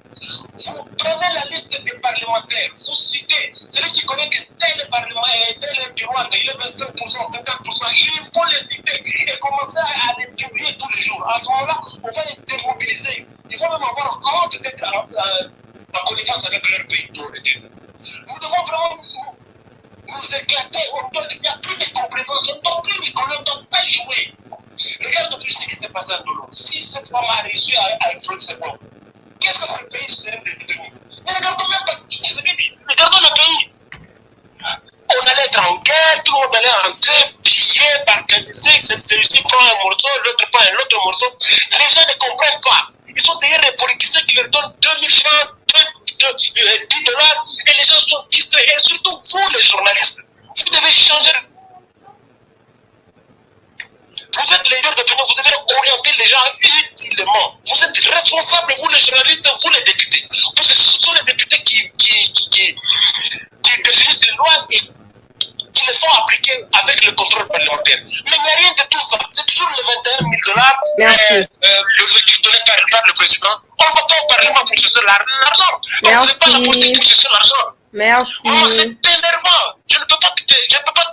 Vous prenez la liste des parlementaires, vous citez celui qui connaît que tel parlementaire, tel du Rwanda, il est 25%, 50%, il faut les citer et commencer à les publier tous les jours. À ce moment-là, on va les démobiliser. Il faut même avoir honte d'être en connivence avec leur pays d'origine. Nous devons vraiment nous éclater. Il n'y a plus de complaisance, on ne doit plus rigoler, on ne doit pas jouer. Regarde tout ce qui s'est passé à Dolo. Si cette femme a réussi à exploiter ses bombes, qu'est-ce que ce pays serait devenu? Mais regardons même pas regardons le pays. On allait être en guerre, tout le monde allait entrer, piger, balkaniser, celui-ci prend un morceau, l'autre prend un autre morceau. Les gens ne comprennent pas. Ils sont derrière les politiciens qui leur donnent 2000 francs, $10, et les gens sont distraits. Et surtout vous, les journalistes, vous devez changer. Vous êtes les leaders d'opinion, vous devez orienter les gens utilement. Vous êtes responsables, vous les journalistes, vous les députés. Parce que ce sont les députés qui définissent les lois et qui les font appliquer avec le contrôle parlementaire. Mais il n'y a rien de tout ça. C'est toujours les $21 000 le véhicule donné par le président. On ne va pas au Parlement pour chercher l'argent. On ne fait pas la politique pour chercher l'argent. Merci. Moi, c'est énervant. Je ne peux pas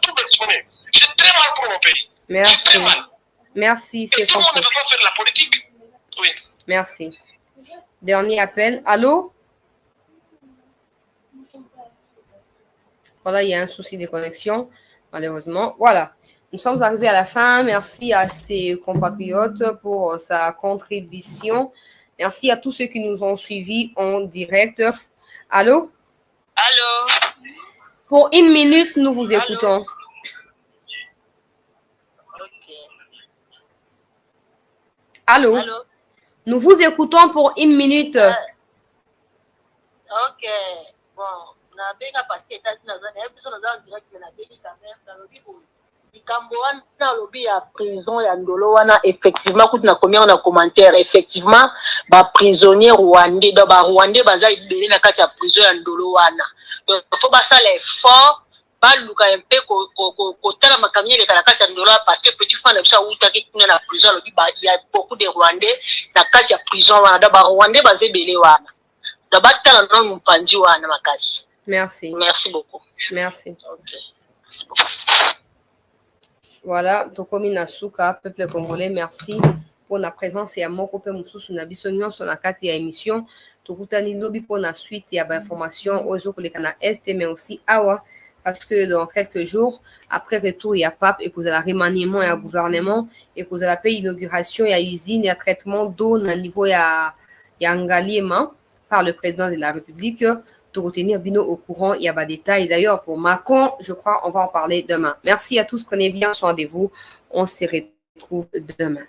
tout m'exprimer. J'ai très mal pour mon pays. Merci. J'ai très mal. Merci, c'est Et tout le monde ne compris. peut pas faire la politique. Oui. Merci. Dernier appel. Allô? Voilà, il y a un souci de connexion, malheureusement. Voilà, nous sommes arrivés à la fin. Merci à ces compatriotes pour sa contribution. Merci à tous ceux qui nous ont suivis en direct. Allô? Allô? Pour 1 minute, nous vous écoutons. Allô? Allô? Nous vous écoutons pour 1 minute. Ok. Bon, on a bien passé en direct de la na lobby ya prison ya Ndolo wana effectivement kuti na combien on a commentaire effectivement ba prisonnier rwandais do ba rwandais baza libéré na kati ya prison ya Ndolo wana donc faut ba ça l'effort ba luka un peu ko tala makamie le kati ya Ndolo parce que petit frère na bisa uta ki tuna na prison lobby ba il y a beaucoup de rwandais na kati ya prison wana do ba rwandais baza belé wana do ba tala non mpanji wana makasi. Merci. Merci beaucoup. Merci. Okay. Merci beaucoup. Voilà, Tokomi Nasuka, peuple congolais, merci pour la présence et à mon copain Moussou sur la bisognon sur la carte et émission. Tokutani lobby pour la suite et à l'information aux jours pour les canaux Est, mais aussi Awa, parce que dans quelques jours, après retour, il y a PAP et que vous avez remaniement et un gouvernement et que vous avez payé inauguration, il y a usine, il y a traitement d'eau, à niveau, il y a engagement par le président de la République. De retenir Bino au courant, il y a des détails. D'ailleurs, pour Macron, je crois, on va en parler demain. Merci à tous, prenez bien soin de vous. On se retrouve demain.